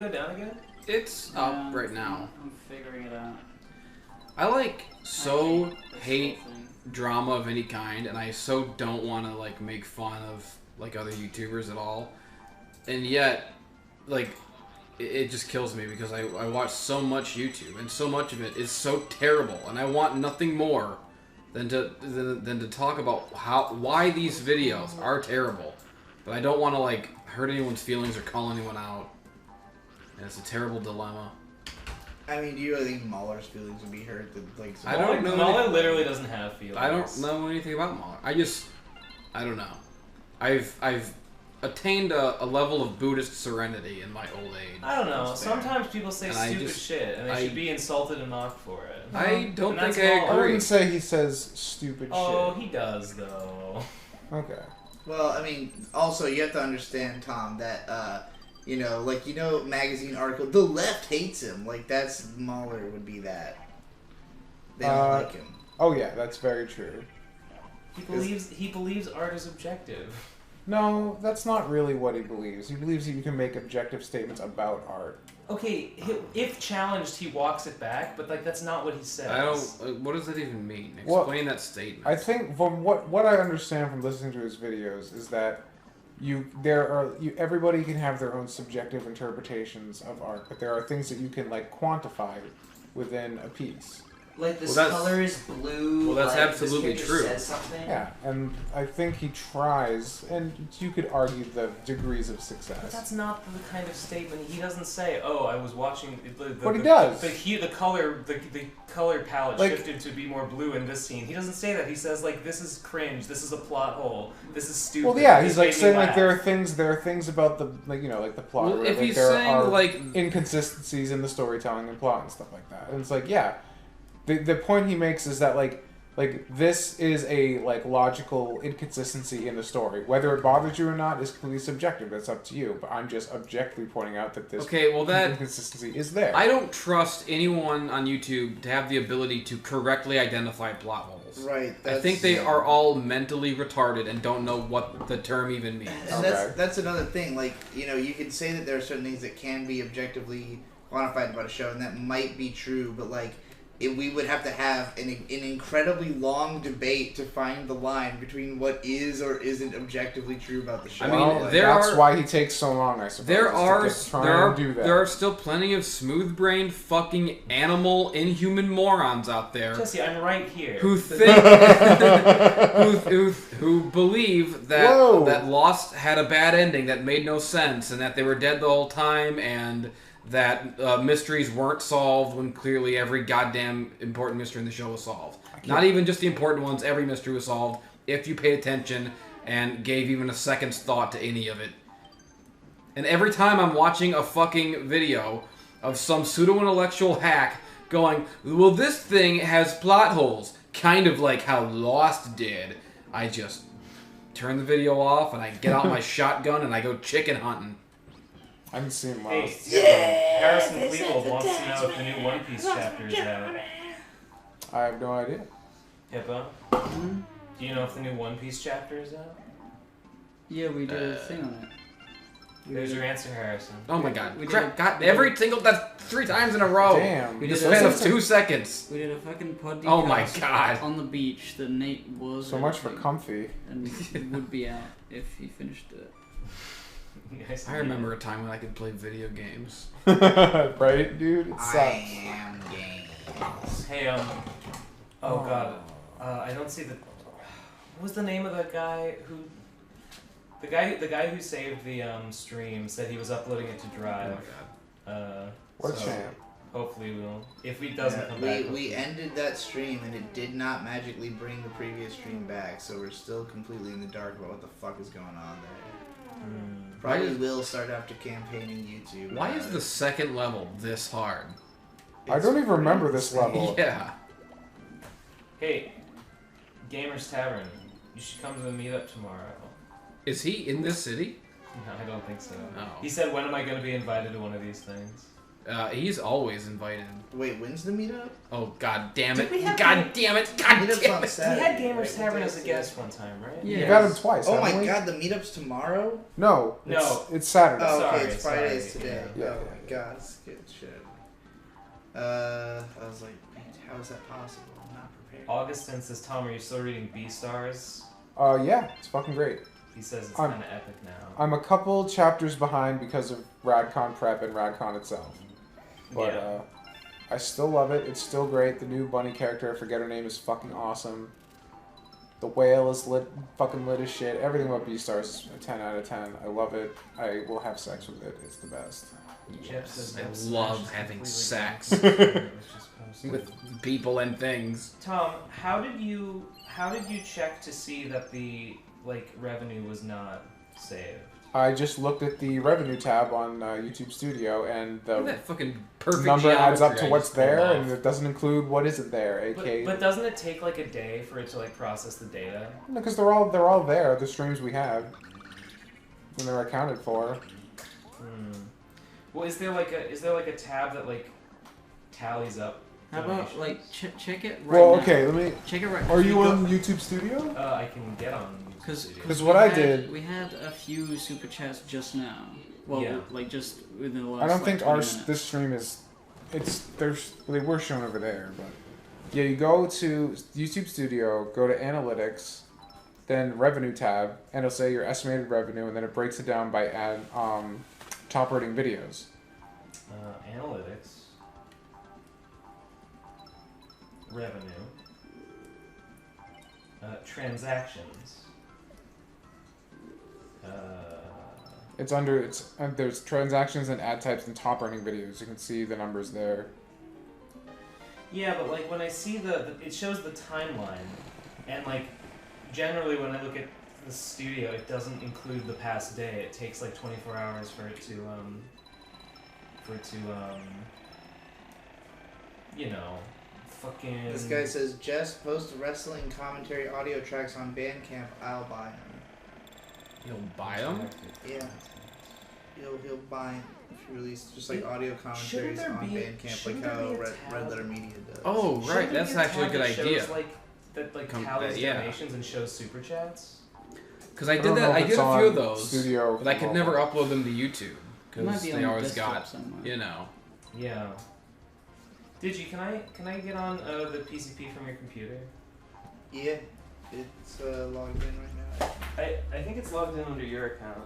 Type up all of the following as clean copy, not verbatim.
Go down again? It's up right now. I'm figuring it out. I hate drama of any kind, and I so don't want to like make fun of like other YouTubers at all. And yet, like, it just kills me because I watch so much YouTube, and so much of it is so terrible, and I want nothing more than to talk about why these videos are terrible. But I don't want to like hurt anyone's feelings or call anyone out. And it's a terrible dilemma. I mean, do you really think Mahler's feelings would be hurt? I don't know. Mahler literally doesn't have feelings. I don't know anything about Mahler. I don't know. I've attained a level of Buddhist serenity in my old age. I don't know. Sometimes people say stupid shit, and they should be insulted and mocked for it. I don't think I agree. I wouldn't say he says stupid shit. Oh, he does, though. Okay. Well, I mean, also, you have to understand, Tom, that, magazine article, the left hates him. Like, that's, Mahler would be that. They don't like him. Oh, yeah, that's very true. He believes art is objective. No, that's not really what he believes. He believes that you can make objective statements about art. Okay, if challenged, he walks it back, but like that's not what he says. I don't. What does that even mean? Explain that statement. I think from what I understand from listening to his videos is that everybody can have their own subjective interpretations of art, but there are things that you can like quantify within a piece. Like this color is blue. Well, that's like, absolutely this true. says something. Yeah, and I think he tries, and you could argue the degrees of success. But that's not the kind of statement. He doesn't say, "Oh, I was watching." But he does. The color palette shifted to be more blue in this scene. He doesn't say that. He says like, "This is cringe. This is a plot hole. This is stupid." Well, yeah, he's like saying like there are things about the the plot. Well, where, if like, he's there saying are like inconsistencies in the storytelling and plot and stuff like that, and it's like the point he makes is that like this is a logical inconsistency in the story. Whether it bothers you or not is completely subjective. That's up to you. But I'm just objectively pointing out that this inconsistency is there. I don't trust anyone on YouTube to have the ability to correctly identify plot holes. Right. I think they are all mentally retarded and don't know what the term even means. And that's another thing. Like, you can say that there are certain things that can be objectively quantified about a show, and that might be true, but we would have to have an incredibly long debate to find the line between what is or isn't objectively true about the show. I mean, that's why he takes so long, I suppose. There are still plenty of smooth-brained fucking animal inhuman morons out there. Jesse, I'm right here. Who think who believe that Lost had a bad ending that made no sense, and that they were dead the whole time, and that mysteries weren't solved when clearly every goddamn important mystery in the show was solved. Not even just the important ones, every mystery was solved if you paid attention and gave even a second's thought to any of it. And every time I'm watching a fucking video of some pseudo-intellectual hack going, well, this thing has plot holes, kind of like how Lost did, I just turn the video off and I get out my shotgun and I go chicken hunting. I haven't seen Hey, Lost. Harrison Cleveland wants to know if the new One Piece chapter is out. I have no idea. Hippo? Do you know if the new One Piece chapter is out? Yeah, we did a thing on it. There's your answer, Harrison. Oh my god. That's 3 times in a row. Damn. In the span of 2 seconds. We did a fucking podcast Oh my god. on the beach that Nate was So much for editing, comfy. and it would be out if he finished it. Yes, I remember a time when I could play video games. Right, dude? It sucks. I am games. Hey, oh god. I don't see the... What was the name of the guy who... The guy who saved the stream said he was uploading it to Drive. Oh my god. What a champ. Hopefully we'll... If he doesn't come back... We ended that stream, and it did not magically bring the previous stream back, so we're still completely in the dark about what the fuck is going on there. Probably will start after campaigning YouTube. Why is the second level this hard? I don't even remember this level. Yeah. Hey, Gamers Tavern, you should come to the meetup tomorrow. Is he in this city? No, I don't think so. Oh. He said, when am I going to be invited to one of these things? He's always invited. Wait, when's the meetup? Oh, god damn it. Did we have God damn it. God Meetup's damn on it. Saturday, We had Gamers right? Tavern as a guest one time, right? Yeah. You got him twice, Oh haven't my we? god, the meetup's tomorrow? No. No. It's Saturday. Oh, okay, Sorry, it's Fridays sorry. today. Yeah. Oh. God, it's good shit. I was like, how is that possible? I'm not prepared. Augustin says, Tom, are you still reading Beastars? Yeah, it's fucking great. He says it's kind of epic now. I'm a couple chapters behind because of RadCon prep and RadCon itself. But Yeah. I still love it. It's still great. The new bunny character, I forget her name, is fucking awesome. The whale is fucking lit as shit. Everything about Beastars is a 10 out of 10. I love it. I will have sex with it. It's the best. Yes, I love having sex With with people and things. Tom, how did you check to see that the revenue was not saved? I just looked at the revenue tab on YouTube Studio, and Look at the that fucking perfect number adds up geometry to I what's just pulled there, off. and it doesn't include what isn't there. AK, But doesn't it take like a day for it to process the data? because they're all there. The streams we have, and they're accounted for. Well, is there like a tab that tallies up? How about donations? check it right Well, now. okay, let me. Check it right. Are you we on got- YouTube Studio? I can get on. Cause what we I had- did- We had a few super chats just now. Well, Yeah. just within the last. I don't think 20 minutes. this stream is. They were shown over there, but yeah, you go to YouTube Studio, go to Analytics, then Revenue tab, and it'll say your estimated revenue, and then it breaks it down by top rating videos. Analytics. Revenue. Transactions. There's transactions and ad types and top rating videos. You can see the numbers there. Yeah, but when I see it shows the timeline, and generally when I look at the studio, it doesn't include the past day. It takes 24 hours for it to fucking. This guy says, Jess, post wrestling commentary audio tracks on Bandcamp. I'll buy them. You'll buy them? Yeah. He'll buy if you release just audio commentaries there on be- Bandcamp, shouldn't like how there be a Red tab? Letter Media does. Oh, right. Shouldn't there That's be a actually a tab good that shows, idea. That Com- tallies yeah. donations and shows super chats. Because I don't did know that. I if did it's a few on of those, Studio but I could mobile. never upload them to YouTube It might because be they on the always desktop got, somewhere. Yeah. Digi, can I get on the PCP from your computer? Yeah, it's logged in right now. I think it's logged in under your account.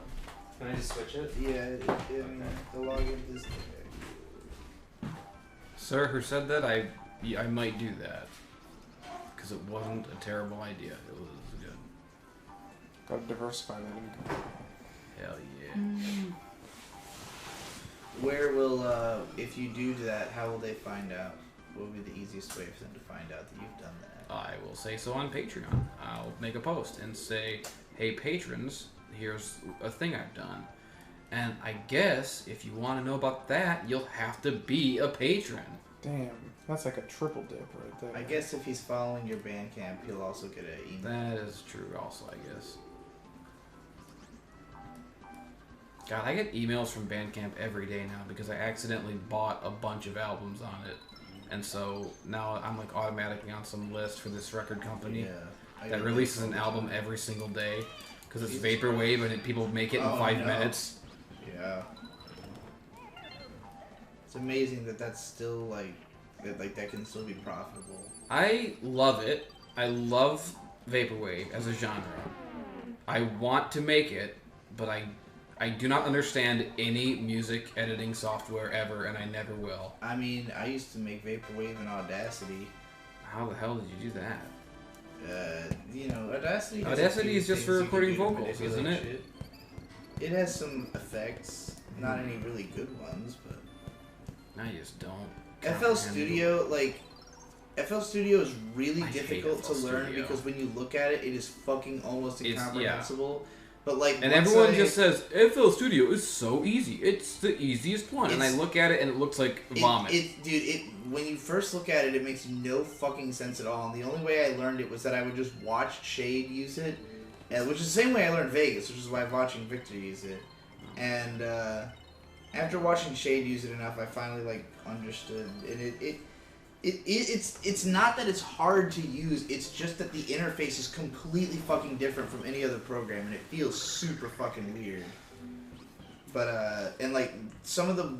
Can I just switch it? Yeah, the login is there. Sir, who said that? I might do that because it wasn't a terrible idea. It was good. Gotta diversify that income. Hell yeah. Where will, if you do that, how will they find out? What would be the easiest way for them to find out that you've done that? I will say so on Patreon. I'll make a post and say, hey patrons, here's a thing I've done. And I guess if you want to know about that, you'll have to be a patron. Damn, that's like a triple dip right there. I guess if he's following your Bandcamp, he'll also get an email. That is true also, I guess. God, I get emails from Bandcamp every day now because I accidentally bought a bunch of albums on it. And so now I'm automatically on some list for this record company I that get releases those an all the album time. every single day. Because it's Jesus vaporwave and people make it in Oh, 5 no. minutes. Yeah. It's amazing that that's still that can still be profitable. I love it. I love vaporwave as a genre. I want to make it, but I do not understand any music editing software ever, and I never will. I mean, I used to make Vaporwave in Audacity. How the hell did you do that? Audacity. has Audacity a few is just things for you can recording do to vocals, manipulate isn't it? shit. It has some effects, not any really good ones, but I just don't. FL comprehend Studio, FL Studio is really I hate difficult to FL learn Studio. because when you look at it, it is fucking almost It's- yeah. incomprehensible. But And once everyone I- just says FL Studio is so easy. It's the easiest one, and I It's- look at it and it looks like vomit. When you first look at it, it makes no fucking sense at all. And the only way I learned it was that I would just watch Shade use it, which is the same way I learned Vegas, which is why I'm watching Victor use it. And after watching Shade use it enough, I finally understood. And it's not that it's hard to use. It's just that the interface is completely fucking different from any other program, and it feels super fucking weird. But and some of the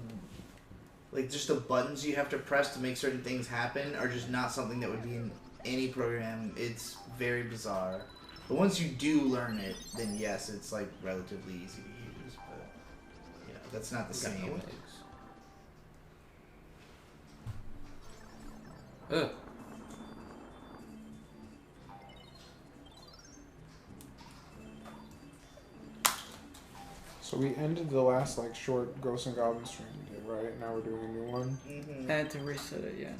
like just the buttons you have to press to make certain things happen are just not something that would be in any program. It's very bizarre. But once you do learn it, then yes, it's like relatively easy to use. But you know, that's not the same. Ugh. So we ended the last like short Ghosts and Goblins stream we did, right? Now we're doing a new one. Mm-hmm. I had to reset it, yeah.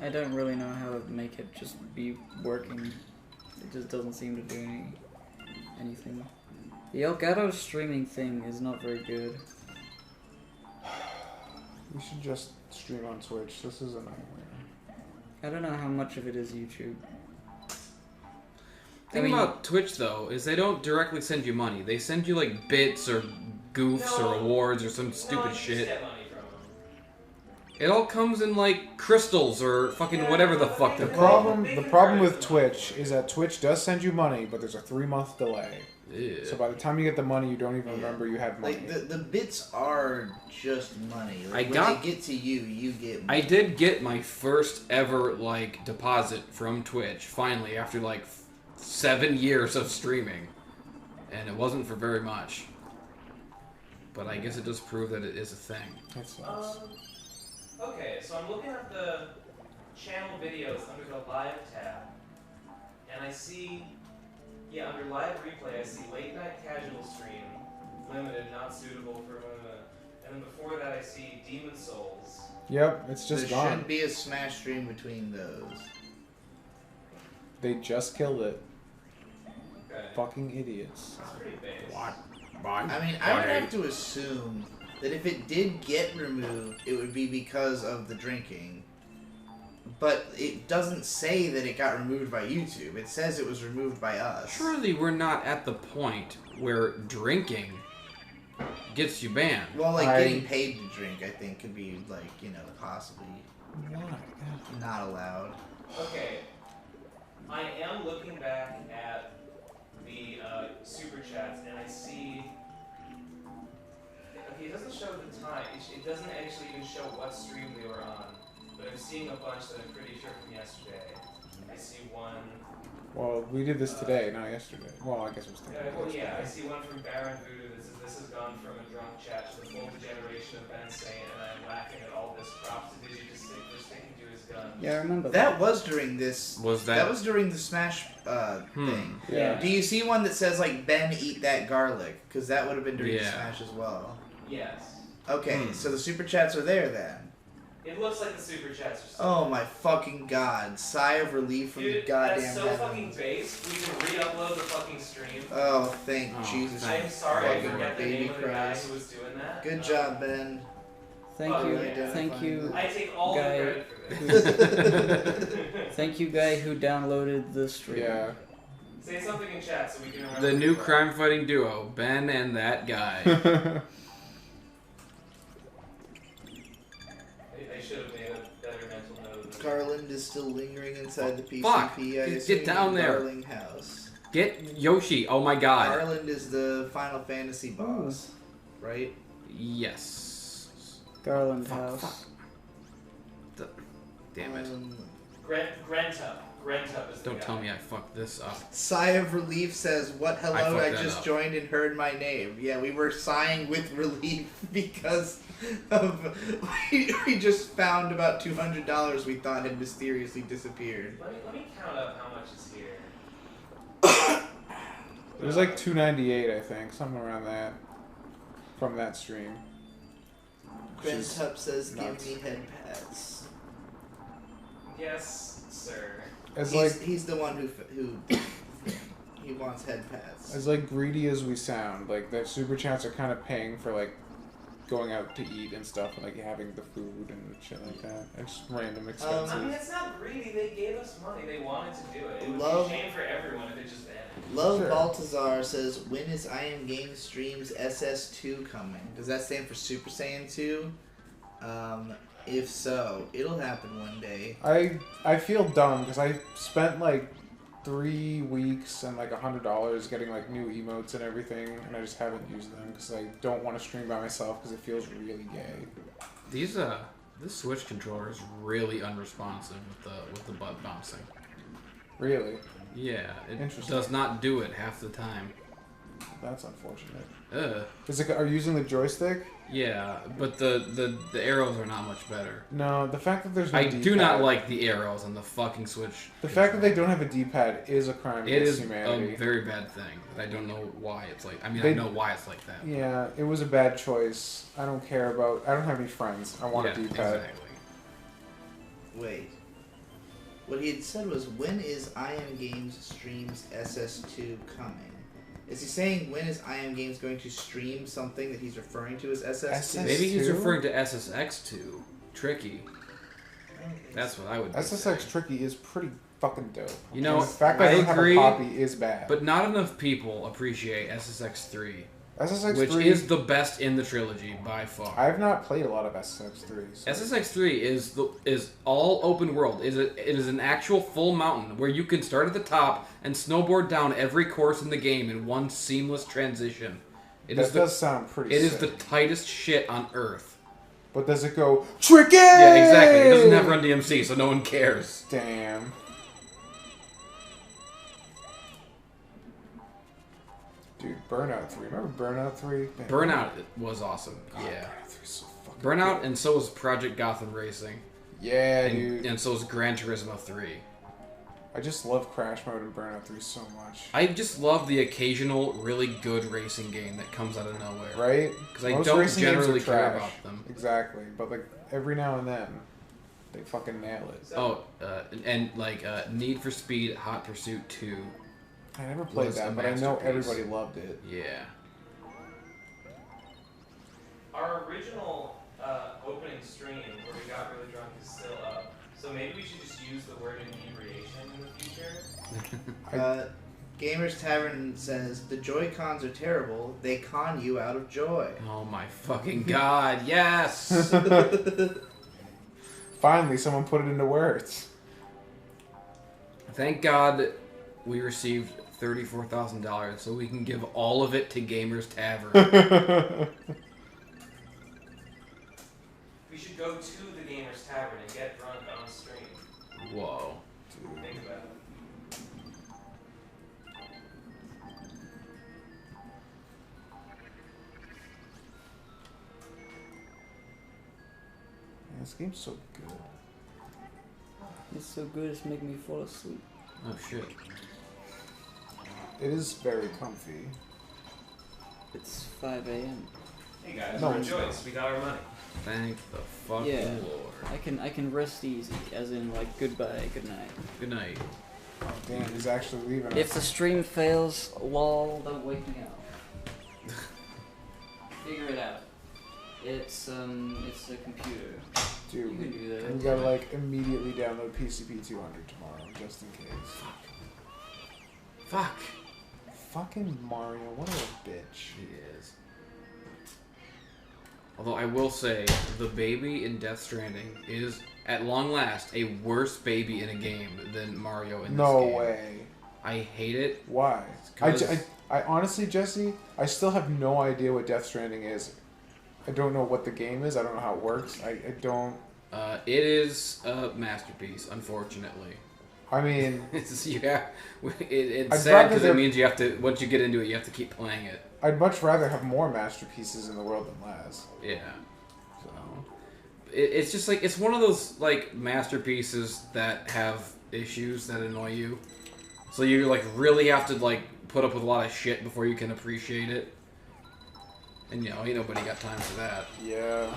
I don't really know how to make it just be working. It just doesn't seem to do anything. The Elgato streaming thing is not very good. We should just stream on Twitch. This is a nightmare. I don't know how much of it is YouTube. The thing about Twitch, though, is they don't directly send you money. They send you, like, bits or goofs or awards or some stupid shit. Get money from them. It all comes in, like, crystals or fucking whatever the fuck The they're called. problem with Twitch is that Twitch does send you money, but there's a 3-month delay. Yeah. So by the time you get the money, you don't even remember you had money. Like the bits are just money. Like, when they get to you, you get money. I did get my first ever, like, deposit from Twitch, finally, after, like, 7 years of streaming. And it wasn't for very much. But I guess it does prove that it is a thing. It sucks. Okay, so I'm looking at the channel videos under the live tab, and I see, under live replay, I see late night casual stream, limited, not suitable for women, and then before that I see Demon Souls. Yep, it's just there gone. shouldn't be a smash stream between those. They just killed it. Okay. Fucking idiots. That's pretty base. I mean, I would have to assume that if it did get removed, it would be because of the drinking. But it doesn't say that it got removed by YouTube. It says it was removed by us. Surely we're not at the point where drinking gets you banned. Well, like, getting paid to drink, I think, could be, like, possibly not allowed. Okay. I am looking back at the super chats, and I see. Okay, it doesn't show the time. It doesn't actually even show what stream we were on. But I'm seeing a bunch that I'm pretty sure from yesterday. I see one. Well, we did this today, not yesterday. Well, I guess it was today. I see one from Baron Voodoo that says, "This has gone from a drunk chat to the full degeneration of Ben Saint, and I'm laughing at all this. Props to Digi for sticking to his guns." Yeah, I remember That was during this. That was during the Smash thing. Yeah. Do you see one that says, like, Ben, eat that garlic? Because that would have been during the Yeah. Smash as well. Yes. Okay, so the super chats are there then. It looks like the super chats are still. Oh my fucking god. Sigh of relief from the goddamn that's so heavens. fucking base. We can re-upload the fucking stream. Oh, thank Jesus. I'm sorry I fucking forget the baby name of the guy Christ. who was doing that. Good job, Ben. Thank Oh, you, yeah. thank you, I take all Guy. the credit for this. thank you, guy who downloaded the stream. Yeah. Say something in chat so we can remember. the who new you are. crime-fighting duo, Ben and that guy. They should have made a better mental note. of it. Garland is still lingering inside the PCP. Fuck. I Get assume down in there. Darling House. Get Yoshi. Oh my god. Garland is the Final Fantasy boss, right? Yes. Garland Fuck, House. fuck. Damn it. Grentup. Grentup is the Don't guy. tell me I fucked this up. Sigh of relief says, "What? Hello! fucked I that just up. joined and heard my name." Yeah, we were sighing with relief because of we just found about $200 we thought had mysteriously disappeared. Let me count up how much is here. It was like $2.98, I think, something around that, from that stream. Grentup says, nuts. "Give me head pats." Yes, sir. He's the one who he wants head pats. As like greedy as we sound, like the super chats are kind of paying for like going out to eat and stuff, and like having the food and shit like that. It's just random expenses. I mean, it's not greedy. They gave us money. They wanted to do it. It would Love- be a shame for everyone if it just vanished. Love Sure. Baltazar says, "When is I Am Game Streams SS2 coming?" Does that stand for Super Saiyan 2? If so, it'll happen one day. I feel dumb because I spent like 3 weeks and like $100 getting like new emotes and everything, and I just haven't used them because I don't want to stream by myself because it feels really gay. These this Switch controller is really unresponsive with the butt bouncing. Really? Yeah, it Interesting. does not do it half the time. That's unfortunate. Ugh. Are you using the joystick? Yeah, but the arrows are not much better. No, the fact that there's no I D-pad, do not like the arrows on the fucking Switch. The fact that they don't have a D-pad is a crime It against is humanity. a very bad thing. I don't know why it's like. I mean, They- I know why it's like that. Yeah, it was a bad choice. I don't care about... I don't have any friends. I want a D-pad. Exactly. Wait. What he had said was, when is IM Games streams SS2 coming? Is he saying when is IM Games going to stream something that he's referring to as SS2? Maybe he's S2? referring to SSX2. Tricky. That's what I would. SSX Tricky is pretty fucking dope. You know, And the fact that I I don't agree, have a copy is bad. But not enough people appreciate SSX3, SSX3, which is the best in the trilogy by far. I have not played a lot of SSX3. So. SSX3 is all open world. It is an actual full mountain where you can start at the top and snowboard down every course in the game in one seamless transition. That does sound pretty It sick. is the tightest shit on Earth. But does it go tricky? Yeah, exactly. It doesn't have Run DMC, so no one cares. Damn. Dude, Burnout 3. Remember Burnout 3? Man, Burnout was awesome. God, Yeah. Burnout 3 is so fucking Burnout, good. and so was Project Gotham Racing. Yeah, And, dude. and so was Gran Turismo 3. I just love Crash Mode in Burnout 3 so much. I just love the occasional really good racing game that comes out of nowhere. Right? Because I Most don't racing games generally are care trash. about them. Exactly. But like every now and then, they fucking nail it. Oh, and like Need for Speed Hot Pursuit 2. I never played was a that, but I know masterpiece. everybody loved it. Yeah. Our original opening stream where we got really drunk is still up. So maybe we should just use the word inebriation in the future. Gamers Tavern says, the Joy-Cons are terrible. They con you out of joy. Oh my fucking god, yes! Finally, someone put it into words. Thank God we received $34,000 so we can give all of it to Gamers Tavern. We should go to the Gamers Tavern and get drunk on stream. Whoa. Think about it. Man, this game's so good. It's so good, it's making me fall asleep. Oh shit. It is very comfy. It's 5 a.m. Hey guys, No, rejoice. We got our money. Thank the fucking Yeah. Lord. I can rest easy, as in like goodbye, good night. Good night. Oh, damn, he's actually leaving If us. the stream fails, lol, don't wake me up. Figure it out. It's a computer. You can Dude, do we that. gotta like immediately download PCP 200 tomorrow, just in case. Fuck. Fucking Mario, what a bitch. He is. Although I will say, the baby in Death Stranding is, at long last, a worse baby in a game than Mario in this No game. way. I hate it. Why? Because I honestly, Jesse, I still have no idea what Death Stranding is. I don't know what the game is. I don't know how it works. I don't. it is a masterpiece, unfortunately. I mean, It's I'd sad rather because there- it means you have to, once you get into it, you have to keep playing it. I'd much rather have more masterpieces in the world than less. Yeah. So it's just like it's one of those like masterpieces that have issues that annoy you. So you like really have to like put up with a lot of shit before you can appreciate it. And you know, ain't nobody got time for that. Yeah.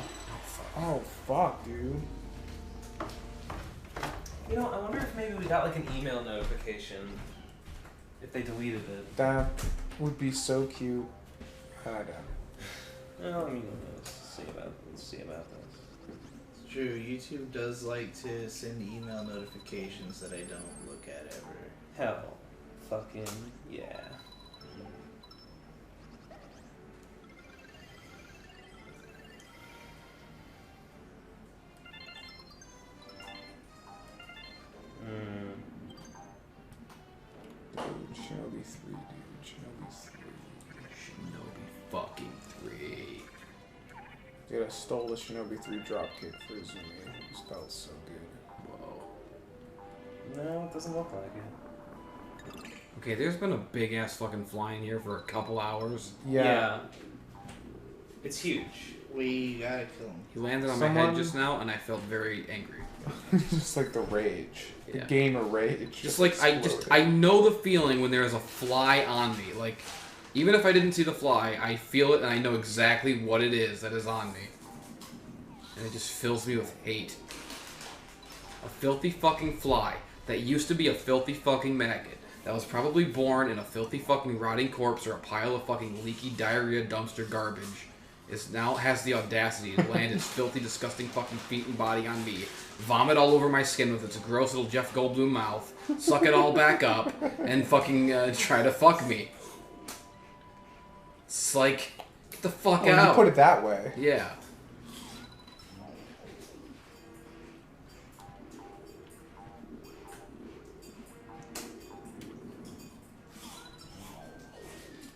Oh fuck, dude. You know, I wonder if maybe we got like an email notification if they deleted it. That would be so cute. I doubt it. Well, I mean, let's see about this. It's true, YouTube does like to send email notifications that I don't look at ever. Hell, fucking yeah. Dude, Shinobi 3, dude. Shinobi 3. Shinobi fucking 3. Dude, I stole the Shinobi 3 dropkick for Izumi. It felt so good. Whoa. No, it doesn't look like it. Okay, there's been a big ass fucking fly in here for a couple hours. Yeah. It's huge. We gotta kill him. He landed on my head just now, and I felt very angry. Just like the rage. The Yeah. game of rage. Just like, exploded. I know the feeling when there is a fly on me. Like, even if I didn't see the fly, I feel it and I know exactly what it is that is on me. And it just fills me with hate. A filthy fucking fly that used to be a filthy fucking maggot. That was probably born in a filthy fucking rotting corpse or a pile of fucking leaky diarrhea dumpster garbage. Is now has the audacity to land its filthy, disgusting fucking feet and body on me, vomit all over my skin with its gross little Jeff Goldblum mouth, suck it all back up, and fucking try to fuck me. It's like, get the fuck out. You put it that way. Yeah.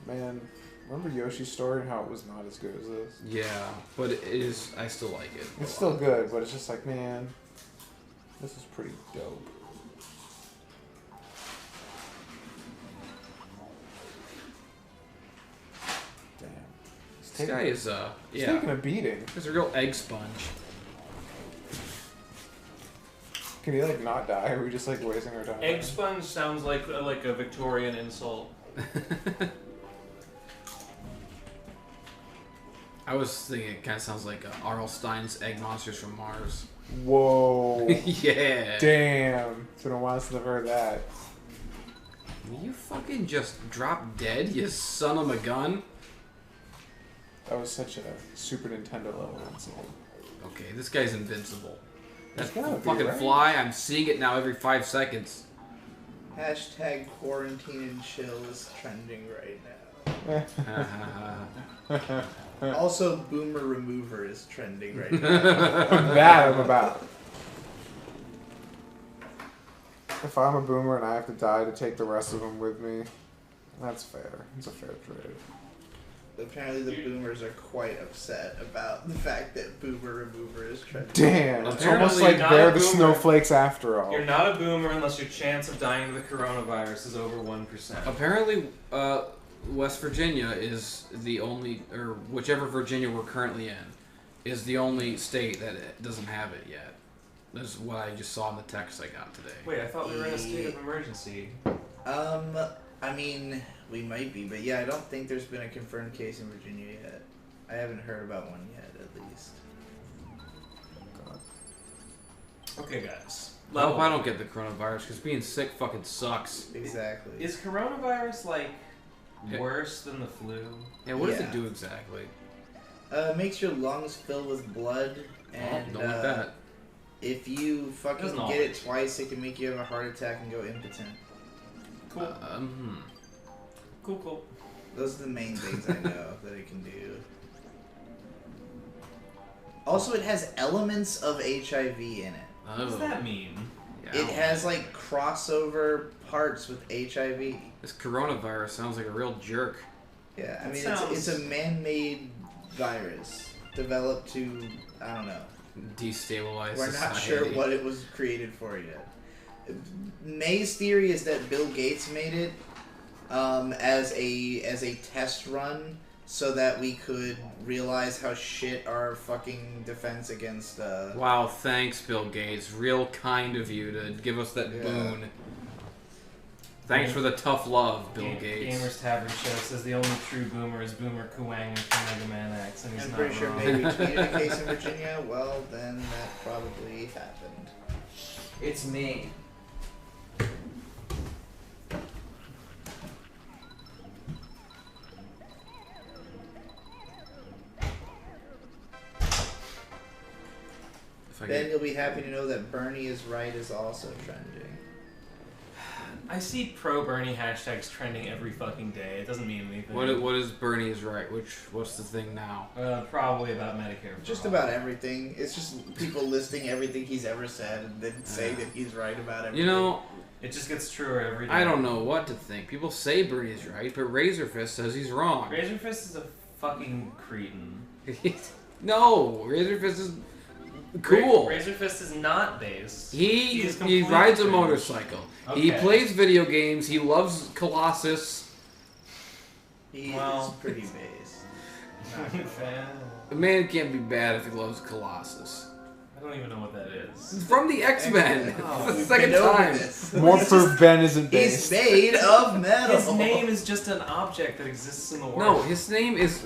Man, remember Yoshi's story and how it was not as good as this? Yeah, but it is, I still like it. It's still good, but it's just like, man, this is pretty dope. Damn. This guy is, He's yeah. taking a beating. He's a real egg sponge. Can he, like, not die? Are we just, like, wasting our time? Egg sponge sounds like a Victorian insult. I was thinking it kind of sounds like R.L. Stein's Egg Monsters from Mars. Whoa. Yeah. Damn. It's been a while since I've heard that. Will you fucking just drop dead, you son of a gun? That was such a Super Nintendo level insult. Okay, this guy's invincible. That It's gotta be, fucking right? fly, I'm seeing it now every 5 seconds. Hashtag quarantine and chill is trending right now. Also, Boomer Remover is trending right now. That I'm about. If I'm a boomer and I have to die to take the rest of them with me, that's fair. It's a fair trade. Apparently, the boomers are quite upset about the fact that Boomer Remover is trending. Damn, it's Apparently almost like not they're a the boomer. snowflakes after all. You're not a boomer unless your chance of dying to the coronavirus is over 1%. Apparently, West Virginia is the only, or whichever Virginia we're currently in, is the only state that doesn't have it yet. That's what I just saw in the text I got today. Wait, I thought we were in a state of emergency. I mean, we might be, but yeah, I don't think there's been a confirmed case in Virginia yet. I haven't heard about one yet, at least. Okay, guys. I hope I don't get the coronavirus, because being sick fucking sucks. Exactly. Is coronavirus, like, Yeah. worse than the flu? Yeah, what does Yeah. it do exactly? Makes your lungs fill with blood, and Don't like that. if you fucking Doesn't get it always. twice, it can make you have a heart attack and go impotent. Cool. Cool. Those are the main things I know that it can do. Also, it has elements of HIV in it. What does that mean? Yeah, I It don't- has like crossover parts with HIV. This coronavirus sounds like a real jerk. Yeah, I That mean sounds- it's a man-made virus developed to, I don't know. Destabilize We're society. not sure what it was created for yet. May's theory is that Bill Gates made it as a test run so that we could realize how shit our fucking defense against Wow, thanks, Bill Gates. Real kind of you to give us that Yeah. boon. Thanks for the tough love, Bill Gates. Gamers Tavern Show says the only true boomer is Boomer Kuwang from Mega Man X, and he's I'm not pretty sure wrong. maybe tweeted a case in Virginia. Well, then that probably happened. It's me. If I Then get, you'll be happy to know that Bernie is right is also trending. I see pro Bernie hashtags trending every fucking day. It doesn't mean anything. what is Bernie is right? What's the thing now? Probably about Medicare. For Just all. about everything. It's just people listing everything he's ever said and then saying that he's right about everything. You know, It just gets truer every day. I don't know what to think. People say Bernie is right, but Razorfist says he's wrong. Razorfist is a fucking cretin. No, Razor Fist is cool. Razor Fist is not based. He completely rides a cringe. motorcycle. He Okay. plays video games. He loves Colossus. He Well- is pretty based. A man can't be bad if he loves Colossus. I don't even know what that is. From the X-Men. X-Men. It's the We've second been over time. this. More proof Ben isn't He's based. made of metal. His name is just an object that exists in the world. No, his name is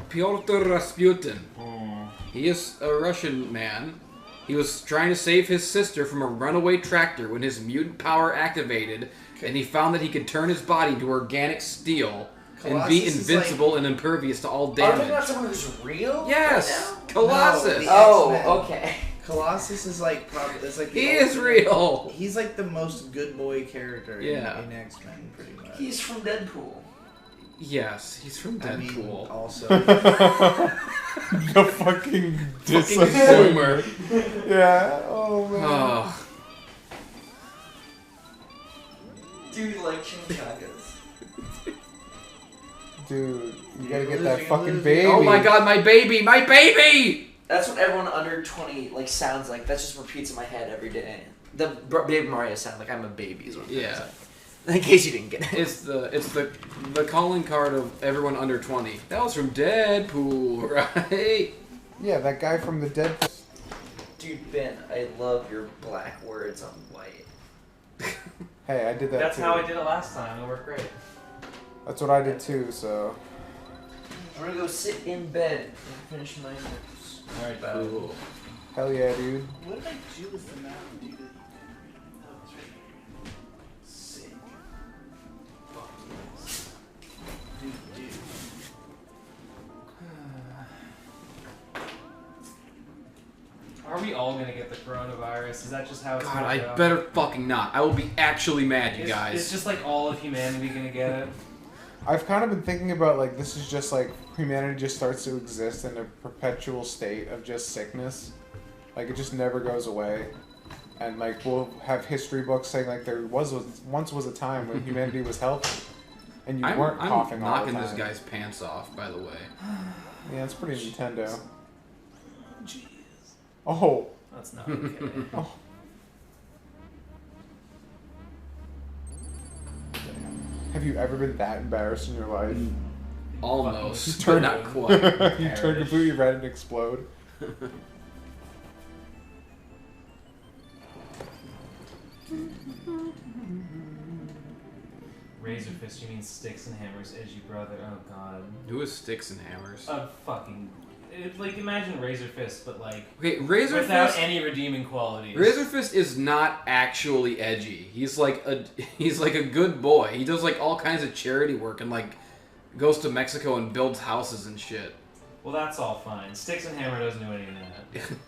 Pyotr Rasputin. Hmm. He is a Russian man. He was trying to save his sister from a runaway tractor when his mutant power activated, and he found that he could turn his body into organic steel and be Colossus is invincible and impervious to all Are we talking about damage. someone who's real? Yes, right Colossus. No, now? X-Men. Oh, okay. Colossus is like probably it's like the He is ultimate- real. He's like the most good boy character Yeah. in X-Men, pretty much. He's from Deadpool. Yes, he's from I mean, Deadpool. also, The fucking Fucking disappointment. boomer. Yeah. Oh man. Oh, Dude, like chimichangas. Dude, you gotta You're get that losing, fucking losing. baby. oh my God, my baby, my baby! That's what everyone under 20 like sounds like. That just repeats in my head every day. The Baby Mario sound like I'm a baby is what it Yeah. sounds like. In case you didn't get it. It's the calling card of everyone under 20. That was from Deadpool, right? Yeah, that guy from the Dead. Dude, Ben, I love your black words on white. Hey, I did that That's too. how I did it last time. It worked great. That's what I did too. So I'm gonna go sit in bed and finish my notes. Alright, Cool. hell yeah, dude. what did I do with the mountain, dude? Oh, it's right here. Sick. Fuck yes. Dude. Are we all gonna get the coronavirus? Is that just how it's God, gonna I go? better fucking not. I will be actually mad, you Is guys. just like all of humanity gonna get it? I've kind of been thinking about like this is just like humanity just starts to exist in a perpetual state of just sickness, like it just never goes away, and like we'll have history books saying like there once was a time when humanity was healthy, and you weren't coughing I'm all knocking the this time. guy's pants off, by the way. Yeah, it's pretty Nintendo. Jeez. Oh, That's not okay. have you ever been that embarrassed in your life? Almost, Turn- but not quite. You turn completely red and explode. Razor Fist, you mean sticks and hammers, edgy brother. Oh god. Who is Sticks and Hammers? Like imagine Razor Fist, but like Okay, Razor without Fist. any redeeming qualities. Razor Fist is not actually edgy. He's like a good boy. He does like all kinds of charity work and like goes to Mexico and builds houses and shit. Well, that's all fine. Sticks and Hammer doesn't do any of that.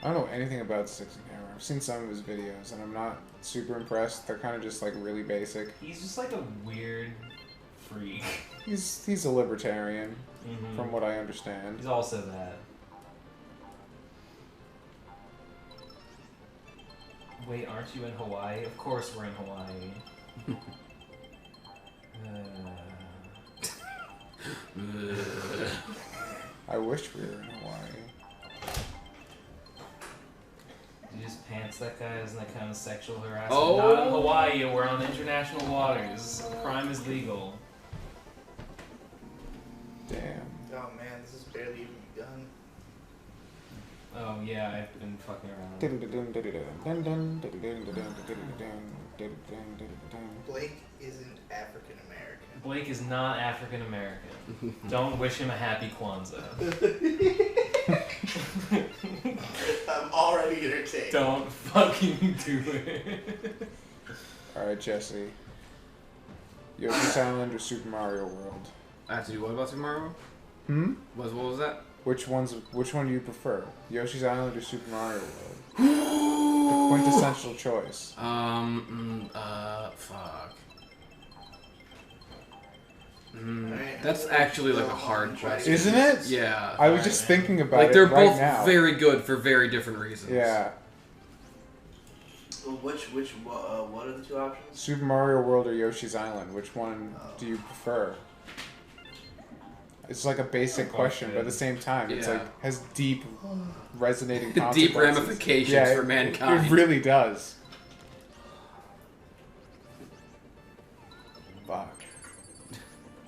I don't know anything about Six and Hammer. I've seen some of his videos, and I'm not super impressed. They're kind of just like really basic. He's just like a weird freak. He's a libertarian, Mhm. from what I understand. He's also that. Wait, aren't you in Hawaii? Of course we're in Hawaii. I wish we were in Hawaii. You just pants that guy? Isn't that kind of sexual harassment? Oh. Not in Hawaii. We're on international waters. Crime is legal. Damn. Oh man, this is barely even begun. Oh yeah, I've been fucking around. Blake isn't African American. Blake is not African American. Don't wish him a happy Kwanzaa. I'm already entertained. Don't fucking do it. Alright, Jesse. Yoshi's Island or Super Mario World? I have to do what about Super Mario? Hmm? What was that? Which one do you prefer? Yoshi's Island or Super Mario World? The quintessential choice. Fuck. Alright, That's actually like a hard question. Isn't it? Yeah. I was just thinking about Like it they're right both now. very good for very different reasons. Yeah. Well, what are the two options? Super Mario World or Yoshi's Island? Which one do you prefer? It's like a basic question, but at the same time, it's like has deep, resonating consequences. Deep ramifications for mankind. It really does. Fuck.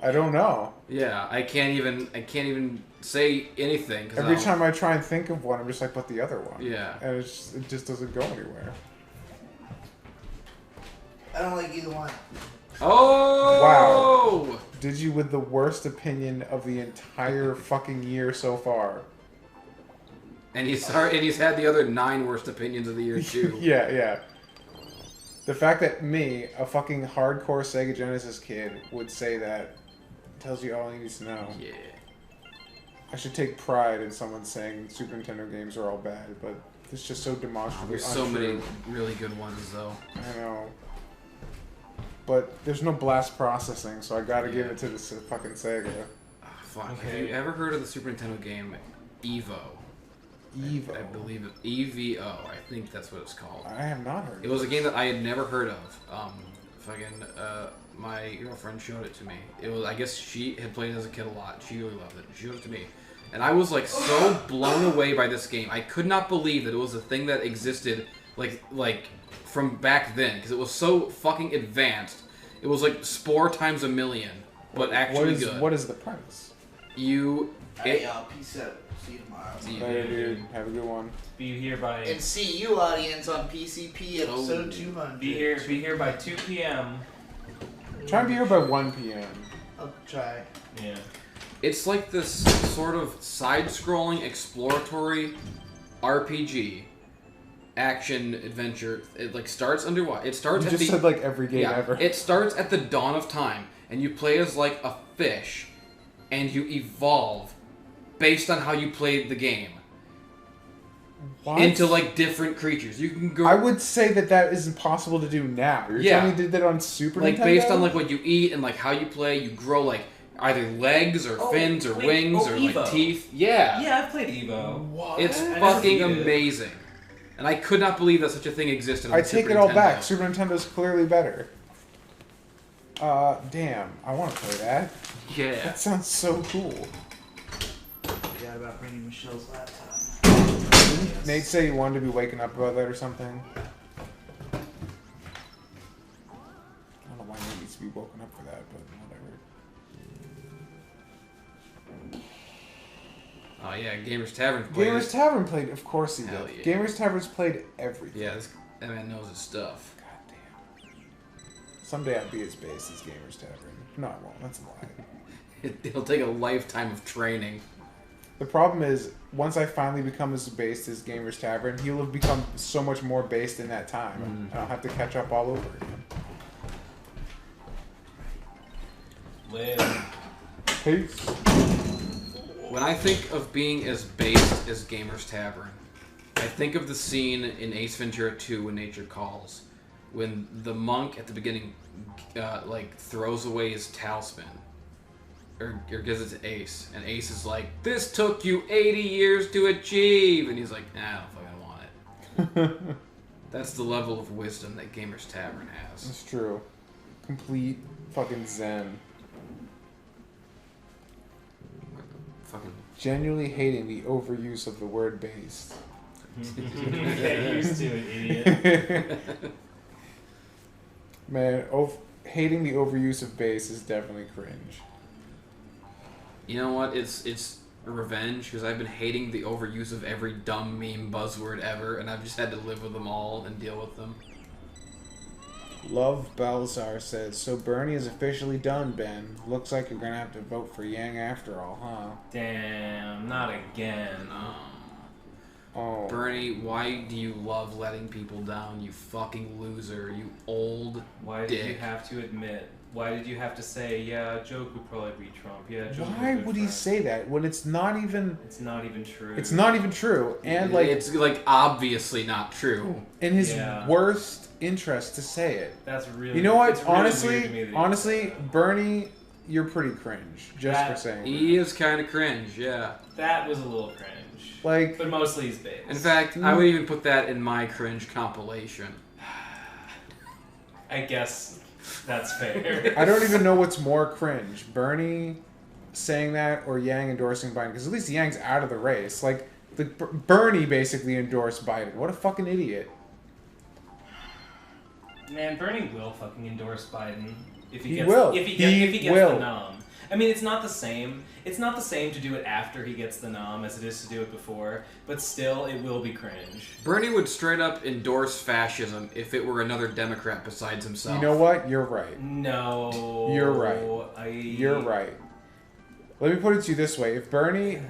I don't know. Yeah, I can't even say anything. Every time I try and think of one, I'm just like, but the other one. Yeah. And it just doesn't go anywhere. I don't like either one. Oh! Wow. Did you with the worst opinion of the entire fucking year so far? And he's had the other 9 worst opinions of the year too. Yeah. The fact that me, a fucking hardcore Sega Genesis kid, would say that tells you all you need to know. Yeah. I should take pride in someone saying Super Nintendo games are all bad, but it's just so demonstrably There's so many really good ones though. I know. But there's no blast processing, so I gotta give it to the fucking Sega. Fuck. Okay. Have you ever heard of the Super Nintendo game Evo? Evo? I believe it. EVO. I think that's what it's called. I have not heard of it. It was a game that I had never heard of. My girlfriend showed it to me. It was, I guess she had played it as a kid a lot. She really loved it. She showed it to me. And I was like so blown away by this game. I could not believe that it was a thing that existed like from back then, because it was so fucking advanced. It was like Spore times a million, but actually good. What is the premise? Peace out. See you tomorrow. See you, Later, dude. Have a good one. Be here by. And see you, audience, on PCP episode 200. Be here by 2 p.m. Try and be here by 1 p.m. I'll try. Yeah. It's like this sort of side-scrolling exploratory RPG action adventure. It like starts underwater. It starts You at just said like every game ever. It starts at the dawn of time, and you play as like a fish, and you evolve based on how you played the game. What? Into like different creatures. You can go. I would say that is impossible to do now. You're telling me you did that on Super Nintendo? Based on like what you eat and like how you play, you grow like either legs or fins or wings or Evo. like teeth. Yeah. Yeah, I've played Evo. What? It's fucking amazing. And I could not believe that such a thing existed on I the take Super it all Nintendo. back. Super Nintendo's clearly better. Damn. I want to play that. Yeah. That sounds so cool. Forgot about bringing Michelle's laptop. Didn't Nate say he wanted to be waking up about that or something? I don't know why Nate needs to be woken up for that, but whatever. Oh yeah, Gamers Tavern played Gamers it. Tavern played, of course he Hell did. yeah. Gamers Tavern's played everything. Yeah, that man knows his stuff. God damn. Someday I'll be as base as Gamers Tavern. No, I won't. That's a lie. It'll take a lifetime of training. The problem is, once I finally become as based as Gamers Tavern, he'll have become so much more based in that time. And I'll have to catch up all over again. Live. Peace. When I think of being as based as Gamers Tavern, I think of the scene in Ace Ventura 2 when Nature Calls, when the monk at the beginning like throws away his talisman. Or gives it to Ace, and Ace is like, "This took you 80 years to achieve," and he's like, "Nah, I don't fucking want it." That's the level of wisdom that Gamers Tavern has. That's true. Complete fucking zen. Fucking Genuinely hating the overuse of the word based. Get used to it, idiot. Man, hating the overuse of base is definitely cringe. You know what? It's revenge, because I've been hating the overuse of every dumb meme buzzword ever, and I've just had to live with them all and deal with them. Love Balzar says, so Bernie is officially done, Ben. Looks like you're gonna have to vote for Yang after all, huh? Damn, not again. Oh. Bernie, why do you love letting people down, you fucking loser, you old Why did you have to admit? Why did you have to say, yeah, Joke would probably beat Trump? Yeah, Joke Why would he say that when it's not even... It's not even true. It's not even true. And like... It's like obviously not true. In his worst interest to say it. That's really... You know what? It's really weird to me that Honestly, Bernie, you're pretty cringe. Just for saying He is kind of cringe, yeah. That was a little cringe. Like... But mostly he's based. In fact, I would even put that in my cringe compilation. I guess that's fair. I don't even know what's more cringe. Bernie saying that or Yang endorsing Biden, because at least Yang's out of the race. Like, Bernie basically endorsed Biden. What a fucking idiot. Man, Bernie will fucking endorse Biden if he He gets will. if he He gets will. the nom. I mean, it's not the same. It's not the same to do it after he gets the nom as it is to do it before. But still, it will be cringe. Bernie would straight up endorse fascism if it were another Democrat besides himself. You know what? You're right. No, You're right. You're right. Let me put it to you this way. If Bernie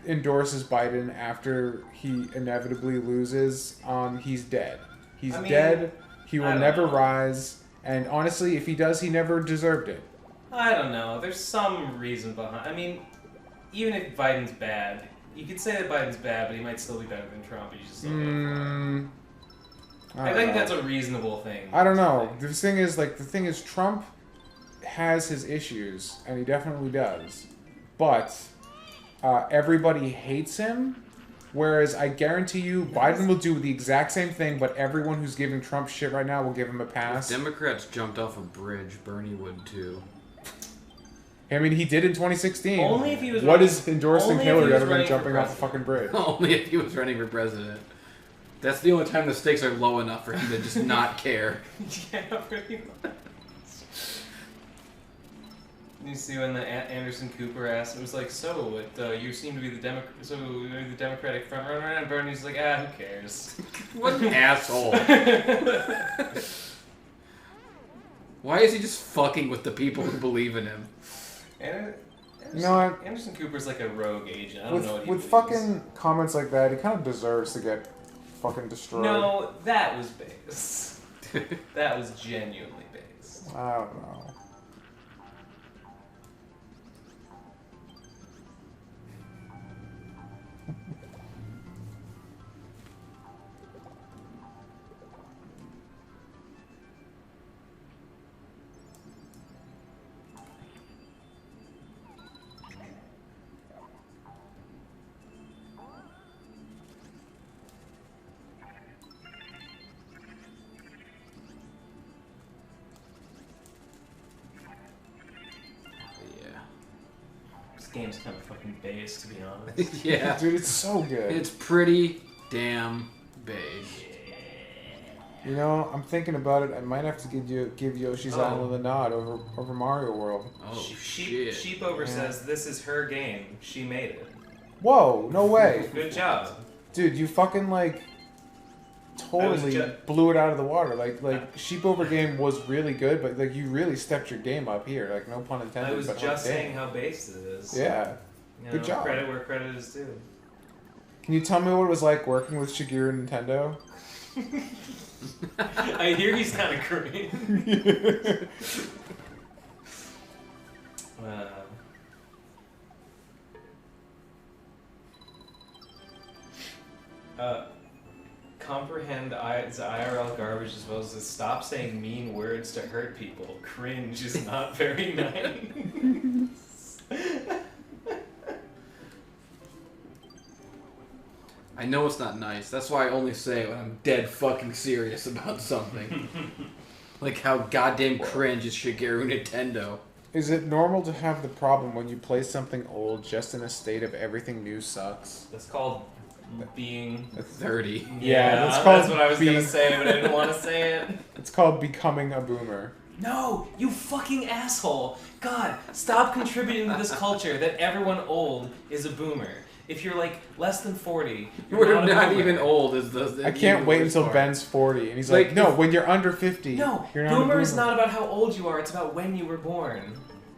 endorses Biden after he inevitably loses, he's dead. He's dead. He will never rise. And honestly, if he does, he never deserved it. I don't know. There's some reason behind. I mean, even if Biden's bad, you could say that Biden's bad, but he might still be better than Trump. He's just still I think that's a reasonable thing. I don't know. The thing is, Trump has his issues, and he definitely does. But everybody hates him. Whereas I guarantee you, Biden will do the exact same thing, but everyone who's giving Trump shit right now will give him a pass. If Democrats jumped off a bridge, Bernie would too. I mean, he did in 2016. Only if he was What running, is endorsing only if Hillary he was other than running for jumping off a president. fucking bridge? Only if he was running for president. That's the only time the stakes are low enough for him to just not care. Yeah, pretty much. You see when the Anderson Cooper asked, it was like, so you seem to be the the Democratic frontrunner, and Bernie's like, who cares? What an asshole. Why is he just fucking with the people who believe in him? Anderson Cooper's like a rogue agent. I don't know what he with believes. fucking comments like that, he kind of deserves to get fucking destroyed. No, that was based. That was genuinely based. I don't know. This game's kind of fucking based, to be honest. Yeah. Dude, it's so good. It's pretty damn big. You know, I'm thinking about it. I might have to give Yoshi's Island the nod over Mario World. Oh, shit. Sheepover says this is her game. She made it. Whoa, no way. Good job. Dude, you fucking, like, totally blew it out of the water. Like Sheepover game was really good, but, like, you really stepped your game up here. Like, no pun intended. I was but just damn. saying how based it is. Yeah. Good job. Credit where credit is due. Can you tell me what it was like working with Shigeru Nintendo? I hear he's kind of Korean. Comprehend IRL garbage as well as to stop saying mean words to hurt people. Cringe is not very nice. I know it's not nice. That's why I only say it when I'm dead fucking serious about something. Like how goddamn cringe is Shigeru Nintendo. Is it normal to have the problem when you play something old just in a state of everything new sucks? That's called being 30. Yeah, that's what I was gonna say, but I didn't want to say it. It's called becoming a boomer. No, you fucking asshole! God, stop contributing to this culture that everyone old is a boomer. If you're like less than 40, you're We're not, not a boomer. even old. Is the I can't wait until part. Ben's 40, and he's like, no, when you're under 50, No, you're not a boomer boomer. is not about how old you are, it's about when you were born.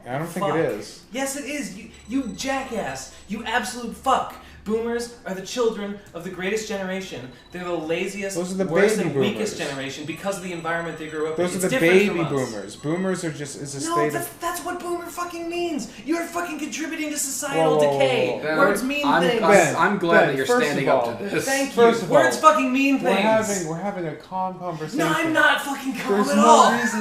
I don't think it is. Yes, it is. You jackass. You absolute fuck. Boomers are the children of the greatest generation. They're the laziest, Those are the worst, baby and weakest boomers. generation because of the environment they grew up in. Those It's are the different baby from us. boomers. Boomers are just is a No, state that's what boomer fucking means. You're fucking contributing to Whoa, societal whoa, whoa, decay. whoa. Ben, Words mean things. I'm glad that you're first standing of up all, to this. Thank you. First of all, Words fucking mean things. We're having a calm conversation. No, I'm not fucking calm There's at no all. reason.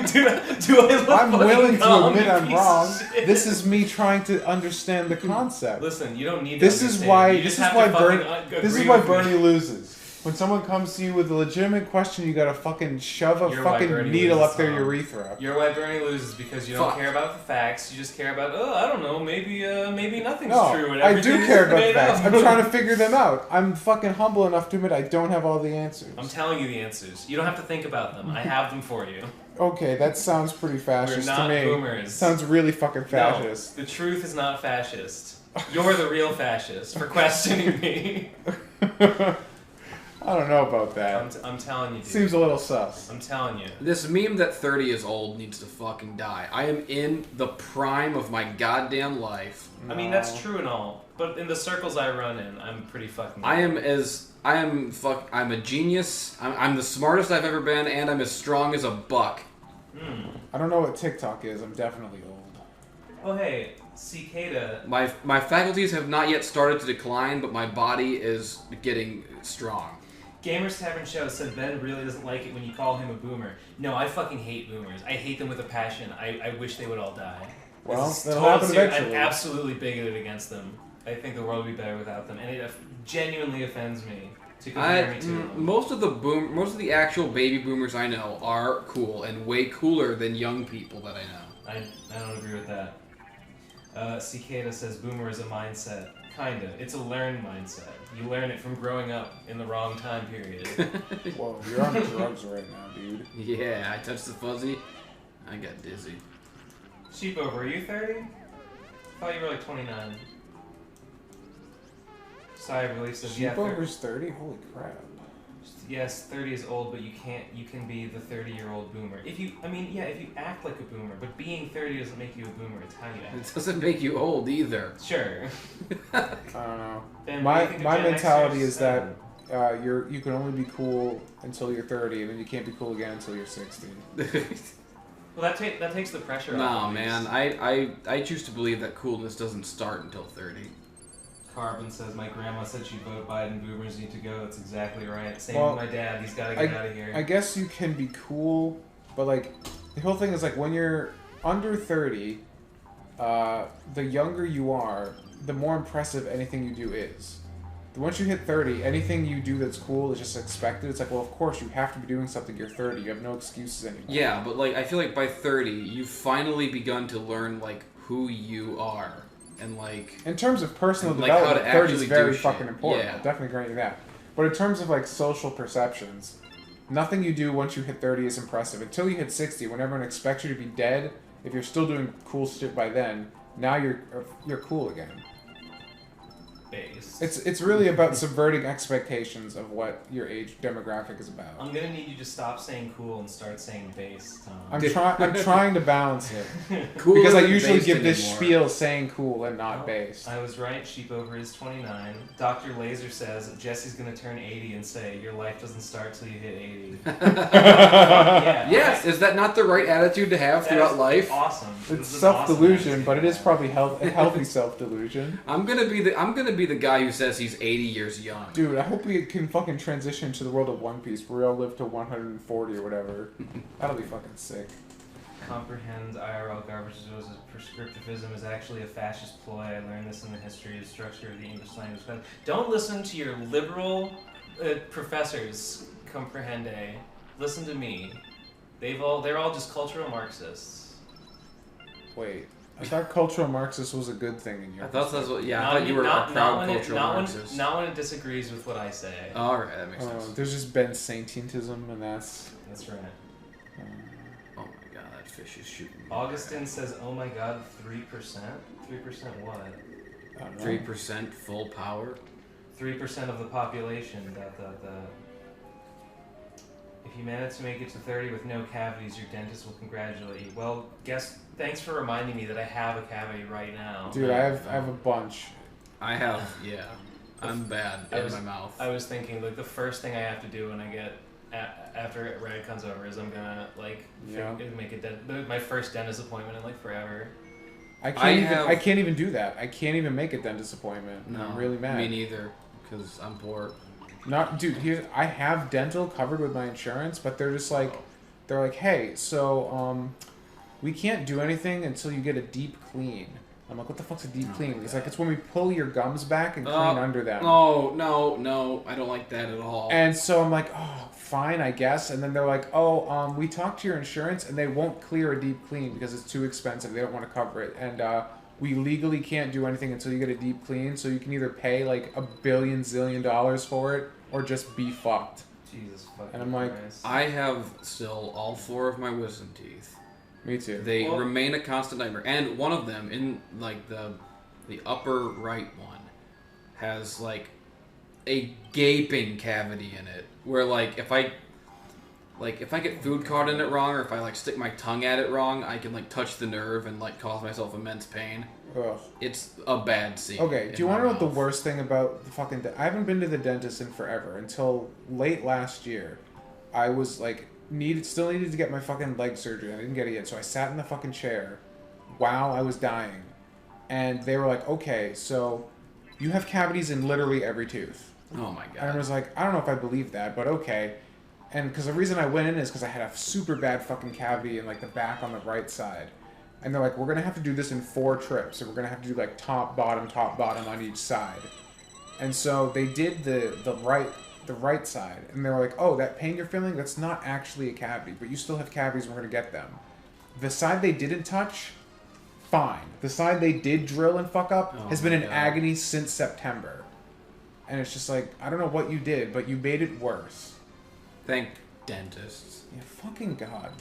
do I look I'm fucking willing to calm, admit you I'm piece wrong. of shit? This is me trying to understand the concept. Listen, you don't need to This is understand. why. You just This is have why to fucking Bernie. agree This is why with me. Bernie loses. When someone comes to you with a legitimate question, you gotta fucking shove a You're white, fucking Bernie needle loses, up their Tom. urethra. Your white Bernie loses because you don't Fuck. care about the facts. You just care about, I don't know, maybe nothing's No, true. And I do everything's care about made facts. up. I'm trying to figure them out. I'm fucking humble enough to admit I don't have all the answers. I'm telling you the answers. You don't have to think about them. I have them for you. Okay, that sounds pretty fascist We're to not me. boomers. Sounds really fucking fascist. No, the truth is not fascist. You're the real fascist for questioning me. I don't know about that. I'm telling you, dude. Seems a little sus. I'm telling you. This meme that 30 is old needs to fucking die. I am in the prime of my goddamn life. I mean, that's true and all, but in the circles I run in, I'm pretty fucking. I'm a genius. I'm the smartest I've ever been, and I'm as strong as a buck. I don't know what TikTok is. I'm definitely old. Oh hey, Cicada. My faculties have not yet started to decline, but my body is getting strong. Gamers Tavern Show said Ben really doesn't like it when you call him a boomer. No, I fucking hate boomers. I hate them with a passion. I wish they would all die. Well, This is that'll total happen serious. eventually. I'm absolutely bigoted against them. I think the world would be better without them, and it genuinely offends me to compare me to them. Most of the actual baby boomers I know are cool and way cooler than young people that I know. I don't agree with that. Cicada says boomer is a mindset. Kinda. It's a learned mindset. You learn it from growing up in the wrong time period. Whoa, you're on drugs right now, dude. Yeah, I touched the fuzzy. I got dizzy. Sheepover, are you 30? I thought you were like 29. Sigh of relief says, yeah, Sheepover's 30? Holy crap. yes, 30 is old, but you can be the 30-year-old boomer. If you act like a boomer, but being 30 doesn't make you a boomer, it's how you act. It doesn't make you old either. Sure. I don't know. Ben, what do My you think of my Gen mentality Xers? is that you can only be cool until you're 30, and then you can't be cool again until you're 60. Well, that takes the pressure off. Nah, of man. these. I choose to believe that coolness doesn't start until 30. Carbon says, my grandma said she'd vote Biden, boomers need to go. That's exactly right. Same Well, with my dad. He's got to get out of here. I guess you can be cool, but like the whole thing is like when you're under 30, the younger you are, the more impressive anything you do is. Once you hit 30, anything you do that's cool is just expected. It's like, well, of course, you have to be doing something. You're 30. You have no excuses anymore. Yeah, but like I feel like by 30, you've finally begun to learn like who you are and like. In terms of personal And, like, how to development, 30 is actually very do shit. fucking important. Yeah. I'll definitely agree with that. But in terms of like social perceptions, nothing you do once you hit 30 is impressive. Until you hit 60, when everyone expects you to be dead, if you're still doing cool shit by then, now you're cool again. Base. It's really about subverting expectations of what your age demographic is about. I'm gonna need you to stop saying cool and start saying base, Tom. I'm trying to balance it Cool because I isn't usually based give this anymore. spiel saying cool and not Oh, based. I was right. Sheepover is 29. Dr. Laser says Jesse's gonna turn 80 and say your life doesn't start till you hit 80. Yeah. Yes, is that not the right attitude to have That throughout is life? Awesome. It's This is an self-delusion, awesome but it is attitude. probably a healthy self-delusion. I'm gonna be the guy who says he's 80 years young. Dude, I hope we can fucking transition to the world of One Piece where we all live to 140 or whatever. That'll be fucking sick. Comprehend IRL garbage as prescriptivism is actually a fascist ploy. I learned this in the history and structure of the English language. Don't listen to your liberal professors, comprehende. Listen to me. They're all just cultural Marxists. Wait, I thought cultural Marxist was a good thing in your I thought that's what. Yeah, I Not thought you were a not proud when it- cultural Marxist. not when it disagrees with what I say. All right, that makes sense. There's just Ben Saintism, and that's... That's right. Oh my god, that fish is shooting. me. Augustine says, "Oh my God, 3%. 3% what? I don't know. 3% full power. 3% of the population. If you manage to make it to 30 with no cavities, your dentist will congratulate you." Well, thanks for reminding me that I have a cavity right now. Dude, I have a bunch. I have, yeah. I'm bad in my mouth. I was thinking, like, the first thing I have to do when I get after Red comes over is I'm gonna like make my first dentist appointment in like forever. I can't even do that. I can't even make a dentist appointment. No, I'm really mad. Me neither, because I'm poor. Dude, I have dental covered with my insurance, but they're just like, hey, so we can't do anything until you get a deep clean. I'm like, what the fuck's a deep Oh clean? my He's God. like, it's when we pull your gums back and clean under them. No, I don't like that at all. And so I'm like, oh, fine, I guess. And then they're like, oh, we talked to your insurance and they won't clear a deep clean because it's too expensive. They don't want to cover it. And we legally can't do anything until you get a deep clean. So you can either pay like $1 zillion for it or just be fucked. Jesus fucking And I'm like, Christ. I have still all 4 of my wisdom teeth. Me too. They remain a constant nightmare. And one of them, in like the upper right one, has like a gaping cavity in it. Where like if I get food caught in it wrong, or if I like stick my tongue at it wrong, I can like touch the nerve and like cause myself immense pain. Ugh. It's a bad scene. Okay, do you want to know what the worst thing about the fucking... I haven't been to the dentist in forever. Until late last year, I was like... still needed to get my fucking leg surgery. I didn't get it yet, so I sat in the fucking chair while I was dying. And they were like, okay, so you have cavities in literally every tooth. Oh my god. And I was like, I don't know if I believe that, but okay. And because the reason I went in is because I had a super bad fucking cavity in like the back on the right side. And they're like, we're going to have to do this in 4 trips. So we're going to have to do like top, bottom on each side. And so they did the right side. And they were like, oh, that pain you're feeling, that's not actually a cavity. But you still have cavities and we're going to get them. The side they didn't touch, fine. The side they did drill and fuck up has been in agony since September. And it's just like, I don't know what you did, but you made it worse. Thank dentists. Yeah, fucking God.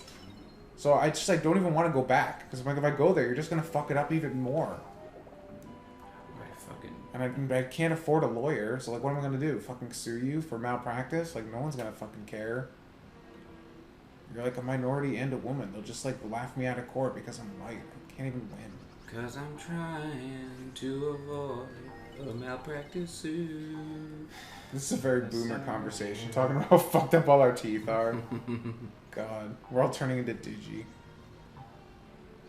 So I just like don't even want to go back because like if I go there, you're just gonna fuck it up even more. And I can't afford a lawyer, so like what am I gonna do? Fucking sue you for malpractice? Like no one's gonna fucking care. You're like a minority and a woman. They'll just like laugh me out of court because I'm white. I can't even win. Cause I'm trying to avoid a malpractice suit. This is a very boomer conversation, talking about how fucked up all our teeth are. God, we're all turning into Digi.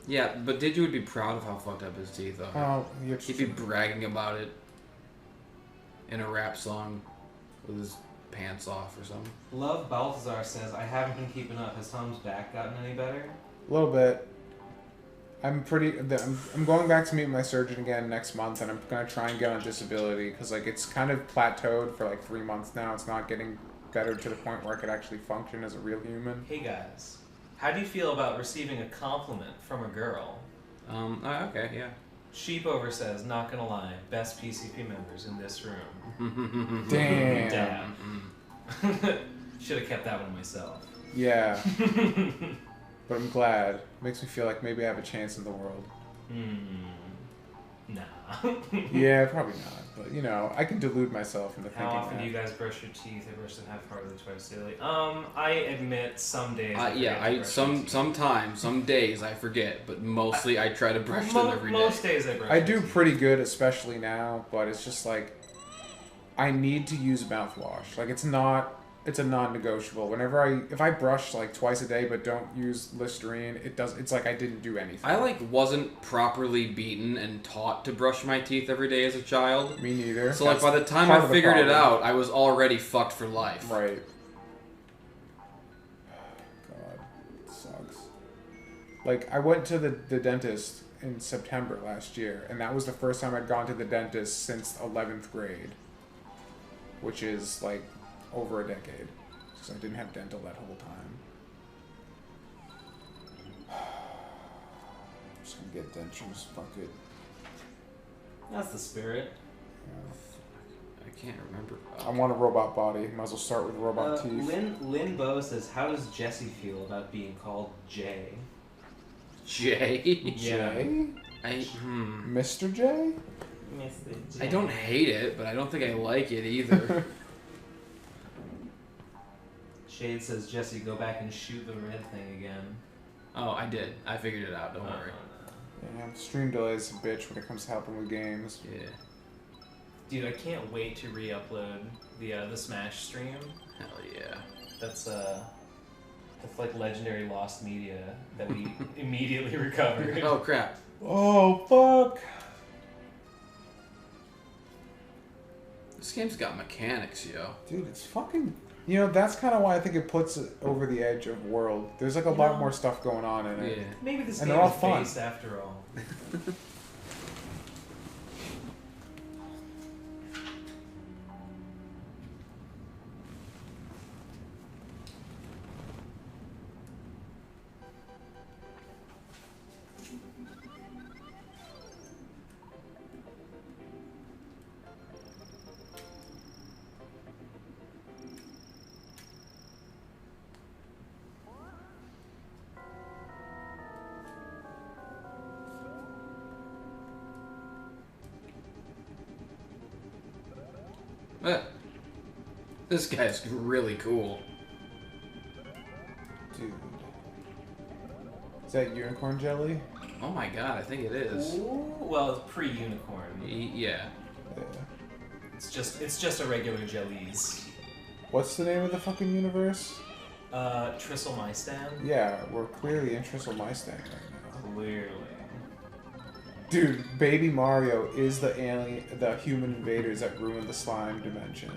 Yeah, but Digi would be proud of how fucked up his teeth are. Oh, he'd be bragging about it in a rap song with his pants off or something. Love Balthazar says, I haven't been keeping up. Has Tom's back gotten any better? A little bit. I'm going back to meet my surgeon again next month, and I'm gonna try and get on disability because like it's kind of plateaued for like 3 months now. It's not getting better to the point where I could actually function as a real human. Hey guys, how do you feel about receiving a compliment from a girl? Okay, yeah. Sheepover says, not gonna lie, best PCP members in this room. Damn. Should have kept that one myself. Yeah. But I'm glad. Makes me feel like maybe I have a chance in the world. Nah. Yeah, probably not. But, you know, I can delude myself into thinking How often that. do you guys brush your teeth? I brush them half heartedly twice daily. I admit some days. Sometimes, some days I forget, but mostly I try to brush them every day. Most days I brush. I do pretty good, especially now, but it's just like I need to use mouthwash. Like it's a non-negotiable. If I brush like twice a day but don't use Listerine, it's like I didn't do anything. I like wasn't properly beaten and taught to brush my teeth every day as a child. Me neither. So like by the time I figured it out, I was already fucked for life. Right. God, it sucks. Like I went to the dentist in September last year, and that was the first time I'd gone to the dentist since 11th grade, which is like over a decade, because I didn't have dental that whole time. I'm just gonna get dentures, fuck it. That's the spirit. I can't remember. I want a robot body. Might as well start with robot teeth. Lynn Bow says, how does Jesse feel about being called Jay? Jay? Yeah. Jay? Mr. J? Mr. J. I don't hate it, but I don't think I like it either. Shade says, Jesse, go back and shoot the red thing again. Oh, I did. I figured it out. Don't worry. Yeah, stream delay is a bitch when it comes to helping with games. Yeah. Dude, I can't wait to re-upload the Smash stream. Hell yeah. That's like legendary lost media that we immediately recovered. Oh crap. Oh fuck. This game's got mechanics, yo. Dude, it's fucking... You know, that's kind of why I think it puts it over the edge of World. There's like a lot more stuff going on in it. Yeah. Maybe this And game they're all is fun. based after all. This guy's really cool. Dude. Is that unicorn jelly? Oh my god, I think it is. Ooh, well, it's pre-unicorn. Yeah. Yeah. It's just a regular jellies. What's the name of the fucking universe? Trissel My Stand? Yeah, we're clearly in Trissel My Stand right now. Clearly. Dude, Baby Mario is the human invaders that ruined the slime dimension.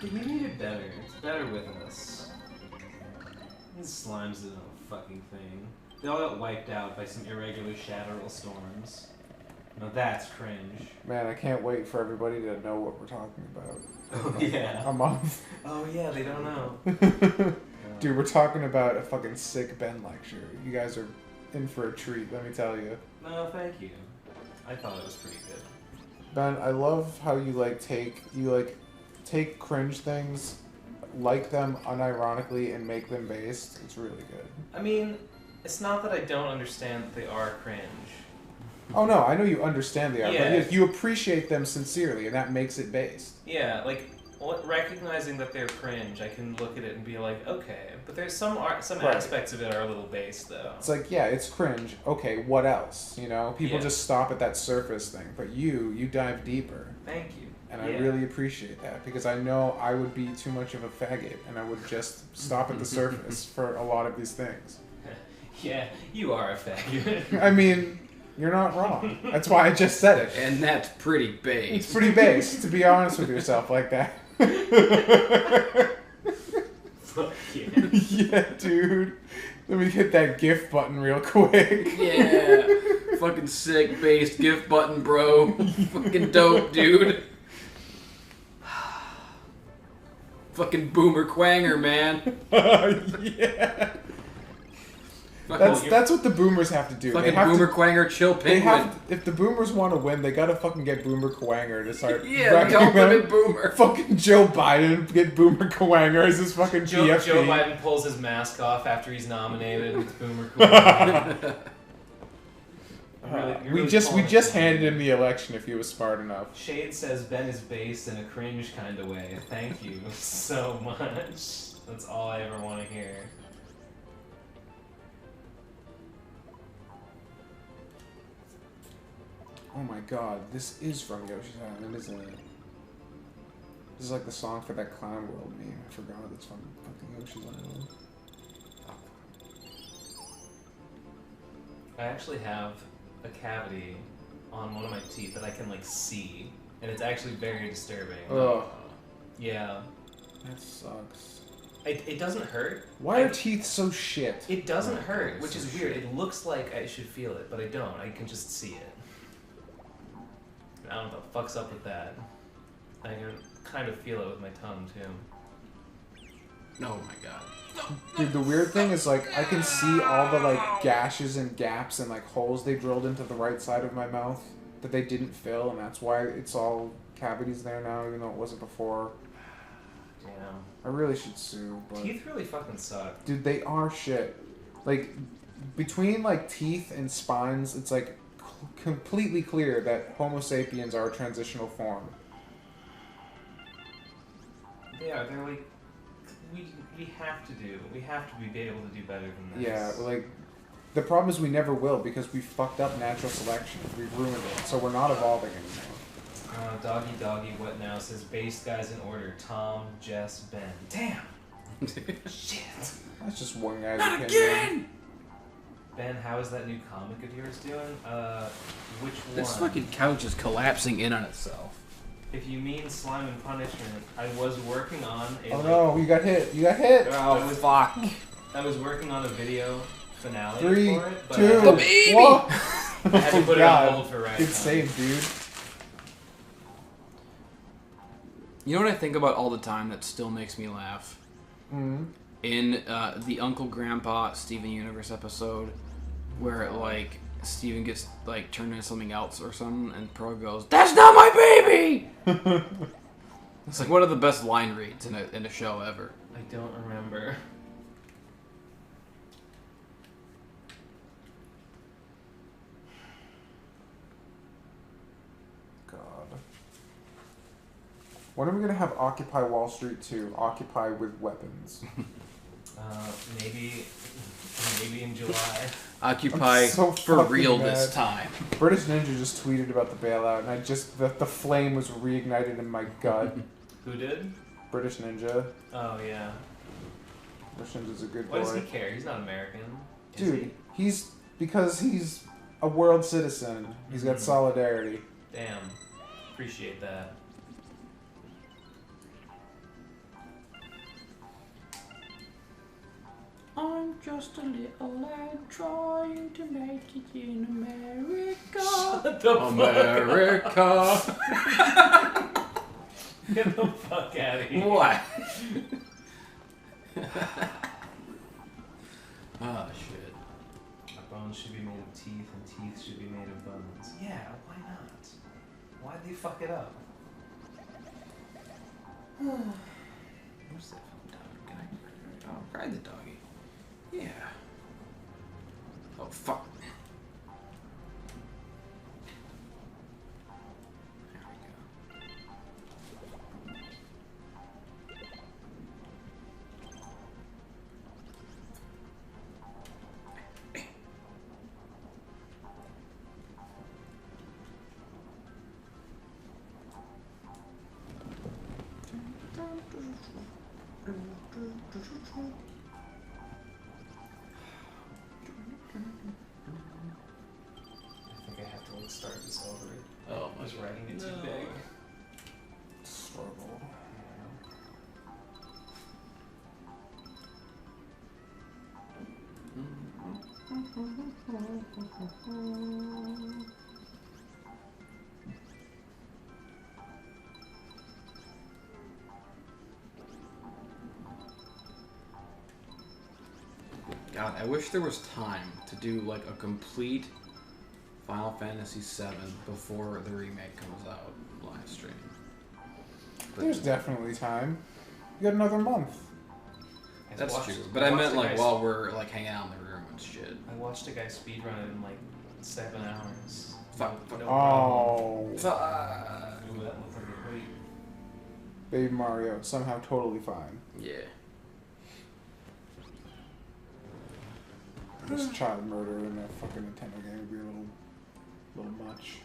We need it better. It's better with us. These slimes isn't a fucking thing. They all got wiped out by some irregular Shatteral storms. Now that's cringe. Man, I can't wait for everybody to know what we're talking about. Oh yeah. A month. Oh yeah, they don't know. Dude, we're talking about a fucking sick Ben lecture. You guys are in for a treat, let me tell you. No, thank you. I thought it was pretty good. Ben, I love how you take cringe things, like them unironically, and make them based. It's really good. I mean, it's not that I don't understand that they are cringe. Oh no, I know you understand the art, Yeah. but you appreciate them sincerely, and that makes it based. Yeah, like recognizing that they're cringe, I can look at it and be like, okay, but there's some Right. aspects of it are a little based though. It's like, yeah, it's cringe. Okay, what else? You know, people Yeah. just stop at that surface thing, but you dive deeper, Thank you. and I Yeah. really appreciate that because I know I would be too much of a faggot, and I would just stop at the surface for a lot of these things. Yeah, you are a faggot. I mean, you're not wrong. That's why I just said it. And that's pretty base. It's pretty base to be honest with yourself like that. Fuck yeah. Yeah, dude. Let me hit that GIF button real quick. Yeah. Fucking sick based gift button, bro. Fucking dope, dude. Fucking boomer quanger, man. Yeah. Fucking, That's what the boomers have to do. fucking They have boomer to, quanger chill they penguin. have if the boomers want to win, they gotta fucking get Boomer Kwanger to start Yeah, backing the them. ultimate boomer. Fucking Joe Biden get Boomer Kwanger as his fucking Joe GFP. Biden pulls his mask off after he's nominated, and it's Boomer Cool. We just handed him the election if he was smart enough. Shade says Ben is based in a cringe kind of way. Thank you so much. That's all I ever want to hear. Oh my god, this is from Yoshi's Island, isn't it? This is like the song for that Clown World meme. I forgot it's from fucking Yoshi's Island. I actually have a cavity on one of my teeth that I can like see, and it's actually very disturbing. Ugh, Yeah, that sucks. it doesn't hurt. Why are teeth so shit? It doesn't Oh, hurt, God, which it's is so weird. shit. It looks like I should feel it, but I don't. I can just see it. I don't know what the fuck's up with that. I can kind of feel it with my tongue too. Oh my god. Dude, the weird thing is like I can see all the like gashes and gaps and like holes they drilled into the right side of my mouth that they didn't fill, and that's why it's all cavities there now, even though it wasn't before. Damn. I really should sue, but Teeth really fucking suck. dude, they are shit. Like between like teeth and spines, it's like completely clear that Homo sapiens are a transitional form. They are. They're like we have to do. We have to be able to do better than this. Yeah, like the problem is we never will because we fucked up natural selection. We've ruined it, so we're not evolving anymore. Doggy, what now? Says base guys in order. Tom, Jess, Ben. Damn. Shit. That's just one guy's Not opinion. again! Ben, how is that new comic of yours doing? Which one? This fucking couch is collapsing in on itself. If you mean Slime and Punishment, I was working on a. Oh no, you got hit. You got hit. Oh, fuck. I was working on a video finale 3, for it, but 2, The baby! 1. I had to put it on hold for right Good time. save, dude. You know what I think about all the time that still makes me laugh? Mm. In the Uncle Grandpa Steven Universe episode, where like Steven gets like turned into something else or something, and Pro goes, "That's not my baby!" It's like one of the best line reads in a show ever. I don't remember. God. When are we gonna have Occupy Wall Street 2? Occupy with weapons. Maybe in July. Occupy so for real fucking this mad. time. British Ninja just tweeted about the bailout, and the flame was reignited in my gut. Who did? British Ninja. Oh yeah. British Ninja's a good Why does he boy. care? He's not American. Is Dude, because he's a world citizen. He's got solidarity. he? Damn. Appreciate that. I'm just a little lad trying to make it in America. Shut the America. fuck up. Get the fuck out of here. What? Oh shit. Bones should be made of teeth, and teeth should be made of bones. Yeah, why not? Why'd they fuck it up? Where's that dog? Can I ride the doggy? Yeah. Oh fuck. There we go. I think I have to start this over. Oh I was writing it too No. big. Struggle. God, I wish there was time to do like a complete Final Fantasy VII before the remake comes out live stream. But There's definitely time. You got another month. I that's watched- true. But I meant watched a like guy while we're like hanging out in the room and shit. I watched a guy speedrun it in like 7 hours. Fuck. No Oh, Fuck. problem. Ooh, that looks like a great. Baby Mario, somehow totally fine. Yeah. This child murder in a fucking Nintendo game would be a little much.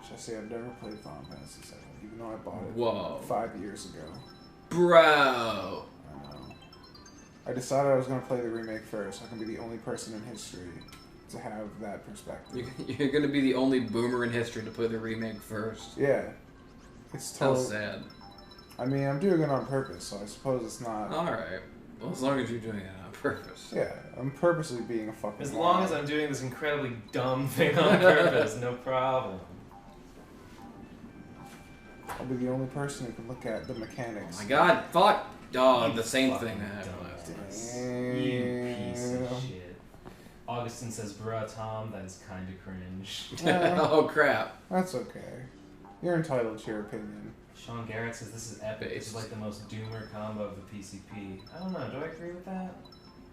Should I say I've never played Final Fantasy VII, even though I bought it Whoa. 5 years ago. Bro. I know. I decided I was going to play the remake first. I can be the only person in history to have that perspective. You're gonna be the only boomer in history to play the remake first. Yeah. It's How totally... sad. I mean, I'm doing it on purpose, so I suppose it's not... Alright. Well, as long as you're doing it on purpose. Yeah, I'm purposely being a fucking As long as I'm doing this incredibly dumb thing on purpose, no problem. I'll be the only person who can look at the mechanics. Oh my god, fuck! Oh, You the same fucking thing that happened last time. dumbass. You piece of Damn. shit. Augustin says, bruh, Tom, that is kinda cringe. Oh crap. That's okay. You're entitled to your opinion. Sean Garrett says, this is epic. This is like the most doomer combo of the PCP. I don't know, do I agree with that?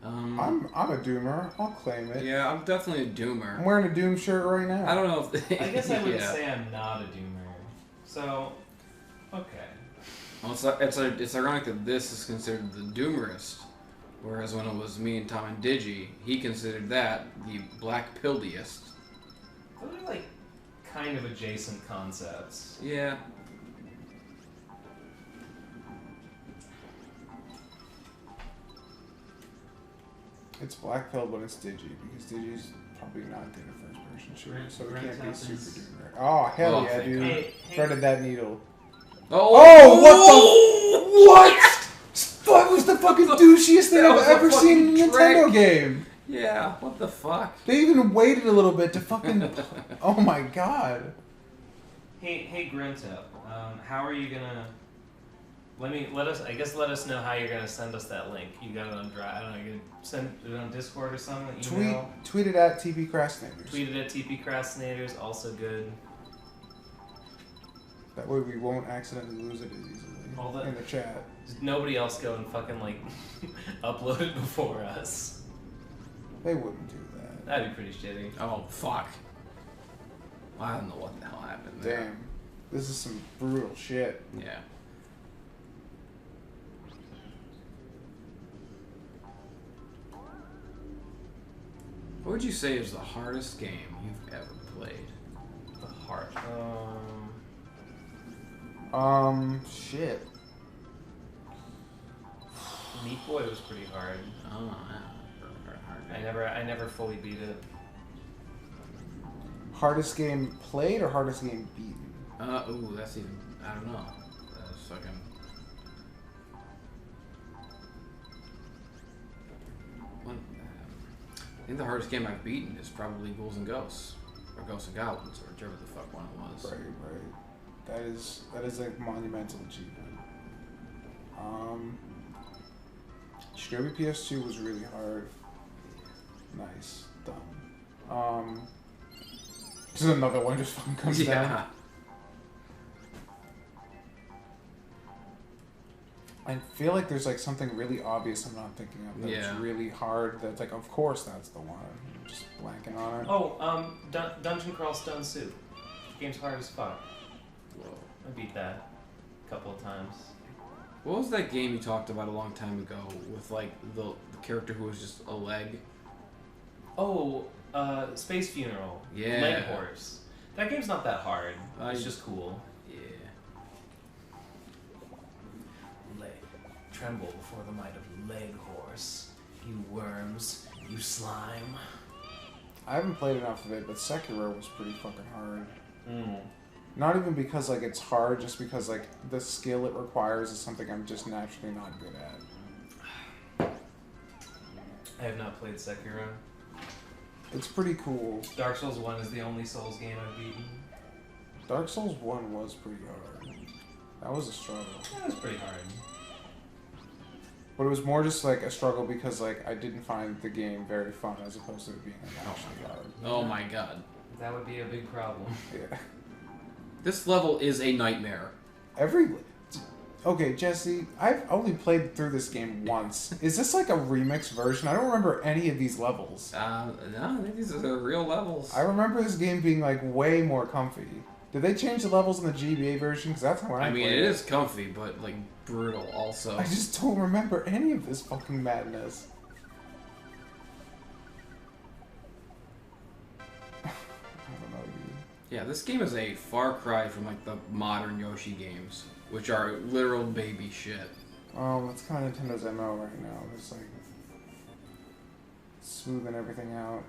I'm a doomer. I'll claim it. Yeah, I'm definitely a doomer. I'm wearing a Doom shirt right now. I don't know if... I guess I wouldn't yeah. say I'm not a doomer. So, okay. Well, it's ironic that this is considered the doomerist, whereas when it was me and Tom and Digi, he considered that the black pildiest. Those are like kind of adjacent concepts. Yeah. It's Black Pill, but it's Digi, because Digi's probably not doing a first-person shooter, so it Brent can't be happens. super doomer. Oh, hell Oh, yeah, thank dude. God. Hey, Threaded that needle. Oh, What? That was the fucking douchiest thing That I've was a ever seen in a fucking Nintendo trick. game. Yeah, what the fuck? They even waited a little bit to fucking... Oh my god. Hey, Grunto, how are you gonna? Let us know how you're gonna send us that link. You got it on Drive. I don't know. You gonna send it on Discord or something? Email. Tweet it at TP Crastinators. Tweet it at TP Crastinators. Also good. That way we won't accidentally lose it as easily All the- in the chat. Just nobody else go and fucking like upload it before us. They wouldn't do that. That'd be pretty shitty. Oh, fuck. I don't know what the hell happened there. Damn. This is some brutal shit. Yeah. What would you say is the hardest game you've ever played? The heart. Shit. Meat Boy was pretty hard. Oh, yeah. I never fully beat it. Hardest game played or hardest game beaten? Ooh, that's even, I don't know. Fucking... I think the hardest game I've beaten is probably Ghouls and Ghosts. Or Ghosts and Goblins, or whichever the fuck one it was. Right. That is a monumental achievement. Shinobi PS2 was really hard. Nice. Done. Just another one just fucking comes down. I feel like there's like something really obvious I'm not thinking of that's really hard. That's like, of course that's the one. I'm just blanking on it. Oh, Dungeon Crawl Stone Soup. Game's hard as fuck. Whoa. I beat that a couple of times. What was that game you talked about a long time ago with like the character who was just a leg? Oh, Space Funeral. Yeah. Leg Horse. That game's not that hard. It's just cool. Yeah. Tremble before the might of Leg Horse. You worms. You slime. I haven't played enough of it, but Sekiro was pretty fucking hard. Mm. Not even because like it's hard, just because like the skill it requires is something I'm just naturally not good at. I have not played Sekiro. It's pretty cool. Dark Souls 1 is the only Souls game I've beaten. Dark Souls 1 was pretty hard. That was a struggle. That was pretty hard. But it was more just like a struggle because like I didn't find the game very fun as opposed to it being like actually hard. Oh my god. That would be a big problem. Yeah. This level is a nightmare. Okay, Jesse, I've only played through this game once. Is this like a remix version? I don't remember any of these levels. No, I think these are the real levels. I remember this game being like way more comfy. Did they change the levels in the GBA version? Because that's how I mean, played it is comfy, but like brutal also. I just don't remember any of this fucking madness. I don't know, dude. Yeah, this game is a far cry from like the modern Yoshi games, which are literal baby shit. That's kind of Nintendo's MO right now. It's like smoothing everything out.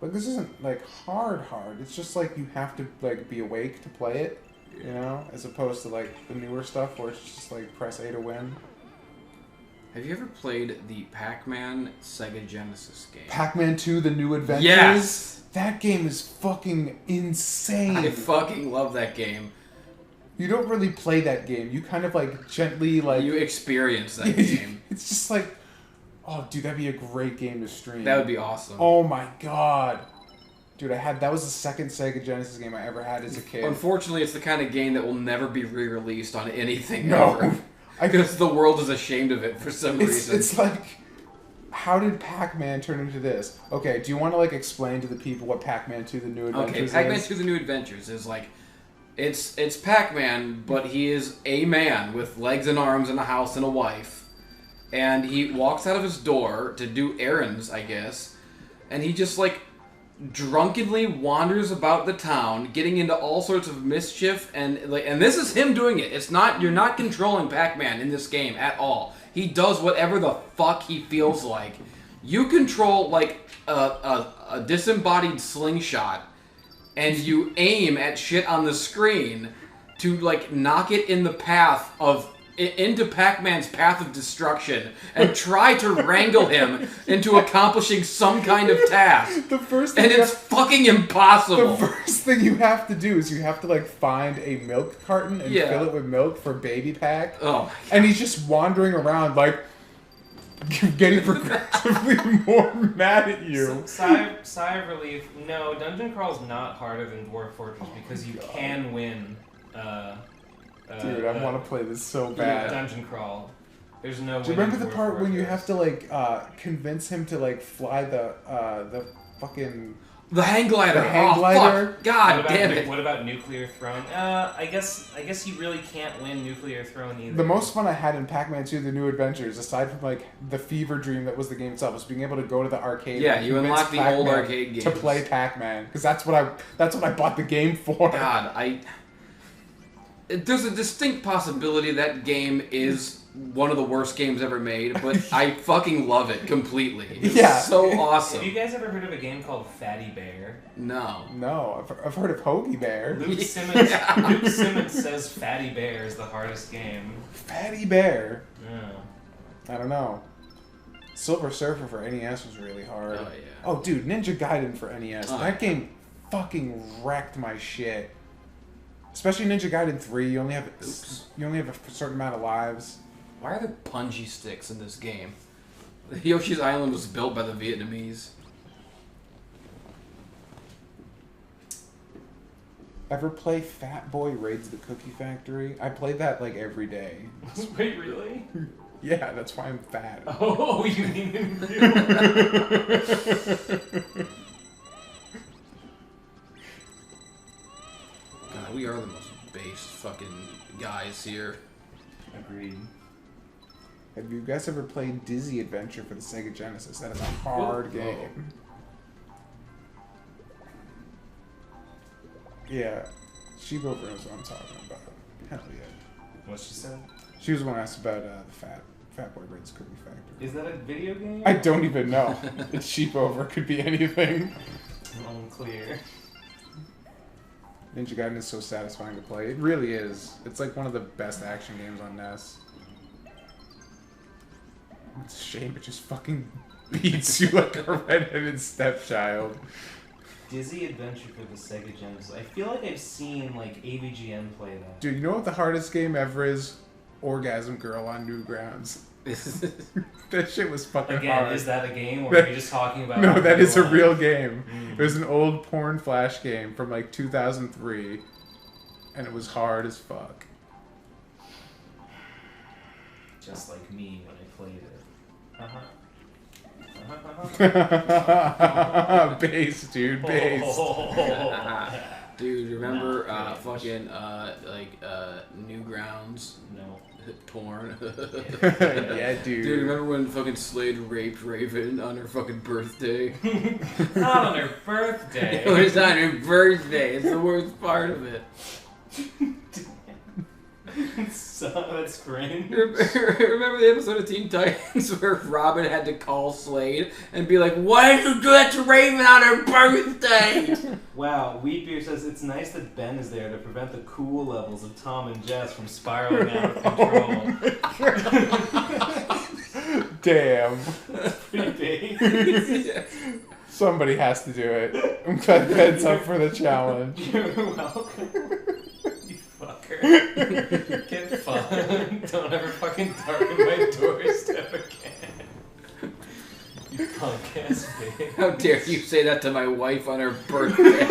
But this isn't like hard. It's just like you have to like be awake to play it, you know, as opposed to like the newer stuff where it's just like press A to win. Have you ever played the Pac-Man Sega Genesis game? Pac-Man 2: The New Adventures? Yes! That game is fucking insane. I fucking love that game. You don't really play that game. You kind of like gently like... You experience that game. It's just like... Oh, dude, that'd be a great game to stream. That would be awesome. Oh my god. Dude, that was the second Sega Genesis game I ever had as a kid. Unfortunately, it's the kind of game that will never be re-released on anything No. ever. Because the world is ashamed of it for some reason. It's like... How did Pac-Man turn into this? Okay, do you want to like explain to the people what Pac-Man 2: The New Adventures is? Okay, Pac-Man 2: The New Adventures is like... It's Pac-Man, but he is a man with legs and arms and a house and a wife. And he walks out of his door to do errands, I guess. And he just, like, drunkenly wanders about the town, getting into all sorts of mischief. And this is him doing it. It's not... You're not controlling Pac-Man in this game at all. He does whatever the fuck he feels like. You control, like, a disembodied slingshot. And you aim at shit on the screen to, like, knock it in the path of... into Pac-Man's path of destruction and try to wrangle him into accomplishing some kind of task. The first thing and it's fucking impossible. The first thing you have to do is you have to like find a milk carton and fill it with milk for Baby Pac. Oh, and he's just wandering around like getting progressively more mad at you. Sigh of relief. No, Dungeon Crawl's not harder than Dwarf Fortress because you can win. Dude, I want to play this so bad. Dungeon Crawl. There's no. Do you remember the part when you have to like convince him to like fly the fucking The hang glider. The hang glider? Fuck. God What about damn it. What about Nuclear Throne? I guess you really can't win Nuclear Throne either. The most fun I had in Pac-Man 2: The New Adventures, aside from like the fever dream that was the game itself, was being able to go to the arcade. Yeah, and you convince unlock the Pac-Man old arcade games to play Pac-Man, because that's what I bought the game for. God, there's a distinct possibility that game is one of the worst games ever made, but I fucking love it completely. It's so awesome. Have you guys ever heard of a game called Fatty Bear? No. No, I've heard of Hoagie Bear. Luke Simmons says Fatty Bear is the hardest game. Fatty Bear. Yeah. I don't know. Silver Surfer for NES was really hard. Oh, yeah. Oh, dude, Ninja Gaiden for NES. Oh, that game fucking wrecked my shit. Especially Ninja Gaiden 3. You only have a certain amount of lives. Why are there punji sticks in this game? Yoshi's Island was built by the Vietnamese. Ever play Fat Boy Raids the Cookie Factory? I played that like every day. Wait, really? Yeah, that's why I'm fat. Oh, you mean in real? God, we are the most base fucking guys here. Agreed. Have you guys ever played Dizzy Adventure for the Sega Genesis? That is a hard game. Yeah, she knows what I'm talking about. Hell yeah. What she said? She was the one who asked about the Fat Boy Raids Cookie Factory. Is that a video game? I don't even know. It's sheep over. Could be anything. Unclear. Ninja Gaiden is so satisfying to play. It really is. It's like one of the best action games on NES. It's a shame it just fucking beats you like a redheaded stepchild. Dizzy Adventure for the Sega Genesis. I feel like I've seen like AVGN play that. Dude, you know what the hardest game ever is? Orgasm Girl on Newgrounds. That shit was fucking Again, hard. is that a game, or are you just talking about? No, that is a life? real game. It was an old porn flash game from like 2003, and it was hard as fuck. Just like me when I played it. Bass, dude, bass. Dude, remember Nah, fucking Newgrounds No. porn? Yeah, dude. Dude, remember when fucking Slade raped Raven on her fucking birthday? Not on her birthday. It was on her birthday. It's the worst part of it. So, that's cringe. Remember the episode of Teen Titans where Robin had to call Slade and be like, "Why did you do that to Raven on her birthday?" Wow, Wheat Beer says it's nice that Ben is there to prevent the cool levels of Tom and Jess from spiraling out of control. Damn. Pretty big. Somebody has to do it. I'm glad Ben's up for the challenge. You're welcome. You fucker. Get fun. Don't ever fucking darken my doorstep again. You punk ass bitch. How dare you say that to my wife on her birthday?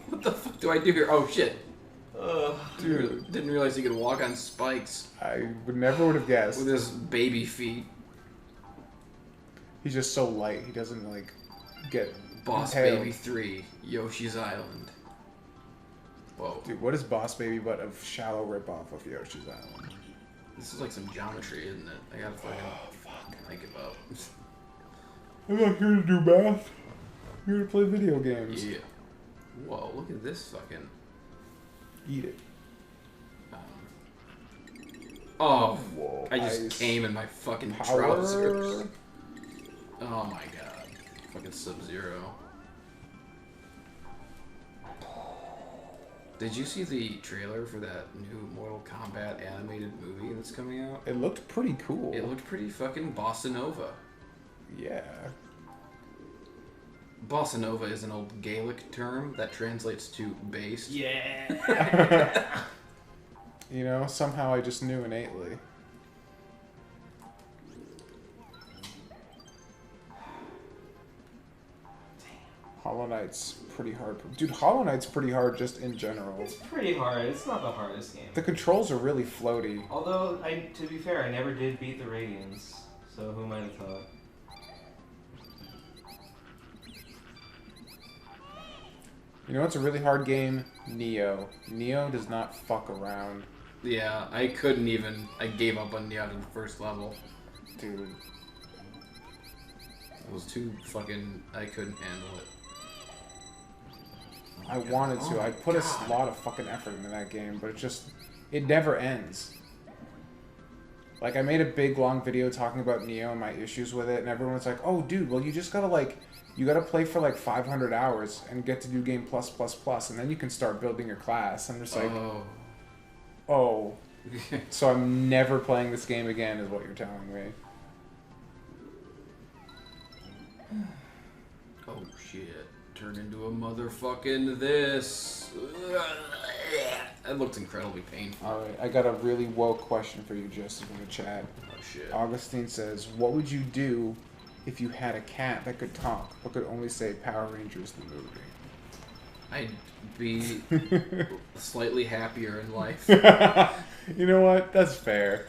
What the fuck do I do here? Oh shit. Dude, didn't realize he could walk on spikes I never would have guessed. with his baby feet. He's just so light. He doesn't like get Boss impaled. Baby 3, Yoshi's Island. Whoa. Dude, what is Boss Baby but a shallow ripoff of Yoshi's Island? This is like some geometry, isn't it? I gotta fucking think about. I'm not here to do math. I'm here to play video games. Yeah. Whoa, look at this fucking. Eat it. Oh, Whoa, I just ice. came in my fucking Power. trousers. Oh my god. Fucking Sub-Zero. Did you see the trailer for that new Mortal Kombat animated movie that's coming out? It looked pretty cool. It looked pretty fucking bossa nova. Yeah. Bossa nova is an old Gaelic term that translates to bass. Yeah. You know, somehow I just knew innately. Hollow Knight's pretty hard. Dude, Hollow Knight's pretty hard just in general. It's pretty hard. It's not the hardest game. The controls are really floaty. Although, to be fair, I never did beat the Radiance, so who might have thought? You know what's a really hard game? Neo. Neo does not fuck around. Yeah, I couldn't even. I gave up on Neo at the first level. Dude. It was too fucking. I couldn't handle it. I wanted to. I put a lot of fucking effort into that game, but it never ends. Like, I made a big, long video talking about Neo and my issues with it, and everyone was like, oh, dude, well, you just gotta, like, you gotta play for, like, 500 hours and get to do game plus, and then you can start building your class. I'm just like, oh. So I'm never playing this game again, is what you're telling me. Oh, shit. Turn into a motherfucking this. That looks incredibly painful. Alright, I got a really woke question for you, Joseph, in the chat. Oh, shit. Augustine says, what would you do if you had a cat that could talk, but could only say Power Rangers the movie? I'd be slightly happier in life. You know what? That's fair.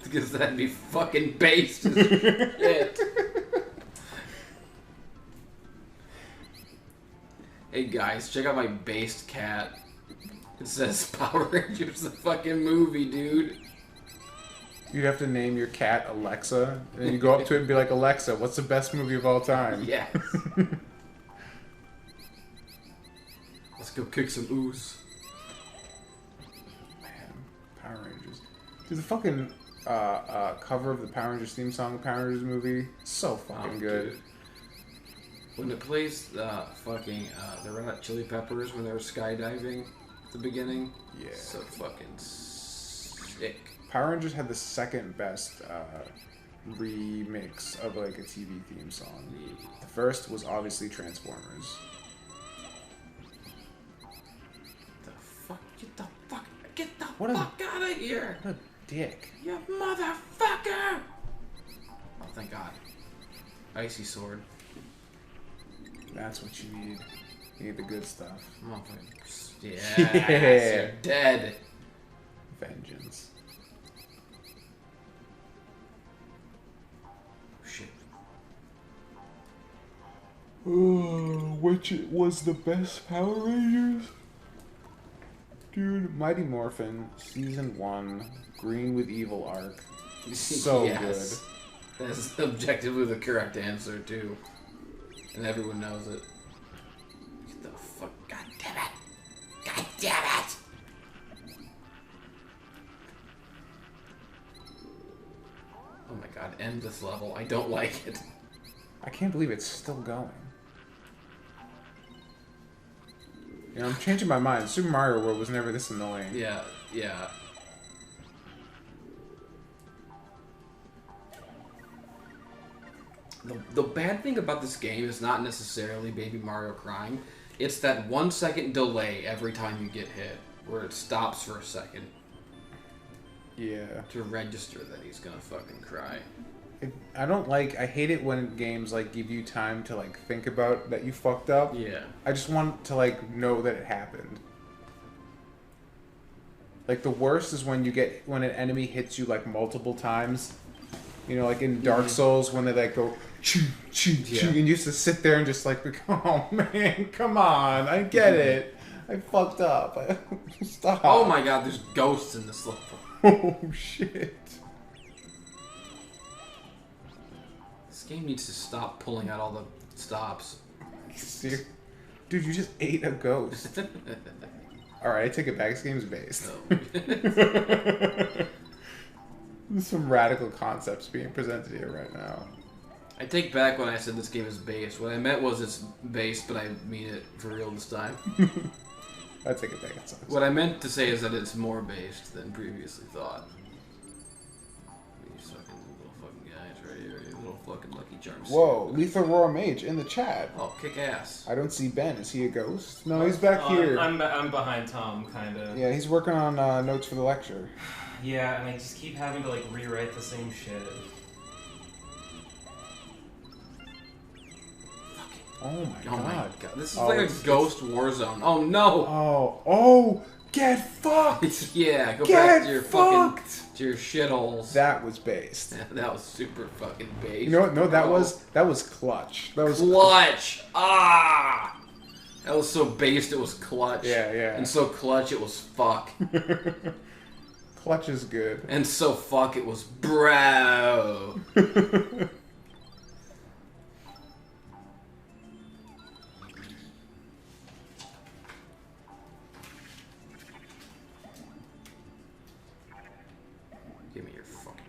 Because that'd be fucking based as shit. Hey guys, check out my based cat. It says Power Rangers the fucking movie, dude. You'd have to name your cat Alexa, and you go up to it and be like, Alexa, what's the best movie of all time? Yes. Let's go kick some ooze. Man, Power Rangers. Dude, the fucking cover of the Power Rangers theme song, the Power Rangers movie, so fucking good. Dude. When it plays the Red Hot Chili Peppers when they were skydiving at the beginning, Yeah. So fucking sick. Power Rangers had the second best remix of like a TV theme song. The first was obviously Transformers. The fuck? Get the What fuck out of here! What a dick. You motherfucker! Oh, thank God. Icy sword. That's what you need. You need the good stuff. Motherfucker. Yeah. Yeah. You're dead. Vengeance. Shit. Which was the best Power Rangers? Dude, Mighty Morphin, Season 1, Green with Evil arc. So Yes. That's objectively the correct answer, too. And everyone knows it. Get the fuck. God damn it! God damn it! Oh my god, end this level. I don't like it. I can't believe it's still going. You know, I'm changing my mind. Super Mario World was never this annoying. Yeah, yeah. The bad thing about this game is not necessarily Baby Mario crying. It's that 1 second delay every time you get hit, where it stops for a second Yeah. to register that he's gonna fucking cry. I hate it when games, like, give you time to, like, think about that you fucked up. Yeah. I just want to, like, know that it happened. Like, the worst is when when an enemy hits you, like, multiple times. You know, like in Dark Souls, when they, like, go, choo, choo, choo, and you used to sit there and just, like, oh, man, come on, I get it. I fucked up. Stop. Oh my god, there's ghosts in this level. Oh, shit. This game needs to stop pulling out all the stops. Dude, you just ate a ghost. Alright, I take it back. This game's based. No. There's some radical concepts being presented here right now. I take back when I said this game is based. What I meant was it's based, but I mean it for real this time. I take it back. It sucks. What I meant to say is that it's more based than previously thought. These fucking little fucking guys right here, these little fucking Lucky Charms. Whoa, Lethal Roar Mage in the chat. Oh, kick ass. I don't see Ben. Is he a ghost? No, he's back here. I'm behind Tom, kind of. Yeah, he's working on notes for the lecture. Yeah, and I just keep having to, like, rewrite the same shit. Oh my god. This is like a ghost war zone. Oh no! Oh, get fucked! Yeah, go Get back to your fucked! fucking to your shitholes. That was based. Yeah, that was super fucking based. You know what? No, that bro. was clutch. That was clutch. Ah! That was so based it was clutch. Yeah. And so clutch it was fuck. Clutch is good. And so fuck it was bro. Give me your fucking...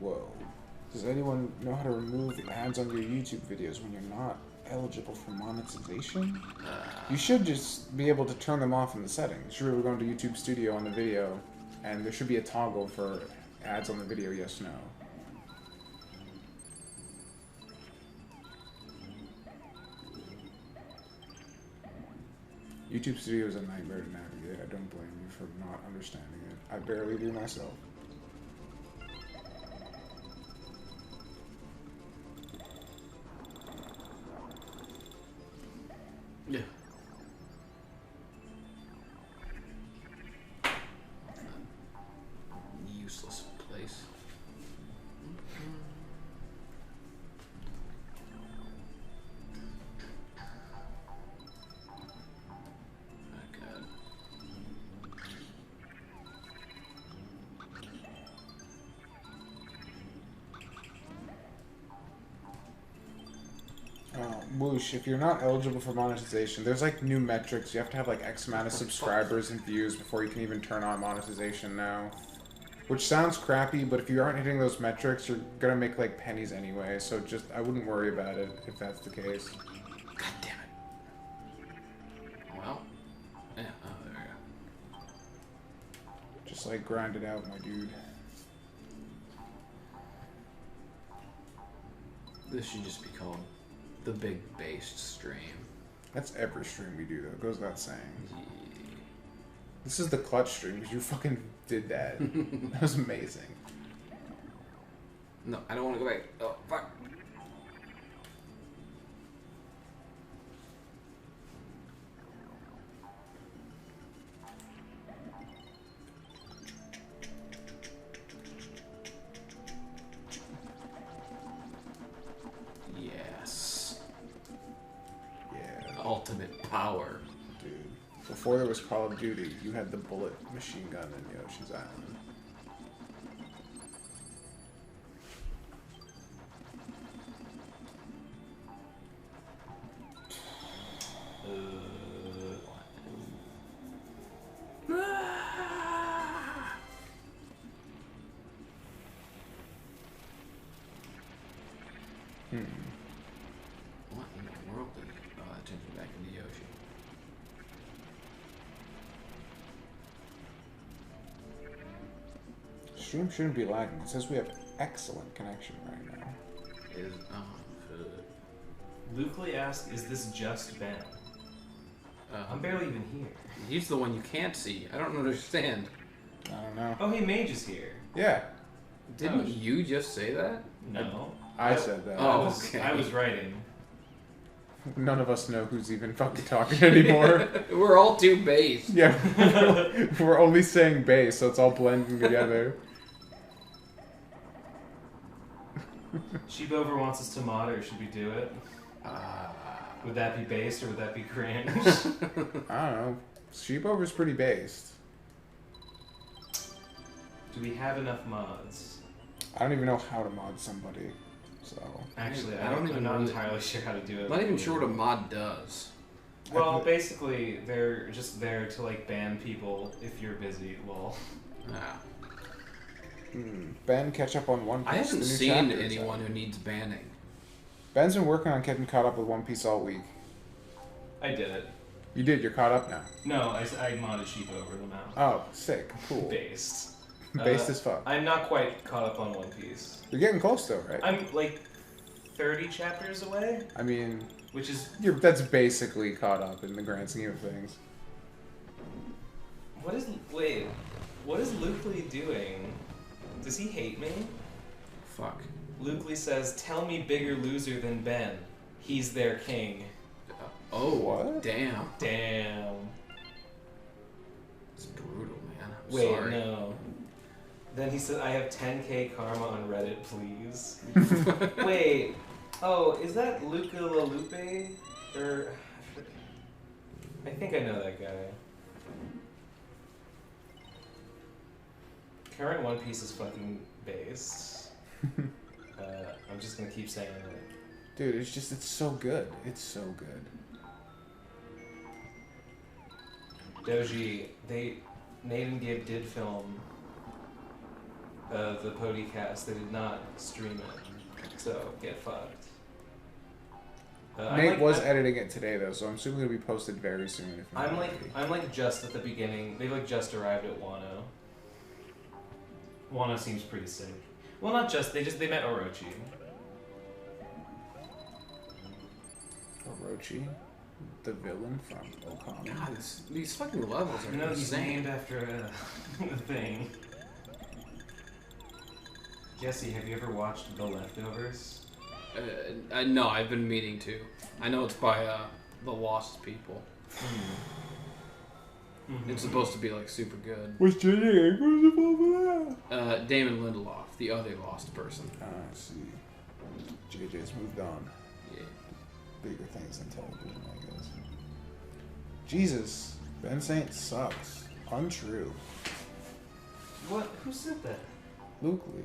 Whoa. Does anyone know how to remove the ads on your YouTube videos when you're not eligible for monetization? You should just be able to turn them off in the settings. Sure, we're going to YouTube Studio on the video, and there should be a toggle for ads on the video, yes, no. YouTube Studio is a nightmare to navigate. I don't blame you for not understanding it. I barely do myself. Yeah. Useless place. Okay. Whoosh, if you're not eligible for monetization, there's like new metrics. You have to have like X amount of subscribers and views before you can even turn on monetization now. Which sounds crappy, but if you aren't hitting those metrics, you're gonna make like pennies anyway, so just, I wouldn't worry about it if that's the case. God damn it. Well. Yeah, oh, there we go. Just like grind it out, my dude. This should just be called the big based stream. That's every stream we do, though. It goes without saying. This is the clutch stream, because you fucking did that. That was amazing. No, I don't want to go back. Oh, fuck. Yes. Yeah, Ultimate power. dude. Before there was Call of Duty, you had the bullet machine gun in Yoshi's Island. What in the world did attention back into Yoshi? Stream shouldn't be lagging. It says we have excellent connection right now. Is Lucely asked, "Is this just Ben?" I'm barely even here. he's the one you can't see. I don't understand. I don't know. Oh, hey, Mage is here. Yeah, Didn't you just say that? No, I said that. Oh. I was writing. None of us know who's even fucking talking anymore. We're all too base. Yeah, we're only saying bass, so it's all blending together. Sheepover wants us to mod, or should we do it? Would that be based or would that be cringe? I don't know. Sheepover's pretty based. Do we have enough mods? I don't even know how to mod somebody, so. Actually, I don't even I'm not really- entirely sure how to do it. I'm not even sure what a mod does. Well, basically, they're just there to like ban people if you're busy. Lol. Ah. Ben, catch up on One Piece. I haven't the new seen chapter is anyone out. who needs banning. Ben's been working on getting caught up with One Piece all week. I did it. You did. You're caught up now. No, I modded Sheepover them out. Oh, sick. Cool. Based. Based as fuck. I'm not quite caught up on One Piece. You're getting close though, right? I'm like 30 chapters away, I mean, which is that's basically caught up in the grand scheme of things. what is Luke Lee doing? Does he hate me? Fuck. Luke Lee says, "Tell me bigger loser than Ben. He's their king." Oh, What? Damn. Damn. It's brutal, man. I'm Wait, sorry. no. Then he said, "I have 10k karma on Reddit, please." Wait. Oh, is that Luca LaLupe? Or I think I know that guy. Current One Piece is fucking based. I'm just gonna keep saying it. Dude, it's so good. It's so good. Doji, Nate and Gabe did film the podcast. They did not stream it, so get fucked. Nate was editing it today though, so I'm assuming it'll be posted very soon. If not I'm already. like just at the beginning. They've like just arrived at Wano. Wano seems pretty sick. Well, not just they met Orochi. Orochi, the villain from Okami. God, these fucking levels are You know he's insane. named after a thing. Jesse, have you ever watched The Leftovers? No, I've been meaning to. I know it's by the Lost people. It's supposed to be like super good. What's J.J. Abrams involved with that? Damon Lindelof, the other Lost person. I see. JJ's moved on. Yeah. Bigger things than television, I guess. Jesus, Ben Saint sucks. Untrue. What? Who said that? Luke Lee.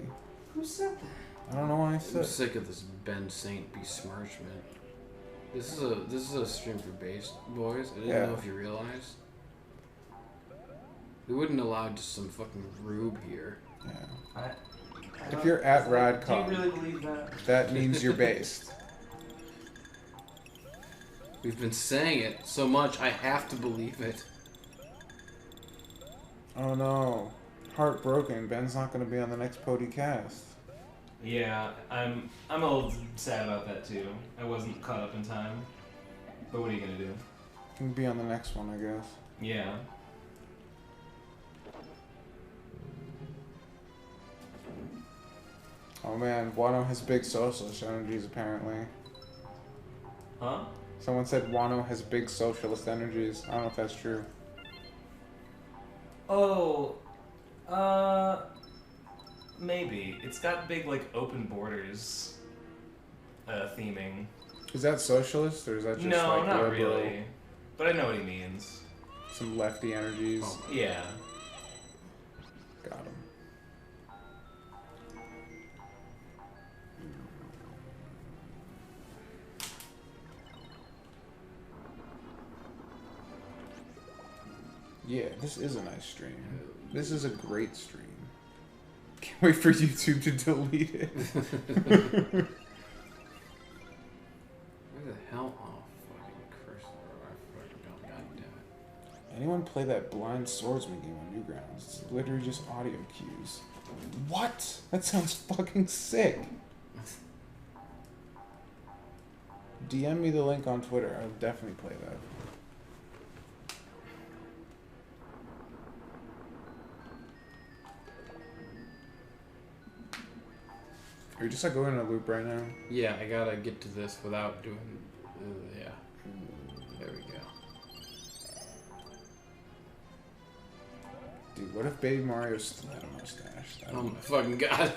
Who said that? I don't know why I I'm said. sick of this Ben Saint besmirchment. This is a stream for base boys. I didn't know if you realized. We wouldn't allow just some fucking rube here. Yeah. If you're at Do you RadCon, really believe that? that means you're based. We've been saying it so much, I have to believe it. Oh no. Heartbroken. Ben's not going to be on the next podcast. Yeah, I'm a little sad about that too. I wasn't caught up in time. But what are you gonna do? Can be on the next one, I guess. Yeah. Oh man, Wano has big socialist energies apparently. Huh? Someone said Wano has big socialist energies. I don't know if that's true. Oh, maybe. It's got big, like, open borders theming. Is that socialist or is that just No, like not liberal? really. But I know what he means. Some lefty energies. Oh. Yeah. Got him. Yeah, this is a nice stream. This is a great stream. Can't wait for YouTube to delete it. Where the hell? Oh, fucking Christ. I fucking don't got it. Anyone play that blind swordsman game on Newgrounds? It's literally just audio cues. What? That sounds fucking sick. DM me the link on Twitter. I'll definitely play that. Are you just like going in a loop right now? Yeah, I gotta get to this without doing. Yeah. There we go. Dude, what if Baby Mario still had a mustache? That Oh would- my fucking god.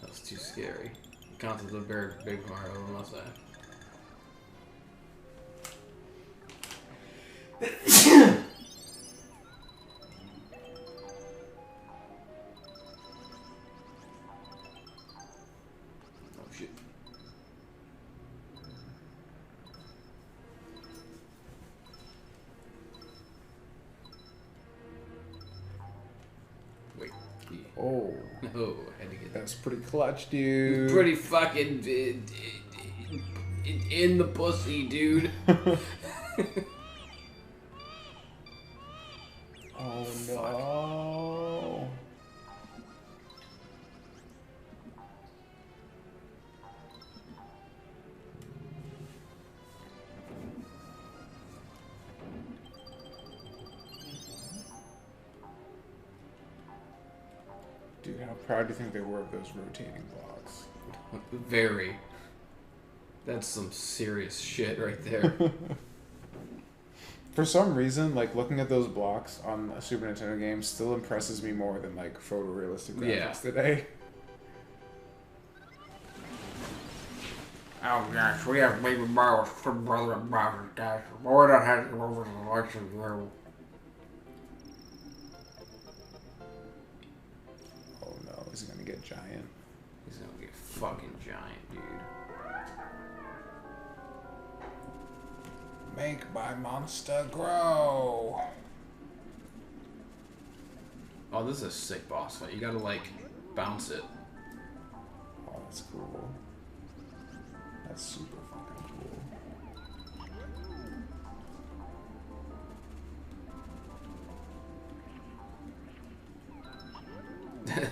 That was too scary. Concept of Big Mario mustache. Oh shit. Wait. Yeah. Oh, Oh, I had to get that. that's pretty clutch, dude. Pretty fucking in the pussy, dude. Oh no. Dude, how proud do you think they were of those rotating blocks? Very. That's some serious shit right there. For some reason, like, looking at those blocks on a Super Nintendo game still impresses me more than, like, photorealistic graphics today. Oh gosh, we have baby Mario's brother and brother, guys. Boy, that had to go over to the election room. Oh no, is he gonna get giant? He's gonna get fucking giant, dude. Make my monster grow! Oh, this is a sick boss fight. You gotta, like, bounce it. Oh, that's cool. That's super fucking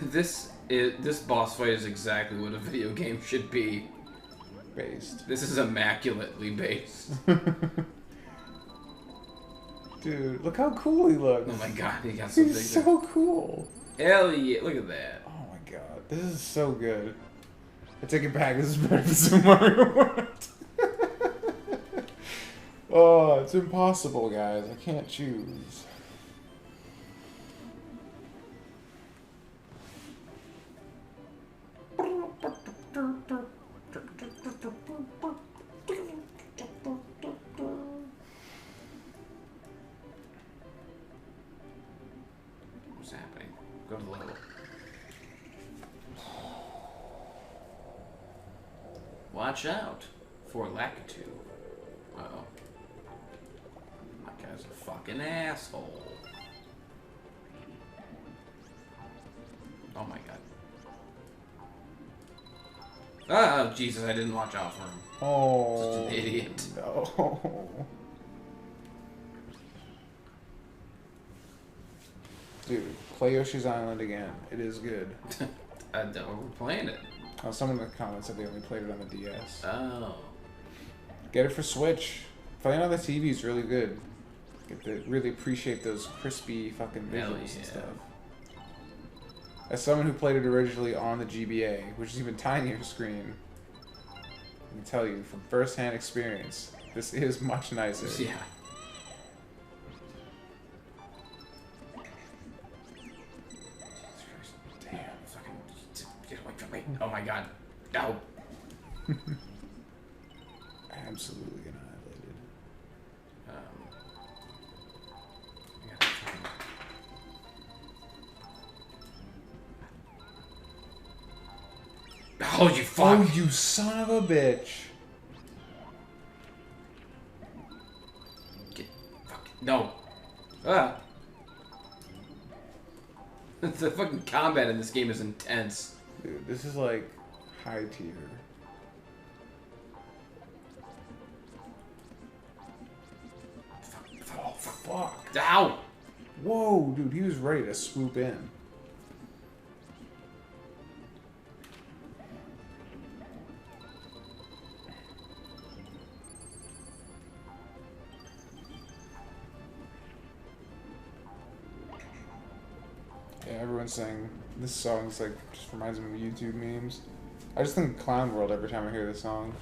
cool. This boss fight is exactly what a video game should be. Based. This is immaculately based. Dude, look how cool he looks. Oh my god, he got something. He's so cool. Hell yeah, look at that. Oh my god, this is so good. I take it back, this is better than Super Mario World. Oh, it's impossible, guys. I can't choose. What's happening? Go to the level. Watch out for Lakitu. Uh-oh. That guy's a fucking asshole. Oh my god. Oh, Jesus, I didn't watch out for him. Oh. Such an idiot. No. Dude, play Yoshi's Island again. It is good. We're playing it. Oh, someone in the comments said they only played it on the DS. Oh. Get it for Switch. Playing on the TV is really good. Get to really appreciate those crispy fucking Hell visuals and yeah. stuff. As someone who played it originally on the GBA, which is even tinier screen, I can tell you from first-hand experience, this is much nicer. Yeah. Damn. Fucking get away from me. Oh my god. No. Absolutely annihilated. I gotta fucking... Oh, you fuck! Oh, you son of a bitch! Get fucking no! Ah! The fucking combat in this game is intense. Dude, this is like high tier. Oh, fuck. Ow! Whoa, dude, he was ready to swoop in. Yeah, everyone's saying this song's like just reminds me of YouTube memes. I just think Clown World every time I hear this song.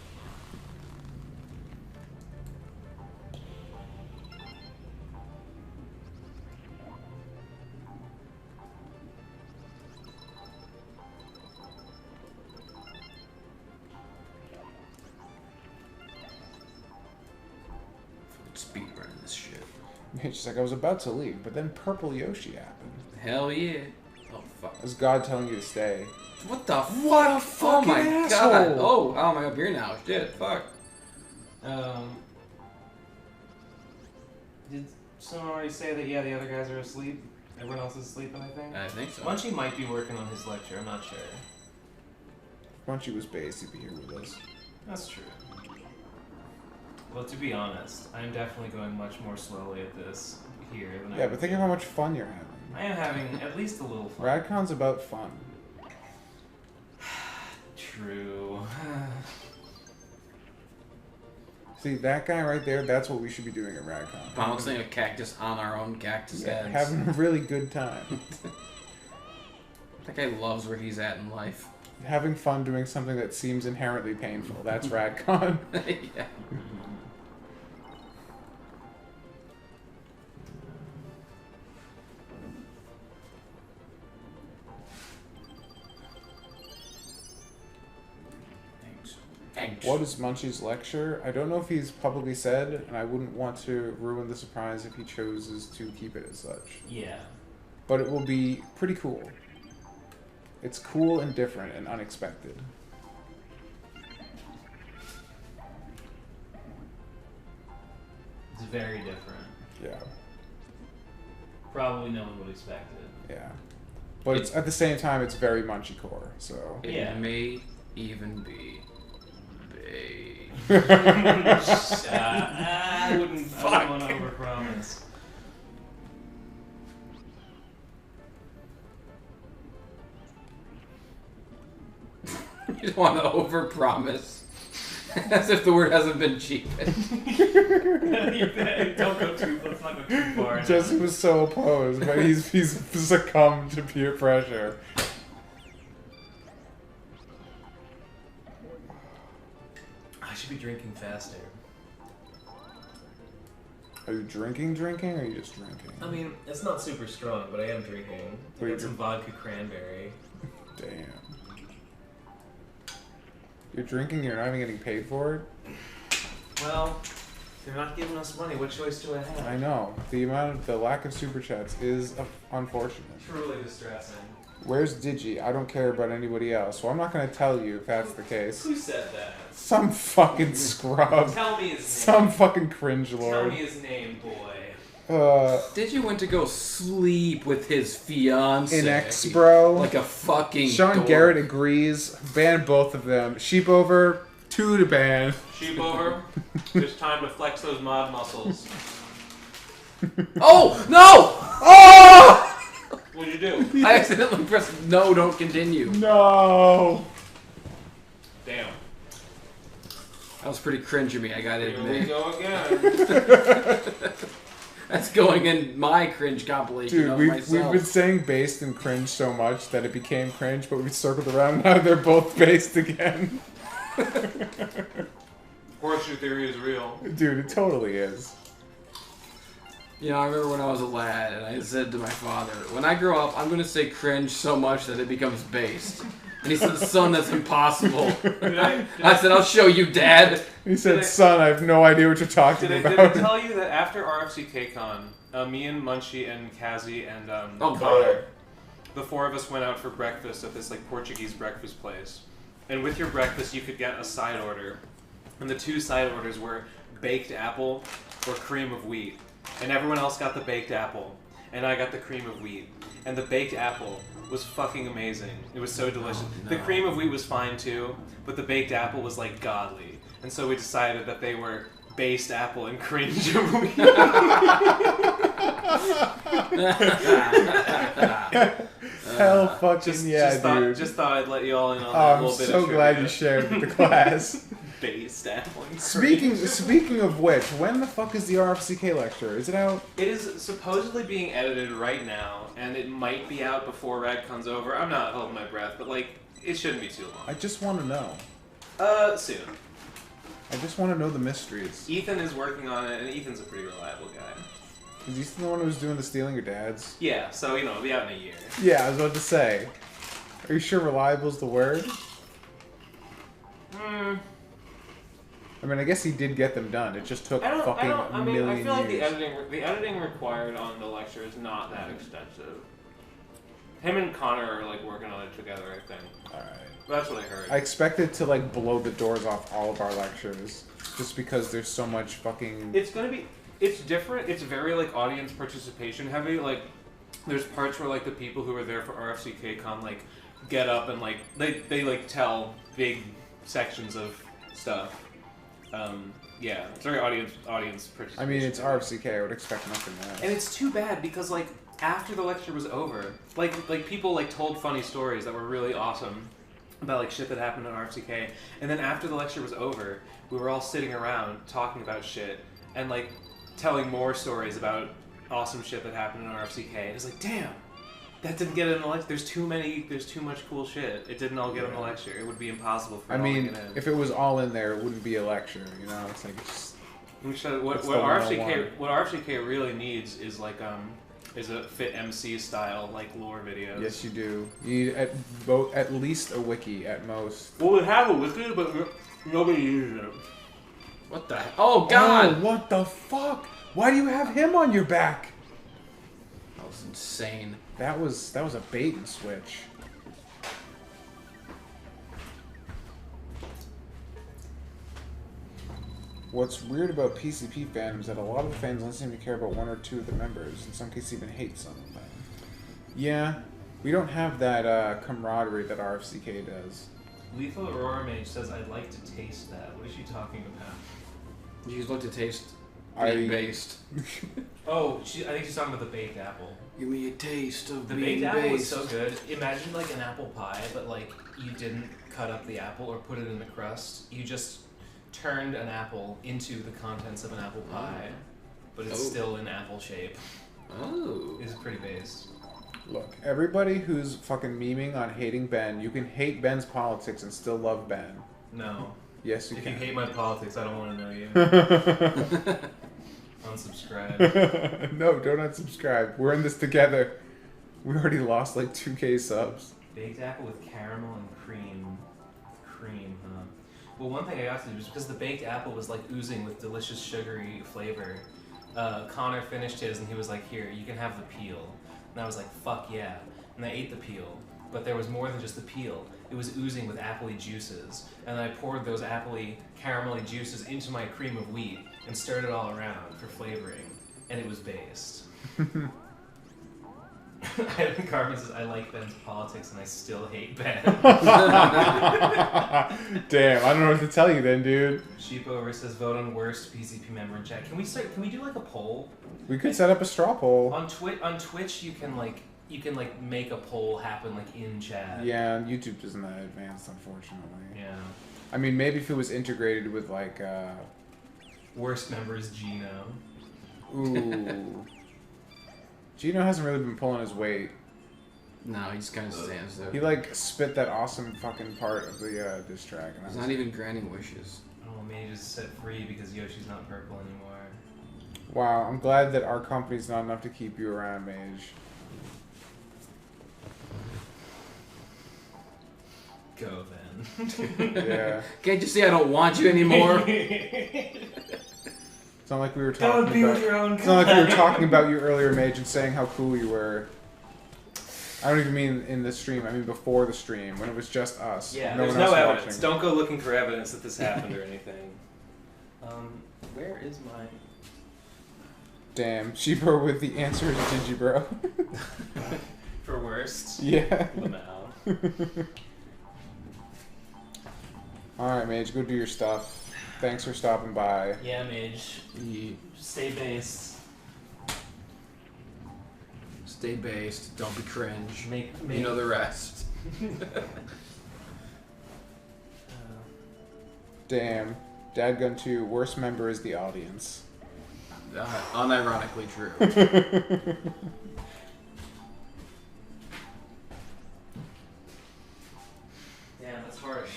Speed running this shit. It's just like I was about to leave, but then Purple Yoshi happened. Hell yeah. Oh fuck. Is God telling you to stay? What the fuck? What a Oh fucking my asshole. god. Oh my god, here now. Shit, fuck. Did someone already say that, yeah, the other guys are asleep? Everyone else is asleep, I think? I think so. Munchie might be working on his lecture, I'm not sure. Once he was based, he'd be here with us. That's true. Well, to be honest, I'm definitely going much more slowly at this here than I Yeah, would but think be. of how much fun you're having. I am having at least a little fun. Radcon's about fun. True. See, that guy right there, that's what we should be doing at Radcon. Bouncing a cactus on our own cactus Yeah, heads. having a really good time. That guy loves where he's at in life. Having fun doing something that seems inherently painful. That's Radcon. Yeah. What is Munchie's lecture? I don't know if he's publicly said, and I wouldn't want to ruin the surprise if he chooses to keep it as such. Yeah. But it will be pretty cool. It's cool and different and unexpected. It's very different. Yeah. Probably no one would expect it. Yeah. But it's at the same time, it's very Munchie core, so... It Yeah. may even be big. I wouldn't want to overpromise. You don't want to overpromise. As if the word hasn't been cheapened. Don't go too. Let's not go too far. Jesse was so opposed, but he's succumbed to peer pressure. I should be drinking faster. Are you drinking, or are you just drinking? I mean, it's not super strong, but I am drinking. I got some vodka cranberry. Damn. You're drinking, you're not even getting paid for it? Well, they're not giving us money. What choice do I have? I know. The lack of super chats is unfortunate. Truly distressing. Where's Digi? I don't care about anybody else, so I'm not going to tell you if that's the case. Who said that? Some fucking scrub. Tell me his name. Some fucking cringe Tell lord. me his name, boy. Did you went to go sleep with his fiance? In X, bro. Like a fucking Sean dork. Garrett agrees. Ban both of them. Sheep over, 2 to ban. Sheep over. It's time to flex those mod muscles. Oh no! Oh! What'd you do? I accidentally pressed no. Don't continue. No. Damn. That was pretty cringe of me. I gotta Here we admit. go again. That's going in my cringe compilation Dude, of we've myself. been saying based and cringe so much that it became cringe, but we circled around now they're both based again. Horseshoe theory is real. Dude, it totally is. You know, I remember when I was a lad, and I said to my father, when I grow up, I'm going to say cringe so much that it becomes based. And he said, son, that's impossible. I said, I'll show you, Dad. He said, son, I have no idea what you're talking Did I about. tell you that after RFCKCon, me and Munchie and Kazi and Oh, Connor, the 4 of us went out for breakfast at this like Portuguese breakfast place. And with your breakfast, you could get a side order. And the 2 side orders were baked apple or cream of wheat. And everyone else got the baked apple. And I got the cream of wheat. And the baked apple was fucking amazing. It was so delicious. Oh, no. The cream of wheat was fine too, but the baked apple was like godly. And so we decided that they were based apple and cringe of wheat. Hell fucking yeah, dude. Just thought I'd let you all in on that I'm little bit so of glad trivia. you shared with the class. Based apple and cringe. Speaking of which, when the fuck is the RFCK lecture? Is it out? It is supposedly being edited right now, and it might be out before RadCon's over. I'm not holding my breath, but like, it shouldn't be too I long. just want to know. Soon. I just want to know the mysteries. Ethan is working on it, and Ethan's a pretty reliable guy. Is he still the one who was doing the stealing your dad's? Yeah, so, you know, it'll be out in a year. Yeah, I was about to say. Are you sure reliable's the word? Hmm. I mean, I guess he did get them done. It just took I million feel like years. the editing required on the lecture is not that extensive. Him and Connor are, like, working on it together, I think. Alright. That's what I heard. I expected to, like, blow the doors off all of our lectures. Just because there's so much fucking... It's gonna be... It's different. It's very, like, audience participation heavy. Like, there's parts where, like, the people who are there for RFCKCon, like, get up and, like, they like, tell big sections of stuff. Yeah, it's very audience participation. I mean, it's RFCK. I would expect nothing less. And it's too bad because, like, after the lecture was over, like people, like, told funny stories that were really awesome about, like, shit that happened at RFCK. And then after the lecture was over, we were all sitting around talking about shit and, like, telling more stories about awesome shit that happened in RFCK. And it's like, damn, That didn't get in the lecture. There's too much cool shit. It didn't all get in the lecture. It would be impossible for it all to get in. if it was all in there, it wouldn't be a lecture, you know? It's like, what RFCK really needs is like is a fit MC style like lore videos. yes, you do. You need at least a wiki at most. Well, we have a wiki, but nobody uses it. What the hell? Oh, God! Oh, what the fuck? Why do you have him on your back? That was insane. That was a bait and switch. What's weird about PCP fandom is that a lot of the fans only seem to care about one or two of the members, in some cases even hate some of them. Yeah, we don't have that camaraderie that RFCK does. Lethal Aurora Mage says, I'd like to taste that. What is she talking about? You just look to taste I- based. Oh, I think she's talking about the baked apple. Give me a taste of The being baked apple was based. so good. Imagine like an apple pie, but like you didn't cut up the apple or put it in the crust. You just turned an apple into the contents of an apple pie, but it's still in apple shape. Oh. It's pretty based. Look, everybody who's fucking memeing on hating Ben, you can hate Ben's politics and still love Ben. No. Yes, you If can. you hate my politics, I don't want to know you. Unsubscribe. No, don't unsubscribe. We're in this together. We already lost like 2K subs. Baked apple with caramel and cream. Cream, huh? Well, one thing I got to do was because the baked apple was like oozing with delicious sugary flavor. Connor finished his and he was like, "Here, you can have the peel." And I was like, "Fuck yeah!" And I ate the peel, but there was more than just the peel. It was oozing with appley juices, and I poured those appley, caramelly juices into my cream of wheat and stirred it all around for flavoring, and it was based. Carmen says, I like Ben's politics and I still hate Ben. Damn, I don't know what to tell you then, dude. Sheep over says, vote on worst PCP member in chat. Can we do like a poll? We could set up a straw poll. On Twitch you can make a poll happen like in chat. Yeah, YouTube isn't that advanced, unfortunately. Yeah. I mean, maybe if it was integrated with like, Worst member is Gino. ooh. Gino hasn't really been pulling his weight. No, he just kind of stands there. He like spit that awesome fucking part of the diss track. And He's not even granting wishes. Oh, Mage is set free because Yoshi's not purple anymore. Wow, I'm glad that our company's not enough to keep you around, Mage. Go then. Yeah. Can't you see I don't want you anymore? It's not like we were Go talking and be about. with your own It's not like we were talking about you earlier, Mage, and saying how cool you were. I don't even mean in the stream. I mean before the stream, when it was just us. Yeah, no there's one else no evidence. watching. Don't go looking for evidence that this happened or anything. Where is my... Damn, Sheepo with the answer is Digibro. For worst? Yeah. Lamau. Alright, Mage, go do your stuff. Thanks for stopping by. Yeah, Mage. Stay based. Stay based. Don't be cringe. Make You know the rest. Damn. Dadgun 2, worst member is the audience. Unironically true. Yeah, that's harsh,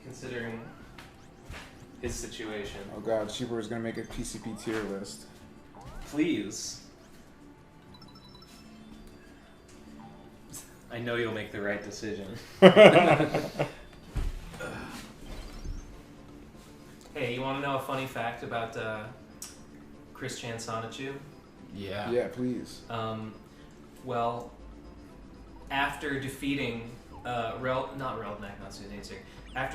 considering his situation. Oh god, Sheeper is gonna make a PCP tier list. Please. I know you'll make the right decision. Hey, you want to know a funny fact about Chris Chan Sonichu? Yeah. Yeah, please. Well, after defeating after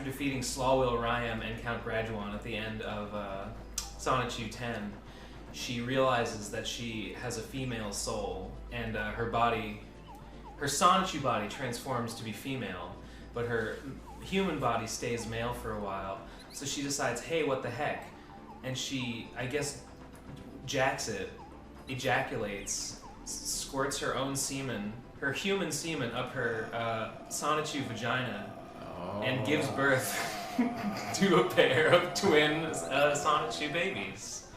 defeating Slawwheel Ryam and Count Graduan at the end of Sonichu 10, she realizes that she has a female soul, and her Sonichu body transforms to be female, but her human body stays male for a while. So she decides, hey, what the heck? And she, I guess, jacks it, ejaculates, squirts her own semen, her human semen up her Sonichu vagina, and gives birth to a pair of twin Sonichu babies.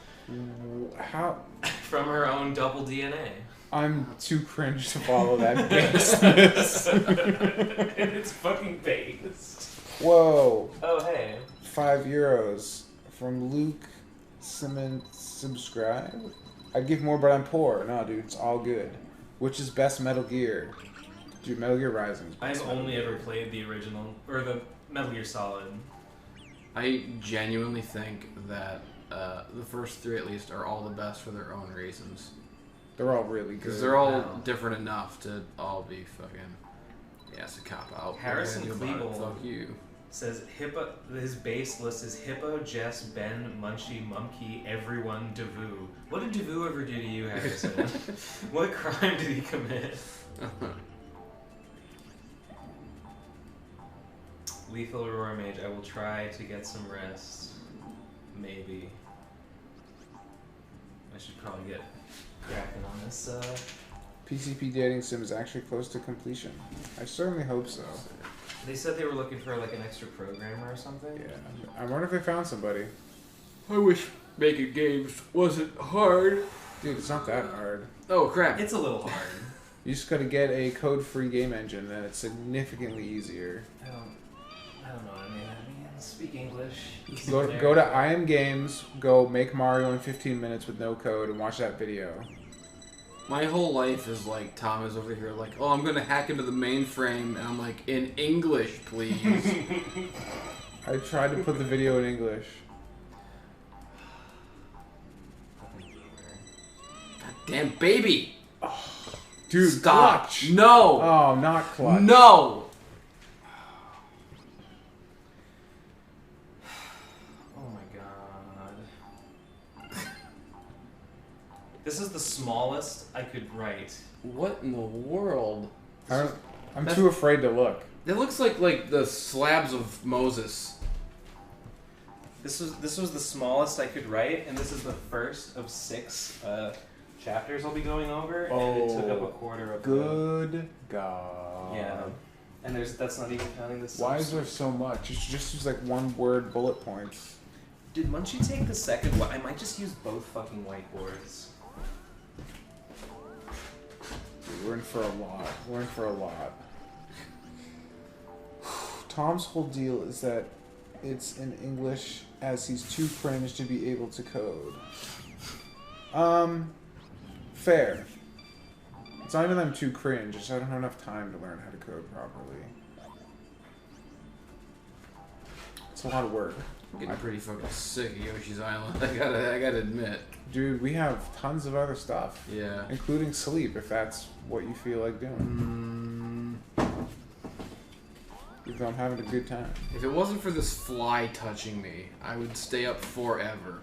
How? From her own double DNA. I'm too cringe to follow that baseness. And it's fucking based. Whoa. Oh, hey. €5 from Luke Simmons. Subscribe. I'd give more, but I'm poor. No, dude, it's all good. Which is best Metal Gear? Dude, Metal Gear Rising. I've only ever played the original, or the Metal Gear Solid. I genuinely think that the first 3 at least are all the best for their own reasons. They're all really good. Because they're all different enough to all be fucking... Yeah, it's a cop-out. Harrison Kleeble Fuck you. Says Hippo. His base list is Hippo, Jess, Ben, Munchie, Mumkey, everyone, Davoo. What did Davoo ever do to you, Harrison? What crime did he commit? Lethal Aurora Mage. I will try to get some rest. Maybe. I should probably get cracking on this. PCP dating sim is actually close to completion. I certainly hope so. They said they were looking for like an extra programmer or something. Yeah. I wonder if they found somebody. I wish making games wasn't hard. Dude, it's not that hard. Oh, crap. It's a little hard. You just gotta get a code-free game engine, then it's significantly easier. I don't know what I mean. Speak English. Go to IM Games, go make Mario in 15 minutes with no code, and watch that video. My whole life is like Tom is over here like, oh, I'm gonna hack into the mainframe, and I'm like, in English, please. I tried to put the video in English. God damn baby! Dude, Stop! clutch. No! Oh, not clutch. No! Oh my god. This is the smallest I could write. What in the world? I'm too afraid to look. It looks like the slabs of Moses. This was the smallest I could write, and this is the first of 6 chapters I'll be going over, and it took up a quarter of Good God. Yeah. And that's not even counting this. Why is there so much? You should just use like one word bullet points. Did Munchie take the second one? I might just use both fucking whiteboards. Dude, we're in for a lot. We're in for a lot. Tom's whole deal is that it's in English as he's too cringe to be able to code. Fair. It's not even that I'm too cringe, it's just I don't have enough time to learn how to code properly. It's a lot of work. I'm getting pretty fucking sick of Yoshi's Island. I gotta admit. Dude, we have tons of other stuff. Yeah. Including sleep, if that's what you feel like doing. Even though I'm having a good time. If it wasn't for this fly touching me, I would stay up forever.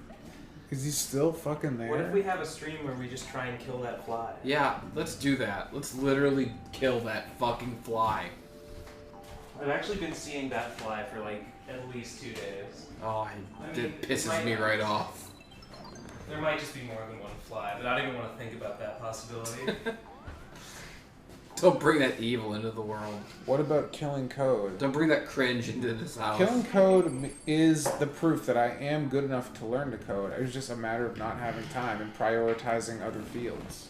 Is he still fucking there? What if we have a stream where we just try and kill that fly? Yeah, let's do that. Let's literally kill that fucking fly. I've actually been seeing that fly for like at least 2 days. Oh, I mean, it pisses me right off. There might just be more than one fly, but I don't even want to think about that possibility. Don't bring that evil into the world. What about killing code? Don't bring that cringe into this house. Killing code is the proof that I am good enough to learn to code. It's just a matter of not having time and prioritizing other fields.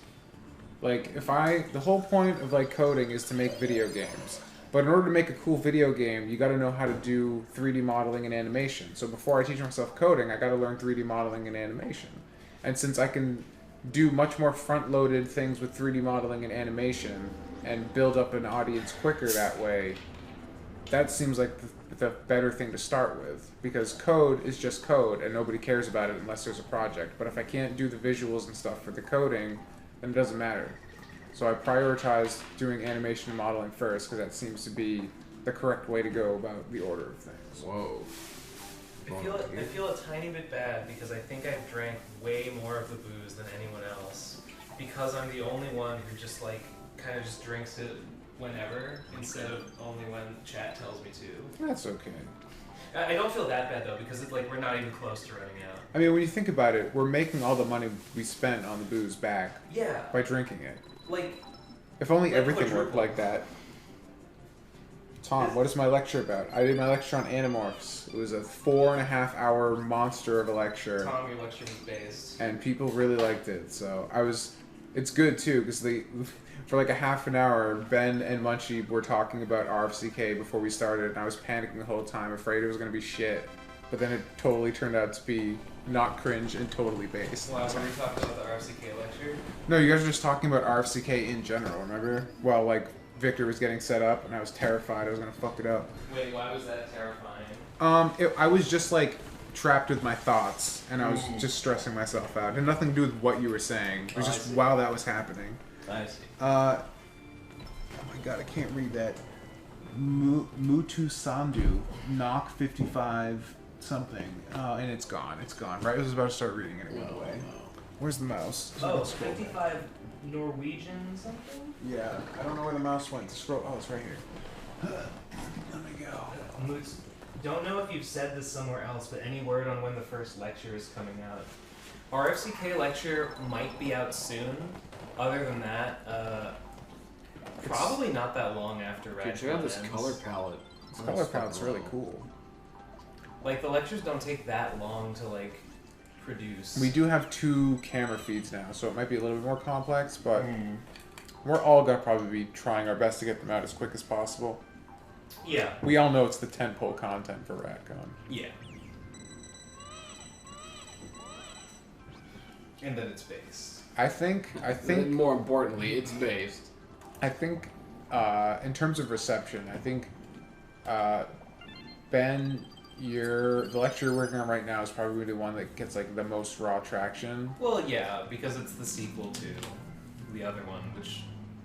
Like, the whole point of like coding is to make video games. But in order to make a cool video game, you gotta know how to do 3D modeling and animation. So before I teach myself coding, I gotta learn 3D modeling and animation. And since I can do much more front-loaded things with 3D modeling and animation, and build up an audience quicker that way, that seems like the better thing to start with. Because code is just code, and nobody cares about it unless there's a project. But if I can't do the visuals and stuff for the coding, then it doesn't matter. So I prioritize doing animation and modeling first, because that seems to be the correct way to go about the order of things. Whoa. I feel a tiny bit bad because I think I've drank way more of the booze than anyone else. Because I'm the only one who just like kind of just drinks it whenever instead of only when chat tells me to. That's okay. I don't feel that bad though because it's like we're not even close to running out. I mean, when you think about it, we're making all the money we spent on the booze back by drinking it. Like, if only like everything worked like that. Tom, what is my lecture about? I did my lecture on Animorphs. It was a 4.5-hour monster of a lecture. Tom, your lecture was based. And people really liked it, so I was It's good too because for like a half an hour, Ben and Munchie were talking about RFCK before we started, and I was panicking the whole time, afraid it was gonna be shit. But then it totally turned out to be not cringe and totally based. Wow, were you talking about the RFCK lecture? No, you guys were just talking about RFCK in general. Remember? Well, like Victor was getting set up, and I was terrified I was gonna fuck it up. Wait, why was that terrifying? I was just like trapped with my thoughts, and I was just stressing myself out. It had nothing to do with what you were saying. It was just while that was happening. I see. Oh my god, I can't read that. Mutu Sandu, knock 55 something. And it's gone. It's gone. Right? I was about to start reading it. It went away. Where's the mouse? Oh, 55 Norwegian something? Yeah, I don't know where the mouse went. Scroll. Oh, it's right here. Let me go. Don't know if you've said this somewhere else, but any word on when the first lecture is coming out? RFCK lecture might be out soon. Other than that, probably not that long after Dude, Ratchet check out this ends. color palette. This color palette's really cool. Like, the lectures don't take that long to, like, produce. We do have 2 camera feeds now, so it might be a little bit more complex, but we're all gonna probably be trying our best to get them out as quick as possible. Yeah. We all know it's the tentpole content for RatCon. Yeah. And then it's based. I think More importantly, it's based. I think in terms of reception, I think Ben, the lecture you're working on right now is probably the one that gets like the most raw traction. Well, yeah, because it's the sequel to the other one, which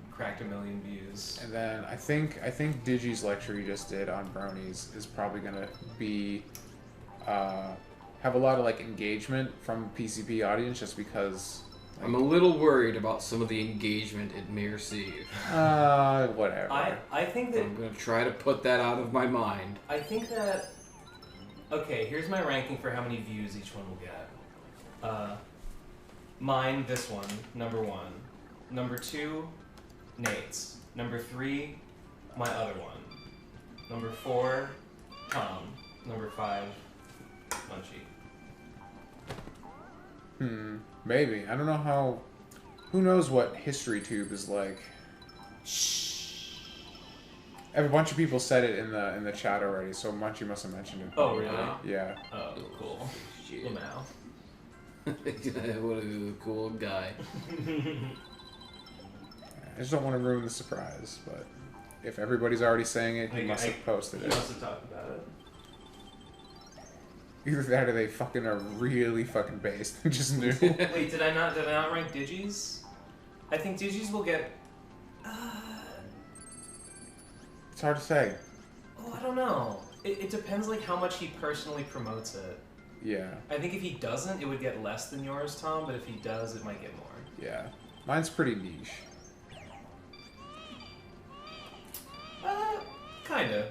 cracked 1 million views. And then I think Digi's lecture you just did on bronies is probably gonna be have a lot of like engagement from PCP audience just because. Like, I'm a little worried about some of the engagement it may receive. Whatever. I think that I'm gonna try to put that out of my mind. I think that. Okay, here's my ranking for how many views each one will get. Mine, this one, number 1. Number 2, Nate's. Number 3, my other one. Number 4, Tom. Number 5, Munchie. Maybe. I don't know how. Who knows what HistoryTube is like? A bunch of people said it in the chat already, so Munchie must have mentioned it. Oh, really? Yeah. Oh, cool. Shit. Lamau. What a cool guy. I just don't want to ruin the surprise, but if everybody's already saying it, he must have posted He it. must have talked about it. Either that or they fucking are really fucking based and just knew. Wait, did I not rank Digis? I think Digis will get. It's hard to say. Oh, I don't know. It depends like how much he personally promotes it. Yeah. I think if he doesn't, it would get less than yours, Tom. But if he does, it might get more. Yeah. Mine's pretty niche. Kinda.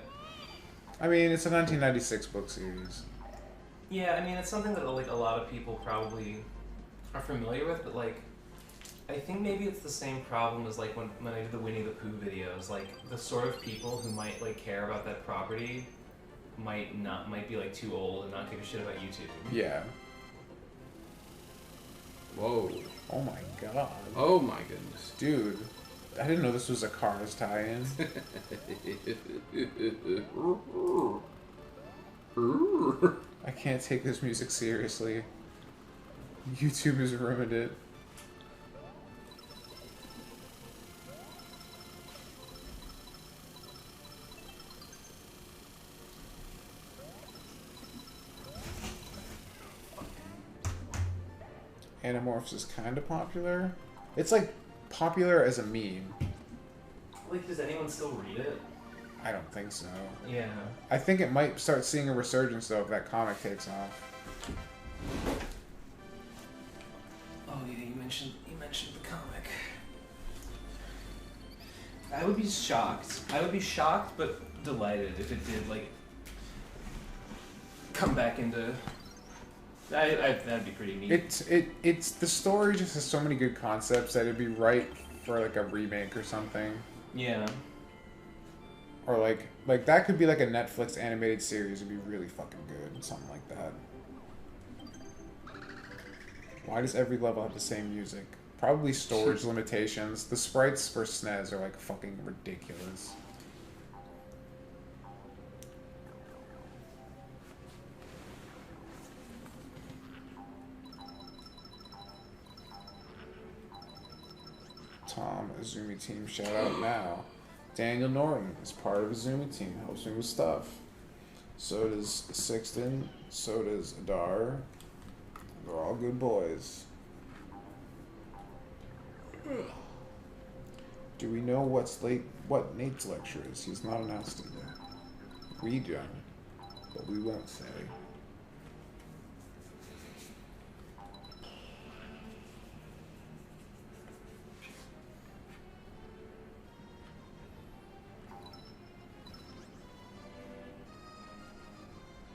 I mean, it's a 1996 book series. Yeah, I mean it's something that like a lot of people probably are familiar with, but like I think maybe it's the same problem as like when I did the Winnie the Pooh videos. Like the sort of people who might like care about that property might be like too old and not give a shit about YouTube. Yeah. Whoa. Oh my god. Oh my goodness. Dude. I didn't know this was a Cars tie-in. I can't take this music seriously. YouTube has ruined it. Animorphs is kind of popular. It's like popular as a meme. Like, does anyone still read it? I don't think so. Yeah. I think it might start seeing a resurgence though if that comic takes off. Oh yeah, you mentioned the comic. I would be shocked. I would be shocked but delighted if it did like come back into. That'd be pretty neat. It's the story just has so many good concepts that it'd be right for like a remake or something. Yeah. Or like that could be like a Netflix animated series. It'd be really fucking good, something like that. Why does every level have the same music? Probably storage limitations. The sprites for SNES are like fucking ridiculous. Tom, Azumi team, shout out now. Daniel Norton is part of Azumi team, helps me with stuff. So does Sixton, so does Adar. They're all good boys. Do we know what Nate's lecture is? He's not announced it yet. We don't, but we won't say.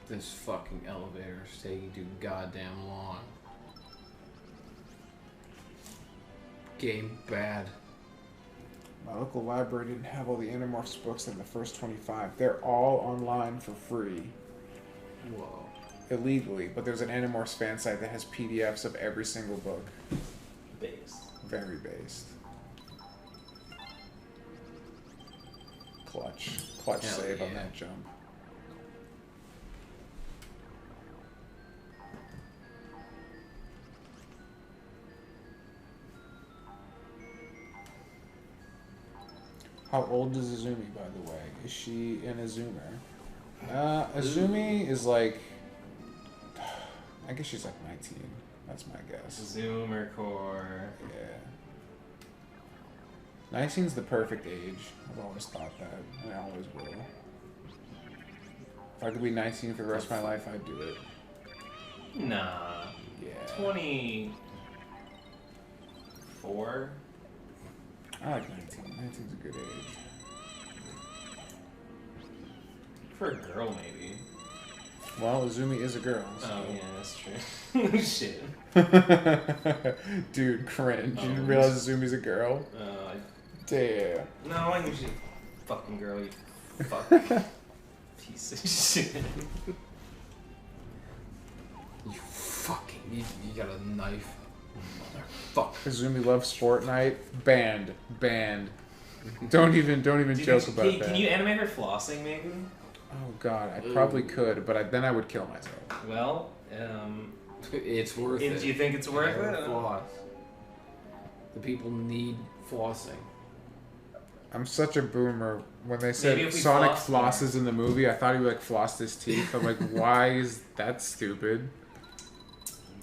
This fucking elevator is taking too goddamn long. Game bad. My local library didn't have all the Animorphs books in the first 25. They're all online for free. Whoa. Illegally, but there's an Animorphs fan site that has PDFs of every single book. Based. Very based. Clutch Hell save on yeah. that jump. How old is Azumi, by the way? Is she an Azumer? Azumi is like... I guess she's like 19. That's my guess. Zoomer core. Yeah. 19's the perfect age. I've always thought that, and I always will. If I could be 19 for the rest of my life, I'd do it. Nah. Yeah. 24? I like 19. 19's a good age. For a girl, maybe. Well, Azumi is a girl. So. Oh, yeah, that's true. Shit. Dude, cringe. You didn't realize Azumi's a girl? Damn. No, I knew she was a fucking girl, you fuck. Piece of shit. You fucking... You got a knife. Motherfucker. Azumi loves Fortnite. Banned. Don't even joke about that. Can you animate her flossing, maybe? Oh god, I probably could, but then I would kill myself. Well, It's worth it. do you think it's worth it? Floss. The people need flossing. I'm such a boomer. When they said Maybe if we Sonic floss flosses in the movie, I thought he like flossed his teeth. I'm like, why is that stupid?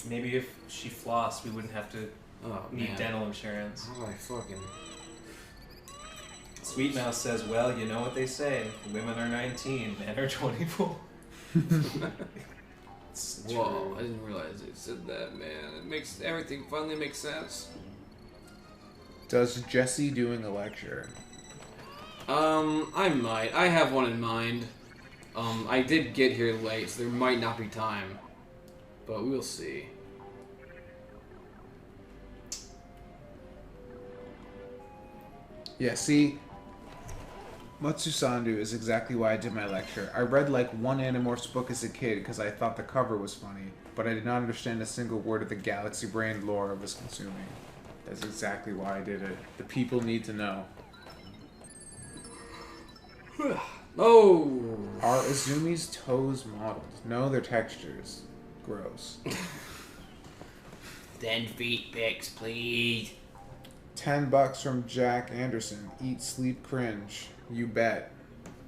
Maybe if she flossed, we wouldn't have to need dental insurance. How do I fucking... Sweet Mouse says, well, you know what they say. Women are 19, men are 24. It's Whoa, true. I didn't realize it said that, man. It makes everything finally makes sense. Does Jesse doing a lecture? I might. I have one in mind. I did get here late, so there might not be time. But we'll see. Yeah, see, Matsusandu is exactly why I did my lecture. I read like one Animorphs book as a kid because I thought the cover was funny, but I did not understand a single word of the Galaxy Brain lore I was consuming. That's exactly why I did it. The people need to know. Oh! Are Azumi's toes modeled? No, they're textures. Gross. 10 feet pics, please. $10 from Jack Anderson. Eat, sleep, cringe. You bet.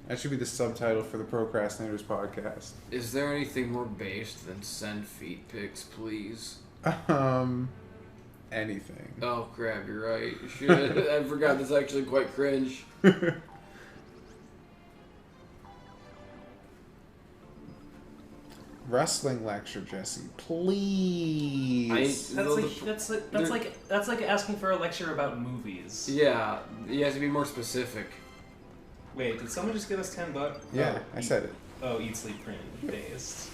That should be the subtitle for the Procrastinators podcast. Is there anything more based than send feet pics, please? Anything. Oh crap, you're right. Shit, I forgot that's actually quite cringe. Wrestling lecture, Jesse, please. That's like asking for a lecture about movies. Yeah, you have to be more specific. Wait, did someone just give us $10? Yeah, I said it. Oh, eat, sleep, cringe based.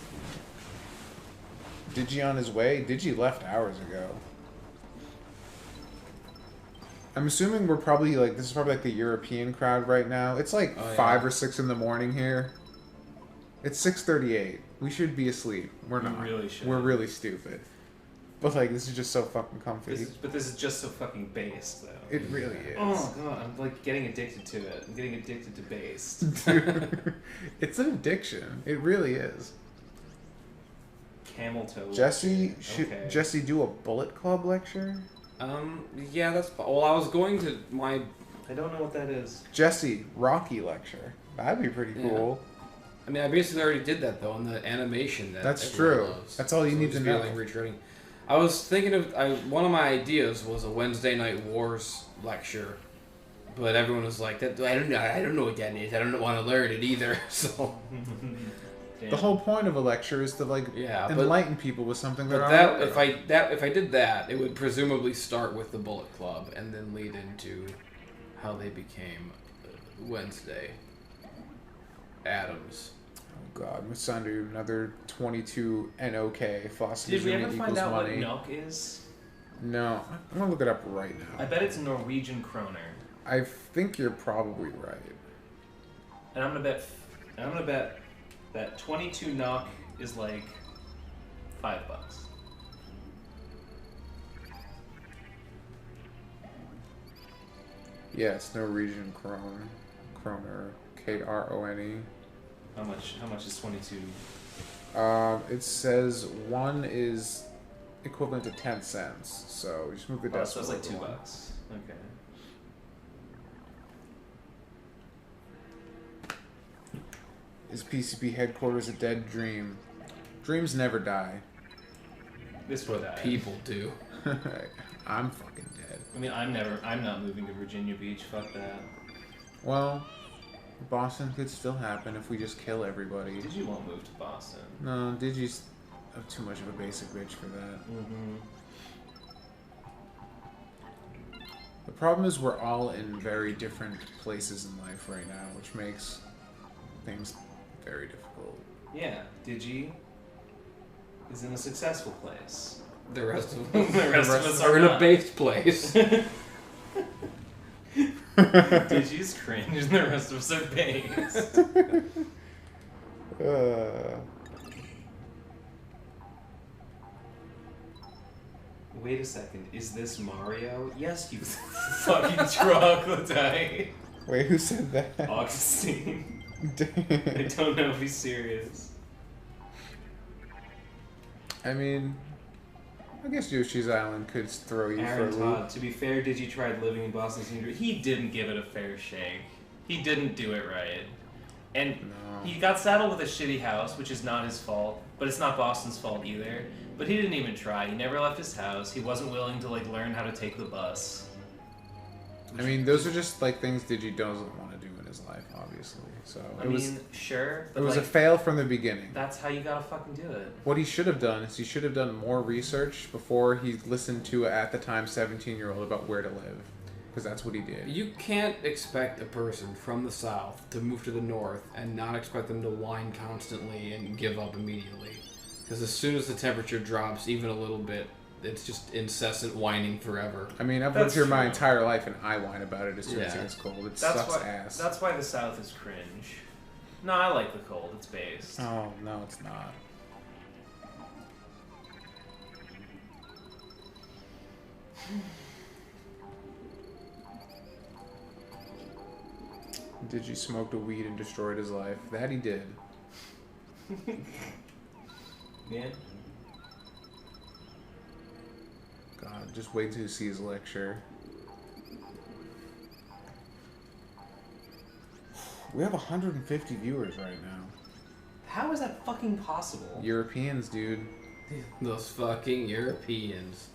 Digi on his way? Digi left hours ago. I'm assuming we're probably like, this is probably like the European crowd right now. It's like 5 or 6 in the morning here. It's 6:38. We should be asleep. We're not. We really should. We're really stupid. But like, this is just so fucking comfy. But this is just so fucking based, though. It really is. Oh god, I'm like getting addicted to it. I'm getting addicted to based. It's an addiction. It really is. Camel toe. Jesse, should Okay. Jesse do a Bullet Club lecture? Yeah, that's... Well, I was going to my... I don't know what that is. Jesse, Rocky lecture. That'd be pretty cool. I mean, I basically already did that, though, in the animation. That's everyone true. loves. That's all you need to just know. Like retreading. I was thinking of... one of my ideas was a Wednesday Night Wars lecture. But everyone was like, "That I don't know what that is. I don't want to learn it either." So... The whole point of a lecture is to like enlighten people with something that. But if I did that, it would presumably start with the Bullet Club and then lead into how they became Wednesday Adams. Oh God, Masandu, another 22 NOK. Philosophy Did we ever find out money. what NOK is? No, I'm gonna look it up right now. I bet it's Norwegian kroner. I think you're probably right. And I'm gonna bet that 22 NOK is like $5. Yeah, it's Norwegian kroner, Krone. How much is 22? It says one is equivalent to 10 cents. So you just move the decimal. So it's like $2. one. Okay. Is PCP headquarters a dead dream? Dreams never die. This would die. People do. I'm fucking dead. I mean, I'm not moving to Virginia Beach. Fuck that. Well, Boston could still happen if we just kill everybody. Digi won't move to Boston. No, Digi's too much of a basic bitch for that. Mm-hmm. The problem is we're all in very different places in life right now, which makes things very difficult. Yeah, Digi is in a successful place. The rest of The rest of us are in not. a based place. Digi's cringe and the rest of us are based. Wait a second, is this Mario? Yes, you fucking troglodyte. Wait, who said that? Augustine. I Damn. don't know if he's serious. I mean, I guess Yoshi's Island could throw you Aaron for a loop. Todd, to be fair, Digi tried living in Boston Senior. He didn't give it a fair shake. He didn't do it right. And No. he got saddled with a shitty house, which is not his fault, but it's not Boston's fault either. But he didn't even try. He never left his house. He wasn't willing to like learn how to take the bus. I mean, those are just like things Digi doesn't want to do in his life, obviously. So I mean, sure, it but was like, a fail from the beginning. that's how you gotta fucking do it. What he should have done is he should have done more research before he listened to at the time 17-year-old about where to live, because that's what he did. You can't expect a person from the South to move to the North and not expect them to whine constantly and give up immediately. Because as soon as the temperature drops even a little bit, it's just incessant whining forever. I mean, I've That's lived here my true. entire life, and I whine about it as soon as it Yeah. gets cold. It That's sucks why. ass. That's why the South is cringe. No, I like the cold. It's based. Oh no, it's not. Digi smoked a weed and destroyed his life. That he did. Yeah. God, just wait till you see his lecture. We have 150 viewers right now. How is that fucking possible? Europeans, dude. Those fucking Europeans.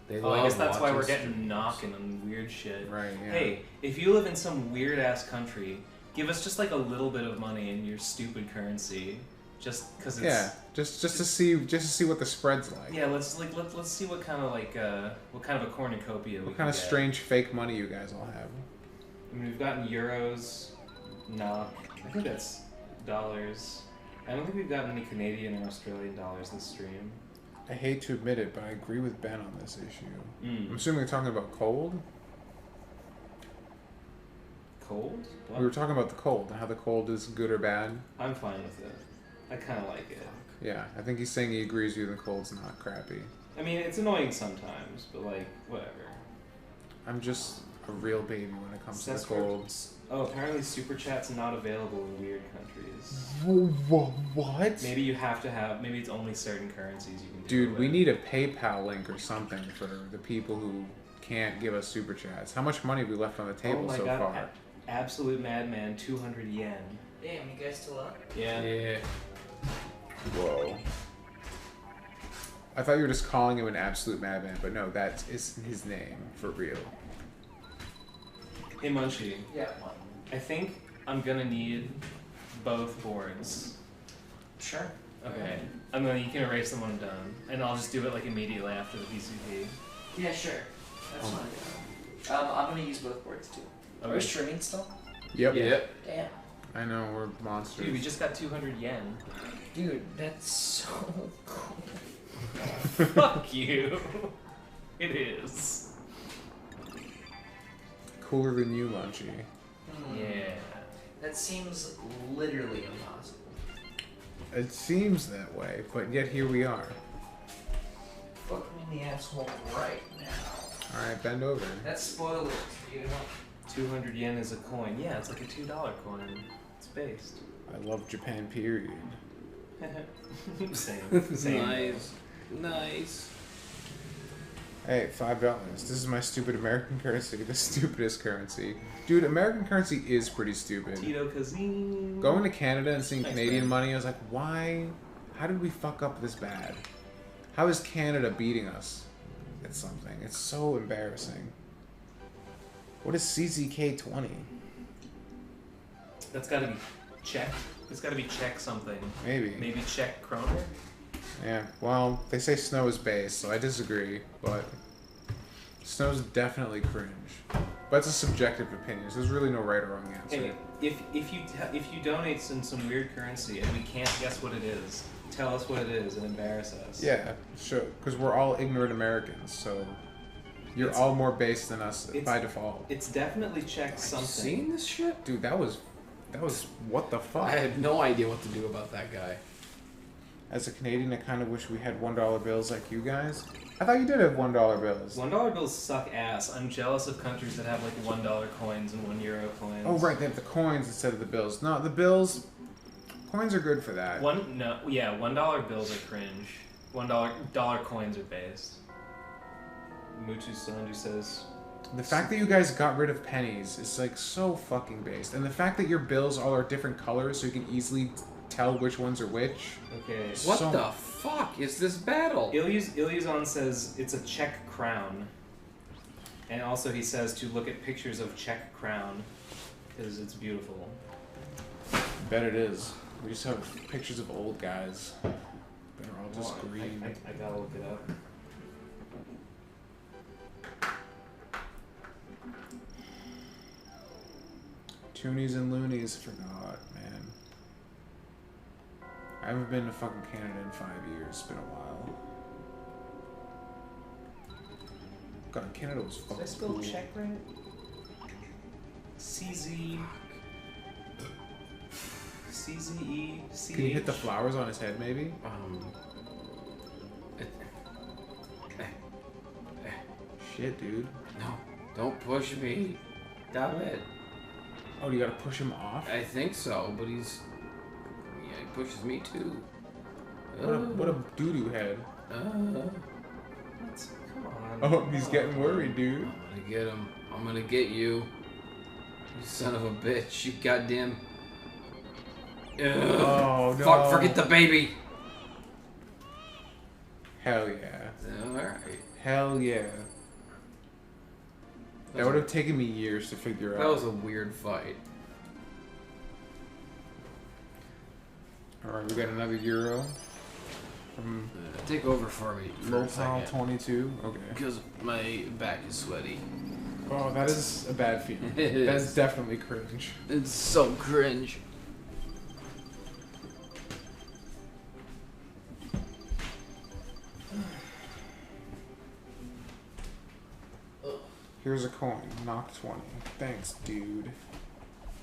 They Oh, love I guess that's why we're watching getting streams. knocking on weird shit. Right, yeah. Hey, if you live in some weird ass country, give us just like a little bit of money in your stupid currency, just because it's. Yeah, just to see what the spread's like. Yeah, let's see what kind of what kind of a cornucopia we What can kind of get. strange fake money you guys all have? I mean, we've gotten euros, NOK. I think that's dollars. I don't think we've gotten any Canadian or Australian dollars this stream. I hate to admit it, but I agree with Ben on this issue. I'm Mm. assuming you're talking about cold? Cold? What? We were talking about the cold and how the cold is good or bad. I'm fine with it. I kind of like it. Yeah, I think he's saying he agrees with you the cold's not crappy. I mean, it's annoying sometimes, but like, whatever. I'm just a real baby when it comes to the Cess for- gold. Oh, apparently Super Chat's not available in weird countries. What? Maybe you have to have. Maybe it's only certain currencies you can do. Dude, it we with. need a PayPal link or something for the people who can't give us super chats. How much money have we left on the table Oh my so god, far? Absolute Madman, 200 yen. Damn, you guys still up? Yeah. Yeah. Whoa. I thought you were just calling him an absolute madman, but no, that is his name for real. Hey Munchie, Yeah, one. I think I'm gonna need both boards. Sure. Okay. You can erase them when I'm done, and I'll just do it like immediately after the PCP. Yeah, sure. That's Oh. fine. I'm gonna use both boards too. Are we streaming still? Yep. Yep. Damn. I know, we're monsters. Dude, we just got 200 yen. Dude, that's so cool. Fuck you. It is. Cooler than you, Lunchy. Yeah. That seems literally impossible. It seems that way, but yet here we are. Fuck me in the asshole right now. Alright, bend over. That's spoilers, dude. 200 yen is a coin. Yeah, it's like a $2 coin. It's based. I love Japan, period. Same. Nice. Nice. Hey, $5. This is my stupid American currency, the stupidest currency. Dude, American currency is pretty stupid. Tito Kazim. Going to Canada and seeing Thanks, Canadian man. money, I was like, why? How did we fuck up this bad? How is Canada beating us at something? It's so embarrassing. What is CZK20? That's gotta be Czech. It's gotta be Czech something. Maybe. Maybe Czech kroner? Yeah, well, they say snow is base, so I disagree, but snow's definitely cringe. But it's a subjective opinion, so there's really no right or wrong answer. Hey, if you donate in some weird currency and we can't guess what it is, tell us what it is and embarrass us. Yeah, sure, because we're all ignorant Americans, so you're It's- all more base than us it's- by default. It's definitely Czech Have you something. seen this shit? Dude, that was what the fuck? I had no idea what to do about that guy. As a Canadian, I kind of wish we had $1 bills like you guys. I thought you did have $1 bills. $1 bills suck ass. I'm jealous of countries that have like $1 coins and €1 coins. Oh, right, they have the coins instead of the bills. No, the bills, coins are good for that. $1 bills are cringe. $1 coins are based. Mutu Sandu says, The fact that you guys got rid of pennies is like so fucking based. And the fact that your bills all are different colors so you can easily tell which ones are which. okay. What So- the fuck is this battle? Ilyuzon says it's a Czech crown. And also he says to look at pictures of Czech crown because it's beautiful. Bet it is. We just have pictures of old guys. They're all just Well, green. I gotta look it up. Toonies and loonies, forgot, man. I haven't been to fucking Canada in 5 years. It's been a while. God, Canada was Did I fucking spell cool. Czech right? CZ. CZE. CH. Can you hit the flowers on his head, maybe? Shit, dude. No, don't push me. Damn it. Oh, you gotta push him off? I think so, but he's... Yeah, he pushes me too. What a doo-doo head. Come on. Oh, he's getting worried, dude. I'm gonna get him. I'm gonna get you. You son of a bitch. You goddamn... Ugh. Oh, no. Fuck, forget the baby. Hell yeah. Alright. Hell yeah. That would have taken me years to figure That out. was a weird fight. Alright, we got another Euro. From Take over for me for a Lopal second. 22. Okay. Because my back is sweaty. Oh, that is a bad feeling. It That's is. definitely cringe. It's so cringe. Here's a coin. Knock 20. Thanks, dude.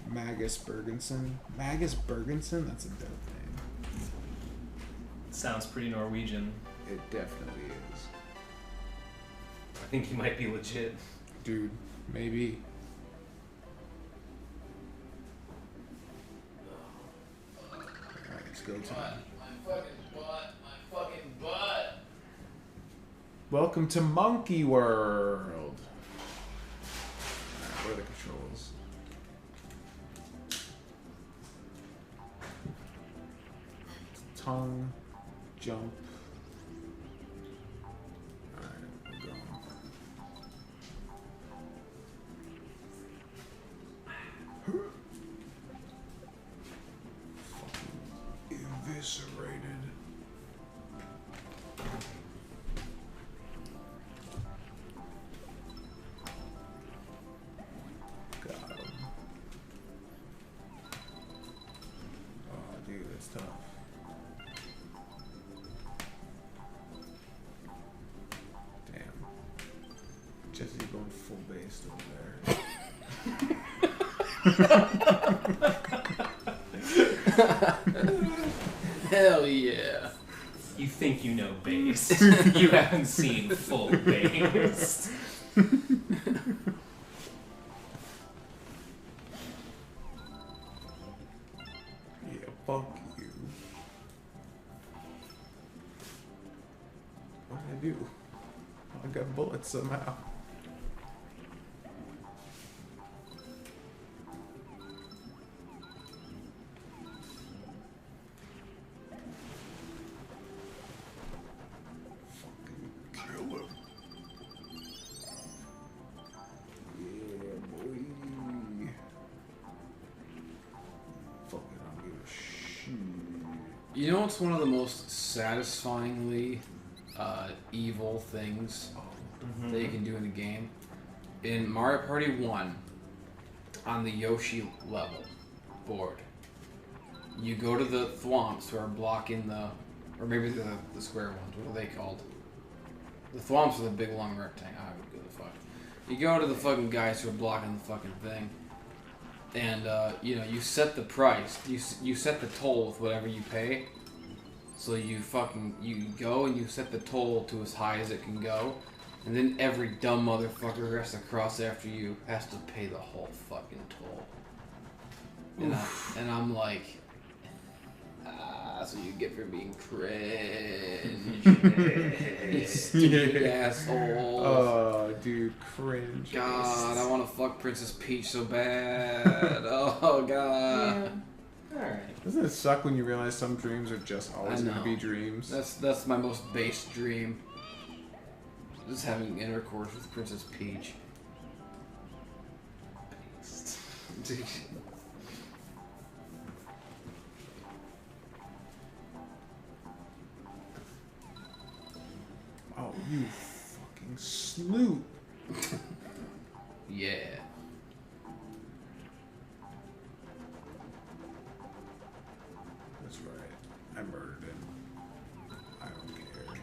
Magus Bergensen. Magus Bergensen? That's a dope name. Sounds pretty Norwegian. It definitely is. think he might be legit. Dude, maybe. Alright, it's go time. My fucking butt. Welcome to Monkey World. Alright, what are the controls? Tongue, jump. Alright, we're going. Fucking eviscerated. Got him. Oh, dude, that's tough. Damn. Jesse going full based over there. Hell yeah. You think you know based. You haven't seen full based. Yeah, fuck you. What did I do? I got bullets somehow. Fucking kill him. Yeah, boy. Fuck it, I don't give a shit. You know what's one of the most satisfyingly evil things that you can do in a game? In Mario Party 1, on the Yoshi level board, you go to the thwomps who are blocking the, or maybe the square ones, what are they called? The thwomps are the big long rectangle, I don't give a fuck. You go to the fucking guys who are blocking the fucking thing, and you know, you set the price, you set the toll with whatever you pay. So you go and you set the toll to as high as it can go, and then every dumb motherfucker who has to cross after you has to pay the whole fucking toll. And I'm like, that's what you get for being cringe. You stupid asshole. Oh, dude, cringe. God, I want to fuck Princess Peach so bad. Oh, God. Alright. Doesn't it suck when you realize some dreams are just always I going to know. be dreams? That's my most base dream. Just having intercourse with Princess Peach. Dude. Oh, you fucking snoot. Yeah. That's right. I murdered him. I don't care.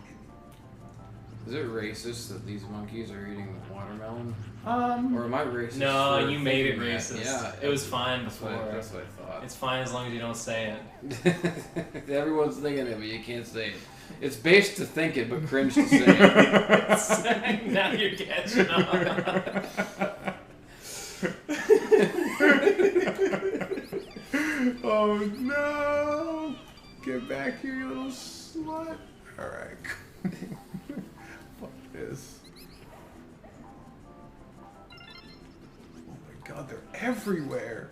Is it racist that these monkeys are eating watermelon? Or Or am I racist? No, for you made it thinking that? racist. Yeah. It was fine That's before. what I thought. It's fine as long as you don't say it. Everyone's thinking it, but you can't say it. It's based to think it, but cringe to say it. Now you're catching on. oh no! Get back here, you little slut. Alright. Fuck this. Oh my god, they're everywhere.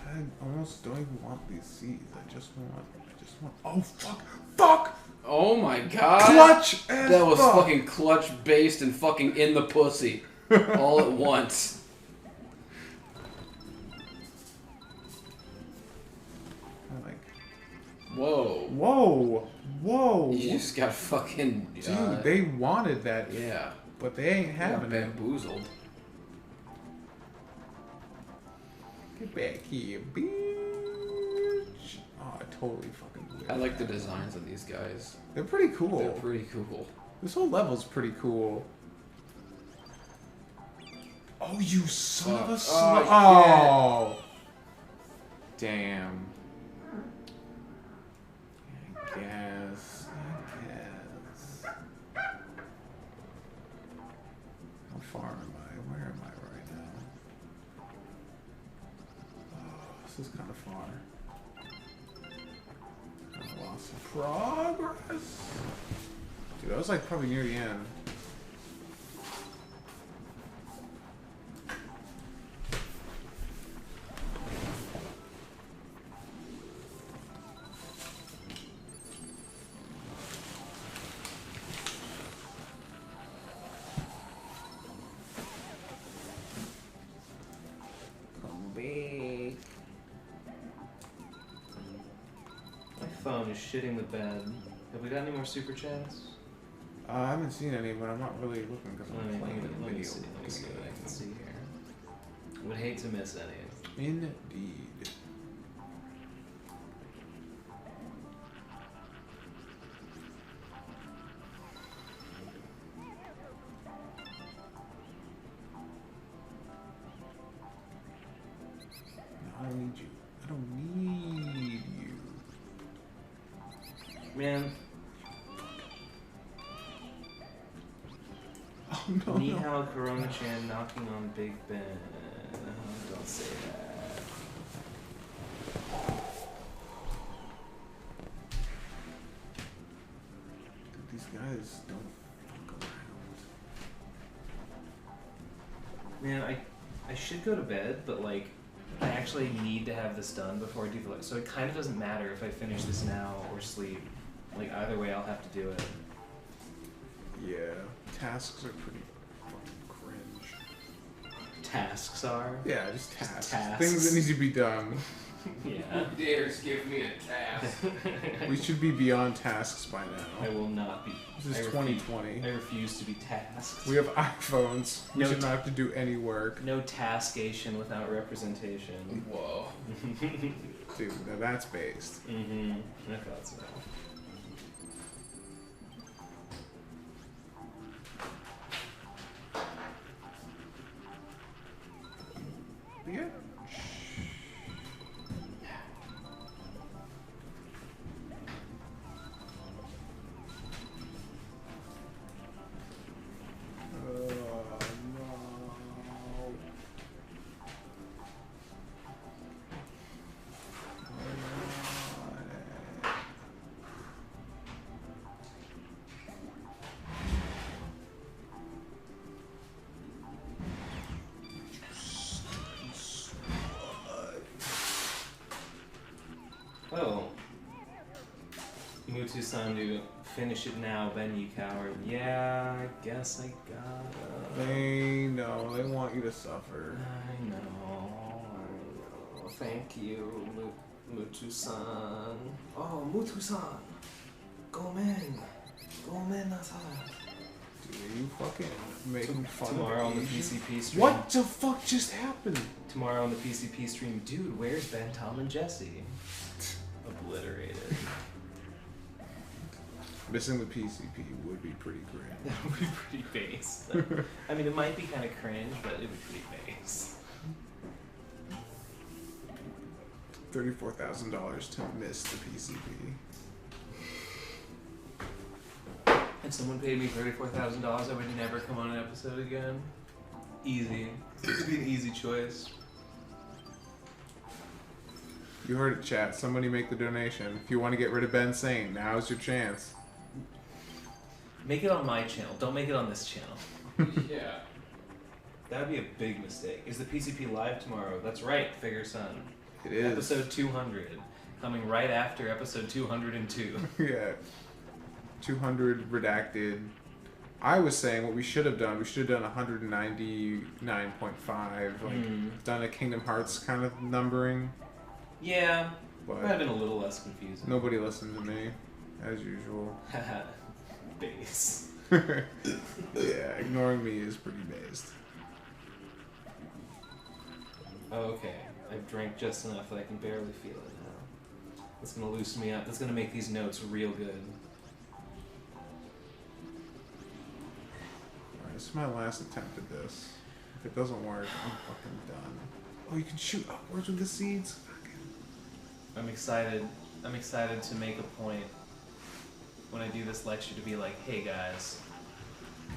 I almost don't even want these seeds. I just want. Oh fuck! Fuck! Oh my god. Clutch as That was fuck. fucking clutch based and fucking in the pussy. All at once. I'm like, Whoa. whoa, whoa, You just got fucking. dude! They wanted that, Yeah. but they ain't You got having it. bamboozled. Get back here, bitch! Oh, I totally fucking blew I like the that. designs of these guys. They're pretty cool. They're pretty cool. This whole level's pretty cool. Oh, you son of a Oh, slut! yeah. Oh, damn. guess. How far am I? Where am I right now? Oh, this is kind of far. I lost some progress. Dude, I was like probably near the end. Phone is shitting the bed. Have we got any more super chats? I haven't seen any, but I'm not really looking because I'm playing the Let me video. see what I can see here. I would hate to miss any. Indeed. No, I don't need you. I don't need you. Man, Oh no, no. Nihao Corona-chan knocking on Big Ben. Oh, don't say that. Dude, these guys don't fuck around. Man, I should go to bed, but like, I actually need to have this done before I do the so it kind of doesn't matter if I finish this now or sleep. Like either way, I'll have to do it. Yeah, tasks are pretty fucking cringe. Tasks are. Yeah, just tasks. tasks. Things that need to be done. Yeah. Dares give me a task. We should be beyond tasks by I now. will not be. This is 2020. I refuse to be tasked. We have iPhones. We No should not have to do any work. No taskation without representation. Whoa. Dude, now that's based. Mm-hmm. I thought so. Yeah. Oh. Mutu-san to finish it now, Ben, you coward. Yeah, I guess I gotta. They know. They want you to suffer. I know. Thank you, Mutu-san. Oh, Mutu-san. Gomen. Gomen nasai. Dude, are you fucking making fun Tomorrow of on the Asian? PCP stream. What the fuck just happened? Tomorrow on the PCP stream. Dude, where's Ben, Tom, and Jesse? Obliterated. Missing the PCP would be pretty great. That would be pretty base. I mean, it might be kind of cringe, but it would be pretty base. $34,000 to miss the PCP. If someone paid me $34,000, I would never come on an episode again. Easy. It would be an easy choice. You heard it, chat. Somebody make the donation. If you want to get rid of Ben Sane, now's your chance. Make it on my channel. Don't make it on this channel. Yeah. That would be a big mistake. Is the PCP live tomorrow? That's right, Figure Son. It is. Episode 200. Coming right after episode 202. Yeah. 200 redacted. I was saying what we should have done. We should have done 199.5. Like, done a Kingdom Hearts kind of numbering. Yeah. But Might have been a little less confusing. nobody listened to me, as usual. Haha. Base. Yeah, ignoring me is pretty based. Okay. I've drank just enough that I can barely feel it now. That's gonna loosen me up. That's gonna make these notes real good. Alright, this is my last attempt at this. If it doesn't work, I'm fucking done. Oh, you can shoot upwards with the seeds? Fucking. I'm excited. I'm excited to make a point when I do this lecture to be like, hey guys,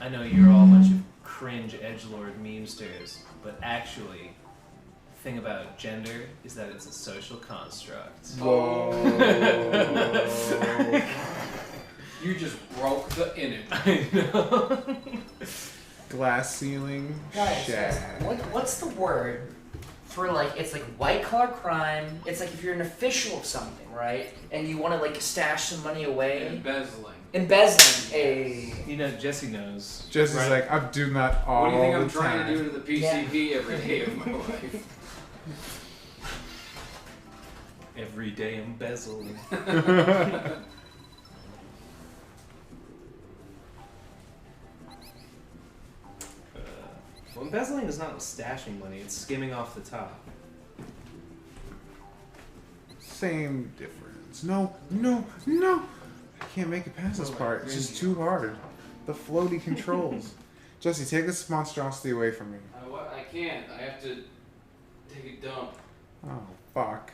I know you're all a bunch of cringe edgelord memesters, but actually, the thing about gender is that it's a social construct. Whoa. You just broke the internet. I know. Glass ceiling. Guys, Shag. what's the word for like, it's like white collar crime. It's like if you're an official of something, right? And you want to like stash some money away. Embezzling. Embezzling. You know, Jesse knows. Jesse's right? like, I'm doing that all What do you think the I'm trying time. to do to the PCP every day of my life? Everyday embezzling. Well, embezzling is not stashing money, it's skimming off the top. Same difference. No, no, no! I can't make it past this part. It's just too hard. The floaty controls. Jesse, take this monstrosity away from me. What? I can't. I have to take a dump. Oh, fuck.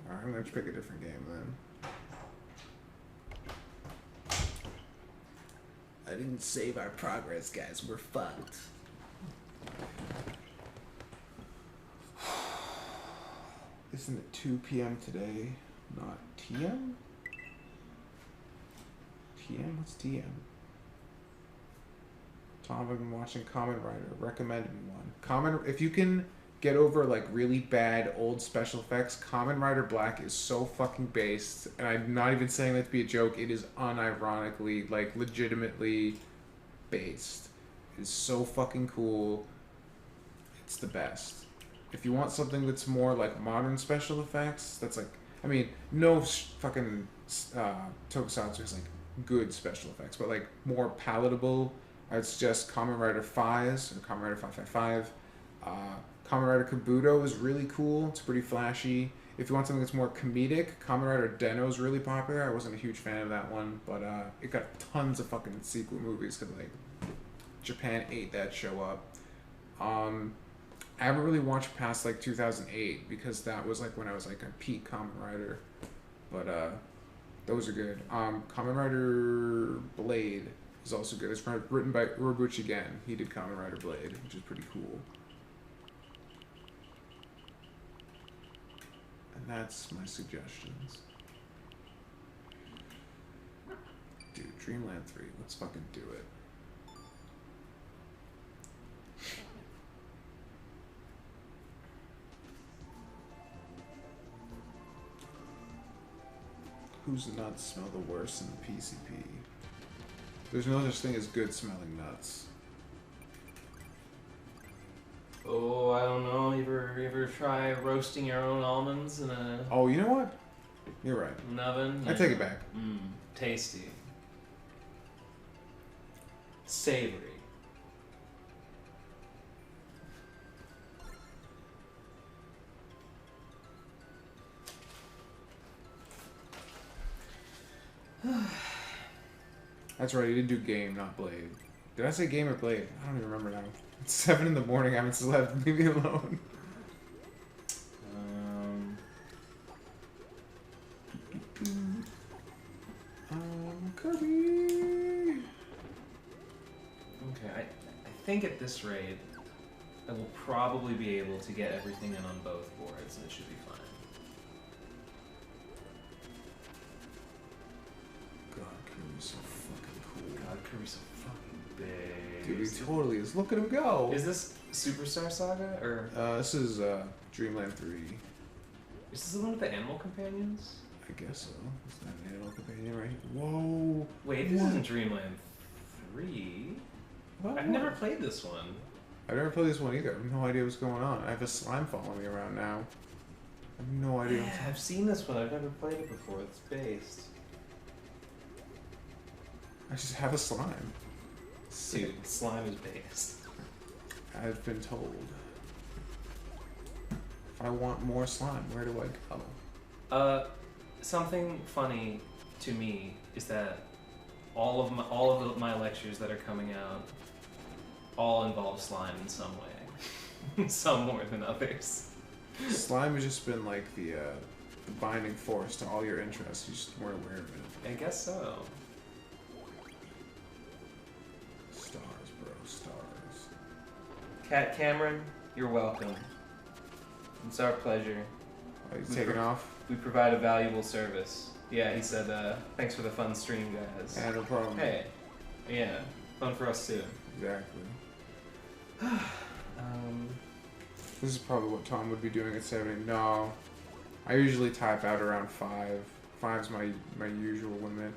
Alright, I'm gonna pick a different game then. I didn't save our progress, guys. We're fucked. Isn't it 2 p.m. today? Not TM? TM? What's TM? Tom, I've been watching Kamen Rider. Recommended me one. If you can get over like really bad old special effects, Kamen Rider Black is so fucking based, and I'm not even saying that to be a joke. It is unironically, like legitimately based. It is so fucking cool. It's the best. If you want something that's more like modern special effects, that's like, I mean, no fucking tokusatsu is like good special effects, but like more palatable, I'd suggest Kamen Rider Fives or Kamen Rider 555. Kamen Rider Kabuto is really cool. It's pretty flashy. If you want something that's more comedic, Kamen Rider Den-O is really popular. I wasn't a huge fan of that one, but it got tons of fucking sequel movies because like Japan ate that show up. I haven't really watched past like 2008 because that was like when I was like a peak Kamen Rider, but those are good. Kamen Rider Blade is also good. It's written by Urobuchi Gen. He did Kamen Rider Blade, which is pretty cool. And that's my suggestions. Dude, Dreamland 3, let's fucking do it. Whose nuts smell the worst in the PCP? There's no such thing as good smelling nuts. Oh, I don't know. You ever try roasting your own almonds in a Oh, you know what? You're right. an oven? I take it back. Tasty. Savory. That's right, you didn't do game, not blade. Did I say game or blade? I don't even remember now. It's 7 in the morning, I haven't slept. Leave me alone. Kirby. Okay, I think at this rate, I will probably be able to get everything in on both boards, and it should be fine. God, Kirby's so fucking cool. God, Kirby's so fucking big. Dude, he totally is. Look at him go. Is this Superstar Saga, or This is Dreamland 3. is this the one with the animal companions? I guess so. Is that an animal companion right here? Whoa. Wait, this What? isn't Dreamland 3. What? I've never played this one. I've never played this one either. I have no idea what's going on. I have a slime following me around now. I have no idea. Yeah, I've seen this one. I've never played it before. It's based. I just have a slime. Dude, slime is based. I've been told. If I want more slime, where do I go? Something funny to me is that all of my lectures that are coming out all involve slime in some way, some more than others. Slime has just been like the binding force to all your interests. You just weren't aware of it. I guess so. Cat Cameron, you're welcome. It's our pleasure. Are you taking off? We provide a valuable service. Yeah, he said, thanks for the fun stream, guys. Yeah, no problem. Hey. Yeah, fun for us too. Exactly. This is probably what Tom would be doing at 7. No. I usually type out around 5. 5's my usual limit.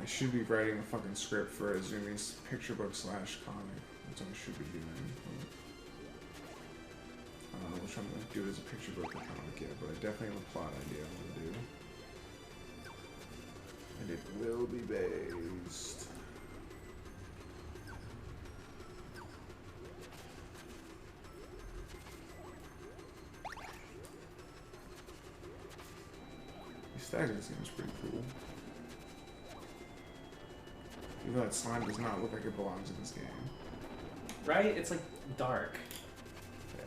I should be writing a fucking script for a Zoomies picture book / comic. That's what I should be doing. I don't know which I'm going to do it as a picture book or comic yet, but I definitely have a plot idea I want to do. And it will be based. The staggering seems pretty cool. Even though that slime does not look like it belongs in this game. Right? It's like dark. Yeah.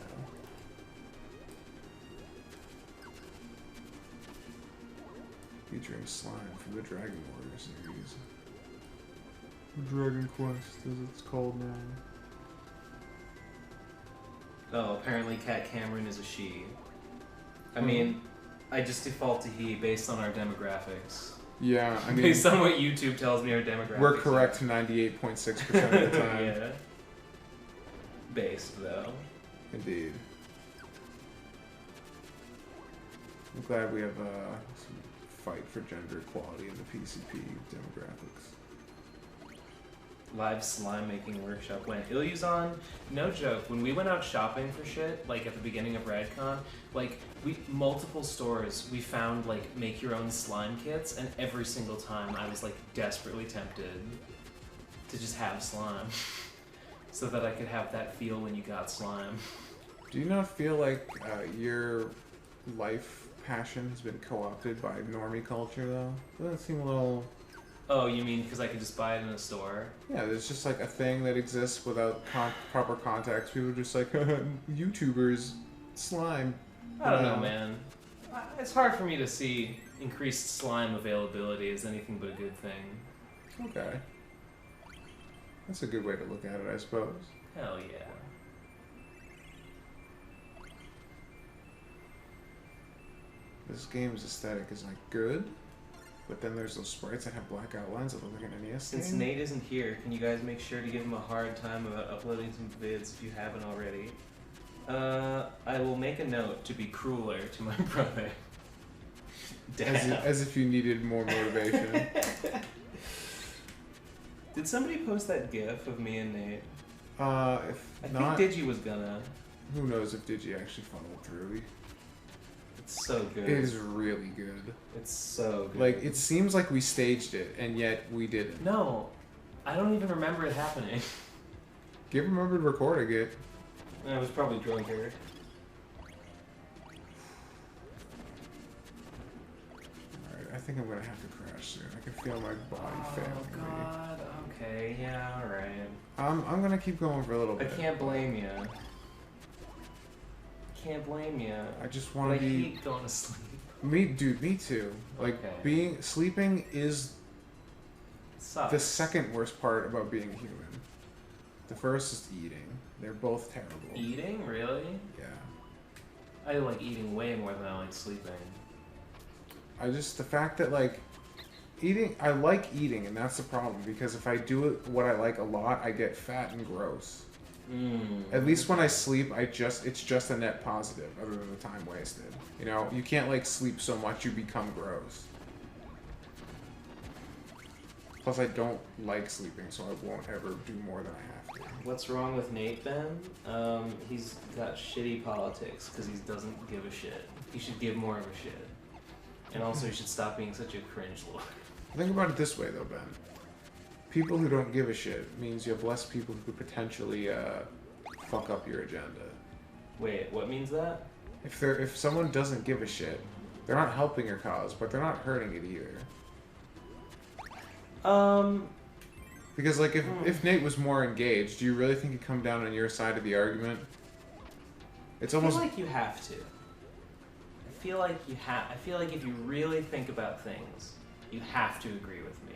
Featuring slime from the Dragon Warrior series. Dragon Quest, as it's called now. Oh, apparently Cat Cameron is a she. I mean, I just default to he based on our demographics. Yeah, I mean... Based on what YouTube tells me our demographics we're correct 98.6% of the time. Yeah. Based, though. Indeed. I'm glad we have some fight for gender equality in the PCP demographics. Live slime making workshop when Ilyuzon, no joke, when we went out shopping for shit, like at the beginning of RadCon, like multiple stores, we found like make your own slime kits, and every single time I was like desperately tempted to just have slime so that I could have that feel when you got slime. Do you not feel like your life passion has been co-opted by normie culture though? Doesn't it seem a little... Oh, you mean because I could just buy it in a store? Yeah, there's just like a thing that exists without proper context. People are just like, YouTubers, slime. I don't know, man. It's hard for me to see increased slime availability as anything but a good thing. Okay. That's a good way to look at it, I suppose. Hell yeah. This game's aesthetic is like good, but then there's those sprites that have black outlines that look like an NES Since game. Nate isn't here, can you guys make sure to give him a hard time about uploading some vids if you haven't already? I will make a note to be crueler to my brother. Damn. As if you needed more motivation. Did somebody post that GIF of me and Nate? If I not, think Digi was gonna. who knows if Digi actually followed through. It's so good. It is really good. It's so good. Like, it seems like we staged it, and yet we didn't. No, I don't even remember it happening. Give remembered recording it. I was probably drunker. Alright, I think I'm gonna have to crash soon. I can feel my body failing Oh me. God. Okay. Yeah. All right. I'm gonna keep going for a little I bit. can't blame you. Can't blame you. I just But want I to be... hate going to sleep. Me too. Like, Okay. sleeping is Sucks. the second worst part about being human. The first is eating. They're both terrible. Eating, really? Yeah. I like eating way more than I like sleeping. The fact that, like, I like eating, and that's the problem, because if I do what I like a lot, I get fat and gross. At least when I sleep, it's just a net positive, other than the time wasted. You know, you can't, like, sleep so much you become gross. Plus, I don't like sleeping, so I won't ever do more than I have to. What's wrong with Nate, Ben? He's got shitty politics because he doesn't give a shit. He should give more of a shit. And also, he should stop being such a cringe lord. Think about it this way, though, Ben. People who don't give a shit means you have less people who could potentially fuck up your agenda. Wait, what means that? If someone doesn't give a shit, they're not helping your cause, but they're not hurting it either. Because, like, if Nate was more engaged, do you really think he'd come down on your side of the argument? It's almost... I feel like you have to. I feel like if you really think about things, you have to agree with me.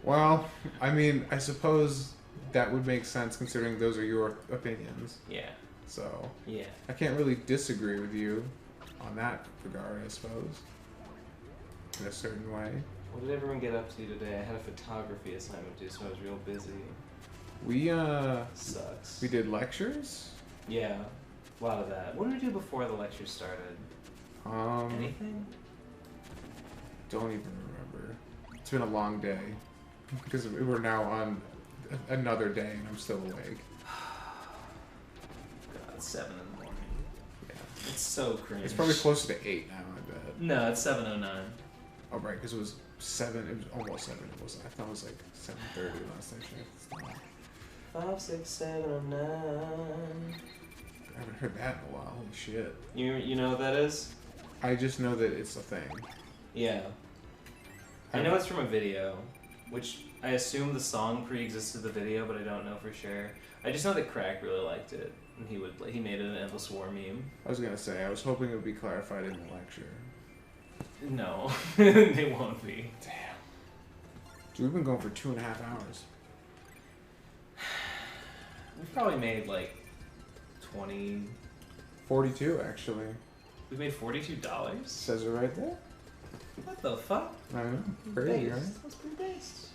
Well, I mean, I suppose that would make sense considering those are your opinions. Yeah. So Yeah. I can't really disagree with you on that regard, I suppose. In a certain way. What did everyone get up to today? I had a photography assignment due, so I was real busy. We Sucks. we did lectures. Yeah. A lot of that. What did we do before the lecture started? Anything? Don't even remember. It's been a long day because we're now on another day and I'm still awake. God, 7 in the morning. Yeah. It's so cringe. It's probably closer to 8 now, I bet. No, it's 7:09. Oh, right, because it was 7. It was almost 7. It was. I thought it was like 7:30 last time I checked. 5, 6, 7, 9. I haven't heard that in a while. Holy shit. You know what that is? I just know that it's a thing. Yeah. I know it's from a video, which I assume the song pre-existed the video, but I don't know for sure. I just know that Crack really liked it, and he made it an Endless War meme. I was gonna say, I was hoping it would be clarified in the lecture. No, they won't be. Damn. Dude, we've been going for 2.5 hours. We've probably made like 20. 42, actually. We made $42. Says it right there. What the fuck? I know. Crazy, right? That's pretty based.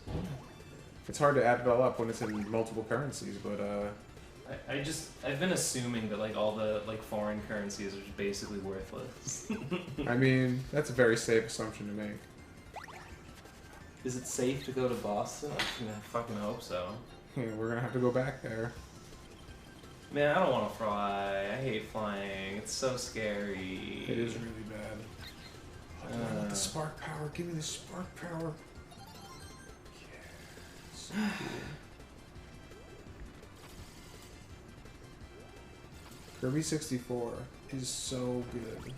It's hard to add it all up when it's in multiple currencies, but I've been assuming that like all the like foreign currencies are just basically worthless. I mean, that's a very safe assumption to make. Is it safe to go to Boston? I fucking hope so. Yeah, we're gonna have to go back there. Man, I don't want to fly. I hate flying. It's so scary. It is really bad. I want the spark power. Give me the spark power. Yeah. So cool. Kirby 64 is so good.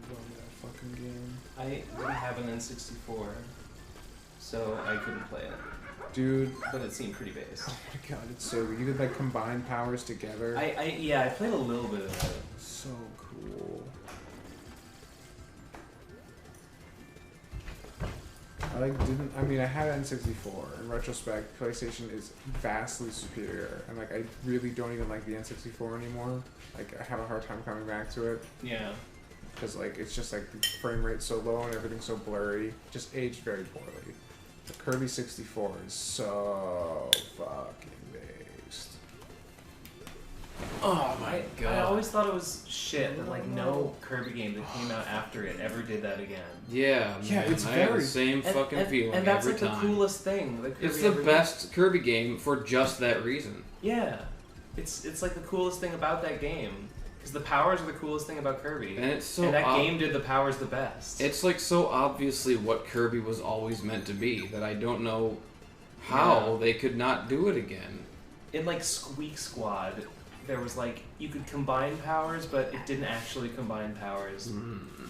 Love that fucking game. I didn't have an N64, so I couldn't play it. Dude. But it seemed pretty based. Oh my god, it's so good. You could like combine powers together. Yeah, I played a little bit of it. So cool. I mean, I had N64. In retrospect, PlayStation is vastly superior. And, like, I really don't even like the N64 anymore. Like, I have a hard time coming back to it. Yeah. Because, like, it's just, like, the frame rate's so low and everything's so blurry. Just aged very poorly. The Kirby 64 is so fucking based. Oh my god. I always thought it was shit that, like, no Kirby game that came out after it ever did that again. Yeah, yeah, man, it's I have very the same fucking feeling and that's every like time. the coolest thing. That Kirby It's the ever best Kirby game for just that reason. did. Yeah, it's like the coolest thing about that game because the powers are the coolest thing about Kirby. And it's so and that game did the powers the best. It's like so obviously what Kirby was always meant to be that I don't know how they could not do it again. In like Squeak Squad, there was like you could combine powers, but it didn't actually combine powers.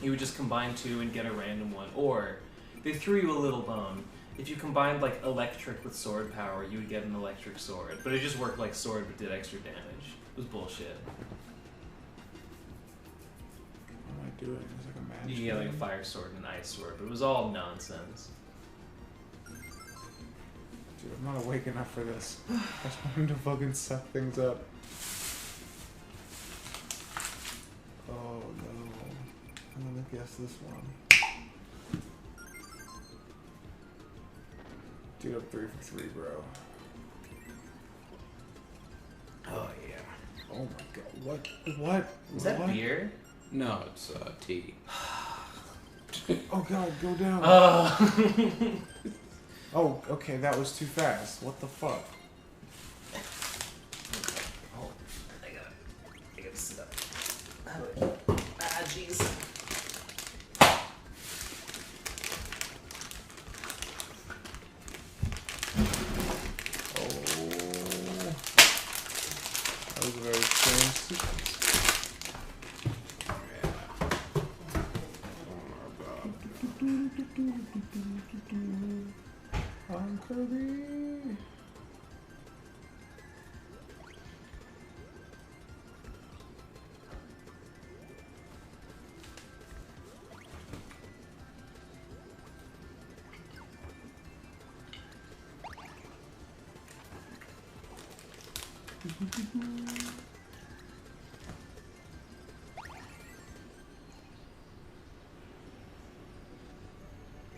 You would just combine two and get a random one. Or they threw you a little bone. If you combined like electric with sword power, you would get an electric sword. But it just worked like sword but did extra damage. It was bullshit. What am I doing? It's like a match. You could get like a fire sword and an ice sword, but it was all nonsense. Dude, I'm not awake enough for this. I just want him to fucking suck things up. Oh no. I'm gonna guess this one. Dude, I'm 3 for 3, bro. Oh yeah. Oh my god. What? What? Is that what? beer? No, it's tea. Oh god, go down. Oh, okay, that was too fast. What the fuck? Oh, I gotta sit up. Ah, jeez. Oh. That was a very strange sequence. I'm Kirby.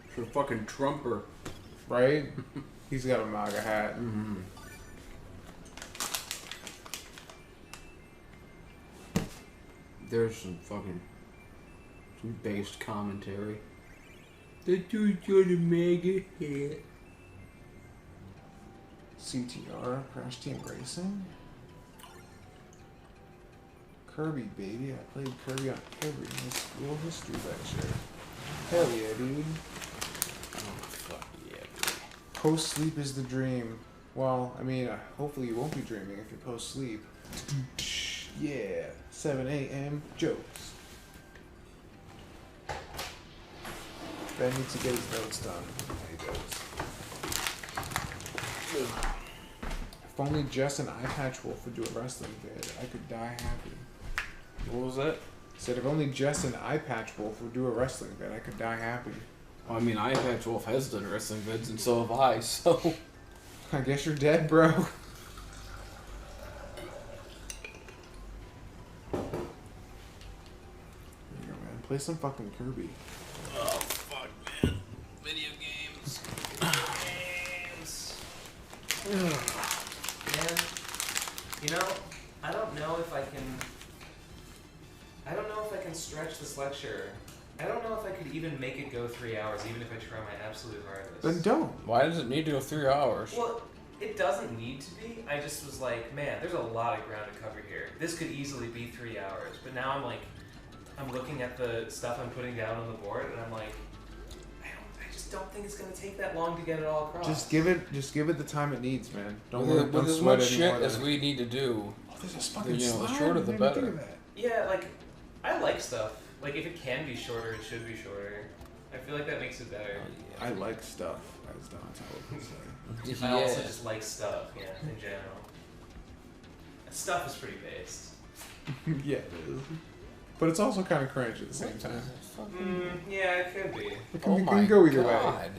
For fucking Trumper. Right? He's got a MAGA hat. Mm-hmm. There's some based commentary. The dude's got a MAGA hat. CTR, Crash Team Racing. Kirby, baby. I played Kirby on Kirby in my school history lecture. Hell yeah, dude. Oh, fuck yeah, dude. Post-sleep is the dream. Well, I mean, hopefully you won't be dreaming if you're post-sleep. Yeah. 7 a.m. jokes. Ben needs to get his notes done. He does. If only Jess and Eye Patch Wolf would do a wrestling vid, I could die happy. What was that? Said if only Jess and Eye Patch Wolf would do a wrestling vid, I could die happy. Well, I mean, Eye Patch Wolf has done wrestling vids, and so have I, so... I guess you're dead, bro. There you go, man. Play some fucking Kirby. Oh, fuck, man. Video games. Man, you know, I don't know if I can stretch this lecture. I don't know if I could even make it go 3 hours, even if I try my absolute hardest. Then don't. Why does it need to go 3 hours? Well, it doesn't need to be. I just was like, man, there's a lot of ground to cover here. This could easily be 3 hours. But now I'm like, I'm looking at the stuff I'm putting down on the board, and I'm like, I just don't think it's gonna take that long to get it all across. Just give it the time it needs, man. Don't With don't as sweat much shit anymore as than- we need to do. Oh, there's this fucking You know, the slide. shorter the I didn't even better. think of that. Yeah, like, I like stuff. Like, if it can be shorter, it should be shorter. I feel like that makes it better. I like stuff, as Donatello would say. I also just like stuff, yeah, in general. Stuff is pretty based. Yeah, it is. But it's also kind of cringe at the same time. Yeah, it could be. It can go either way. God.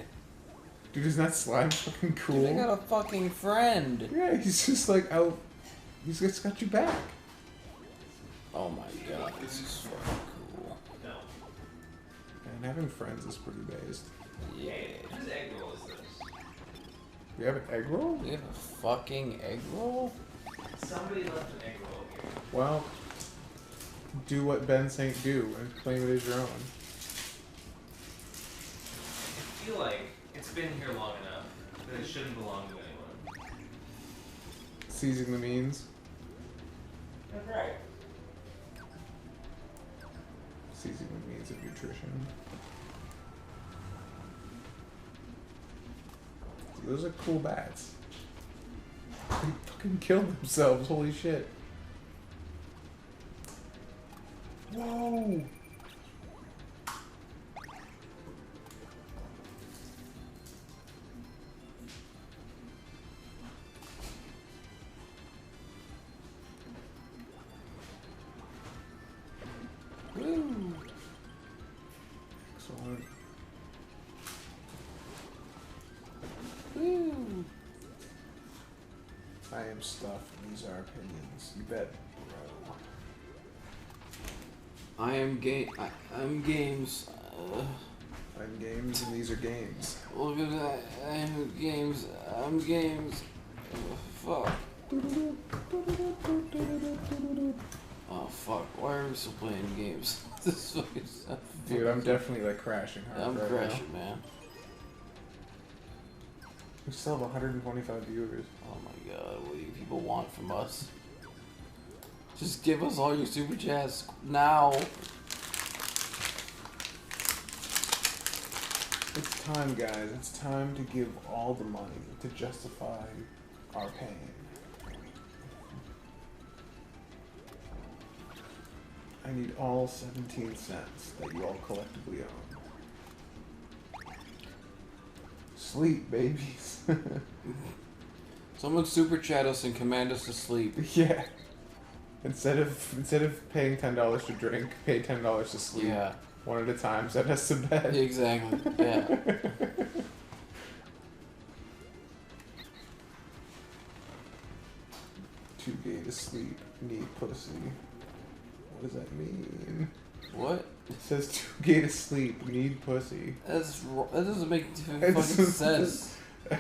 Dude, isn't that slime fucking cool? Dude, I got a fucking friend. Yeah, he's just like out. He's just got you back. Oh my god, this is fucking cool. No. And having friends is pretty based. Yeah. Whose egg roll is this? We have an egg roll? We have a fucking egg roll? Somebody left an egg roll here. Well, do what Ben Saint do and claim it as your own. I feel like it's been here long enough that it shouldn't belong to anyone. Seizing the means. That's right. Seizing the means of nutrition. Those are cool bats. They fucking killed themselves, holy shit. Whoa! Woo! Excellent. Woo! I am stuff, and these are opinions. You bet, bro. I'm games. I'm games, and these are games. Look at that. I'm games. I'm games. Fuck. Oh fuck. Why are we still playing games? This fucking stuff. Dude, I'm definitely like crashing hard I'm right crashing, man. now. We still have 125 viewers. Oh my god, what do you people want from us? Just give us all your super chats now. It's time, guys. It's time to give all the money to justify our pain. I need all 17 cents that you all collectively own. Sleep, babies. Someone super chat us and command us to sleep. Yeah. Instead of paying $10 to drink, pay $10 to sleep. Yeah. One at a time. Send us to bed. Exactly. Yeah. 2 games to sleep, need pussy. What does that mean? What? It says too gay to sleep, need pussy. That doesn't make It fucking doesn't- sense. Are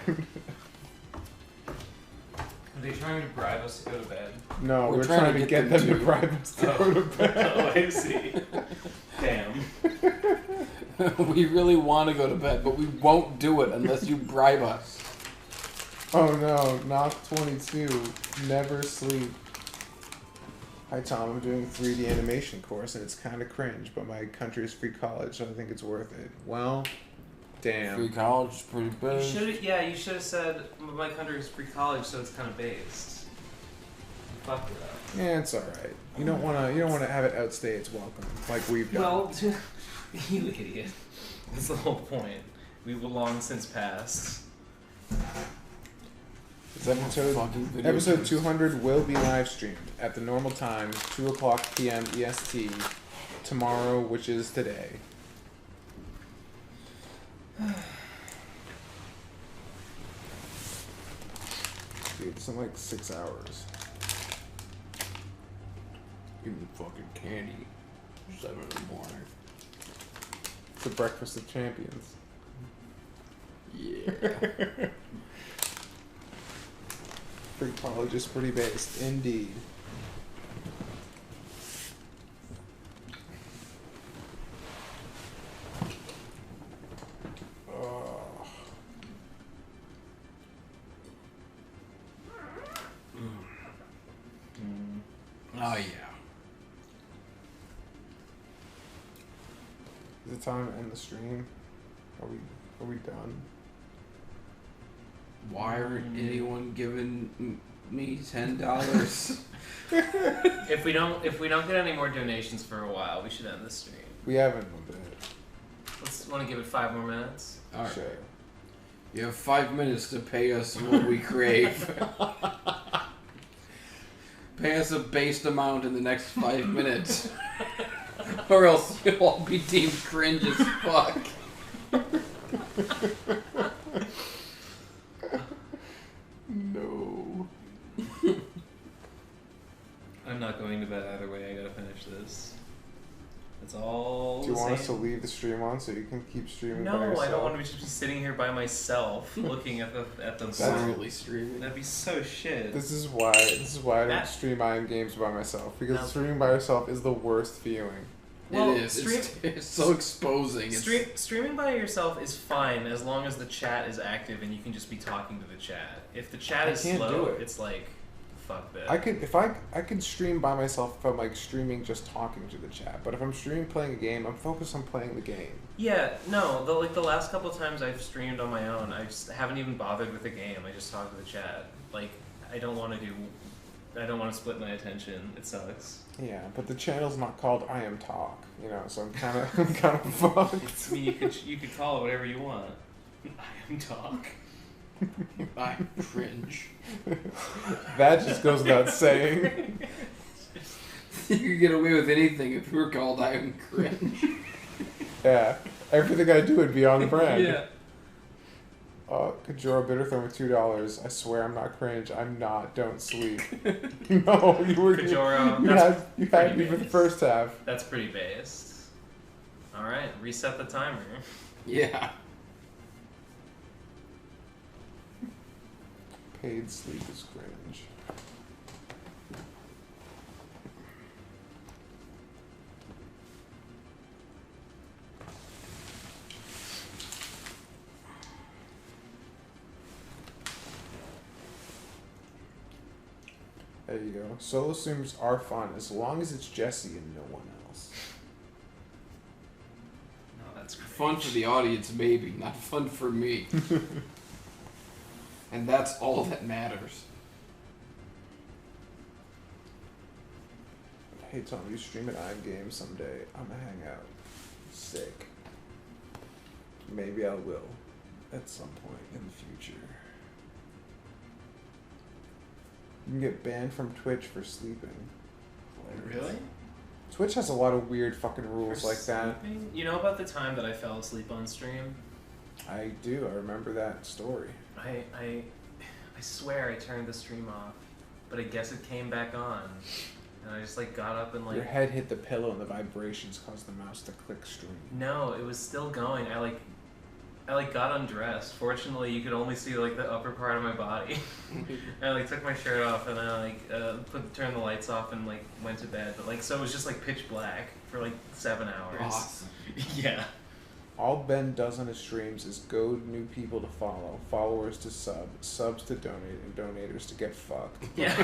they trying to bribe us to go to bed? No, We're we're trying trying to to get get them them to to. bribe us to go to bed. Oh, I see. Damn. We really want to go to bed, but we won't do it unless you bribe us. Oh no, knock 22. Never sleep. Hi Tom, I'm doing a 3D animation course and it's kind of cringe, but my country is free college, so I think it's worth it. Well, damn. Free college is pretty You bad. should have said my country is free college, so it's kind of based. You fucked it up. Yeah, it's all right. You don't want to have it outstay its welcome like we've done. Well, you idiot. That's the whole point. We will long since passed. This episode Fucking video Episode games. 200 will be live streamed at the normal time, 2 o'clock p.m. EST, tomorrow, which is today. Dude, it's in like 6 hours. Give me fucking candy. 7 in the morning. It's the breakfast of champions. Yeah. Free college is pretty based, indeed. Oh. Oh yeah. Is it time to end the stream? Are we done? Why aren't anyone giving me $10? If we don't get any more donations for a while, we should end the stream. We haven't a bit. Let's want to give it 5 more minutes. All right. Sure. You have 5 minutes to pay us what we crave. Pay us a based amount in the next 5 minutes. Or else you'll all be deemed cringe as fuck. No. I'm not going to bed either way. I gotta finish this. It's all. Do you the want us to same. leave the stream on so you can keep streaming by No, yourself? I don't want to just be sitting here by myself looking at the Silently streaming. That'd be so shit. This is why I don't That- stream I Am Games by myself, because No. streaming by yourself is the worst feeling. Well, it is. It's so exposing. Streaming by yourself is fine as long as the chat is active and you can just be talking to the chat. If the chat I is can't slow, do it. it's like, fuck that. I could stream by myself if I'm like streaming just talking to the chat, but if I'm streaming playing a game, I'm focused on playing the game. Yeah, no, the last couple times I've streamed on my own, I just haven't even bothered with the game. I just talk to the chat. Like, I don't want to split my attention. It sucks. Yeah, but the channel's not called I Am Talk, so I'm kind of fucked. I mean, you could call it whatever you want. I am talk. I'm cringe. That just goes without saying. You could get away with anything if you were called I am cringe. Yeah, everything I do would be on brand. Yeah. Kajora Bitterthorn with $2. I swear I'm not cringe. I'm not. Don't sleep. No, you were. Kajoro, You had me for the first half. That's pretty based. Alright, reset the timer. Yeah. Paid sleep is cringe. There you go. Solo streams are fun as long as it's Jesse and no one else. No, that's Fun for the audience, maybe. Not fun for me. And that's all that matters. Hey Tom, you stream an I'm game someday. I'ma hang out. Sick. Maybe I will. At some point in the future. You can get banned from Twitch for sleeping. Really? Twitch has a lot of weird fucking rules For like that. sleeping? You know about the time that I fell asleep on stream? I do. I remember that story. I swear I turned the stream off. but I guess it came back on. And I just like got up and like... Your head hit the pillow and the vibrations caused the mouse to click stream. No, it was still going. I got undressed. Fortunately, you could only see like the upper part of my body. I like took my shirt off and I like turned the lights off and like went to bed. But like so it was just like pitch black for like 7 hours. Awesome. Yeah. All Ben does on his streams is goad new people to follow, followers to sub, subs to donate, and donators to get fucked. Yeah.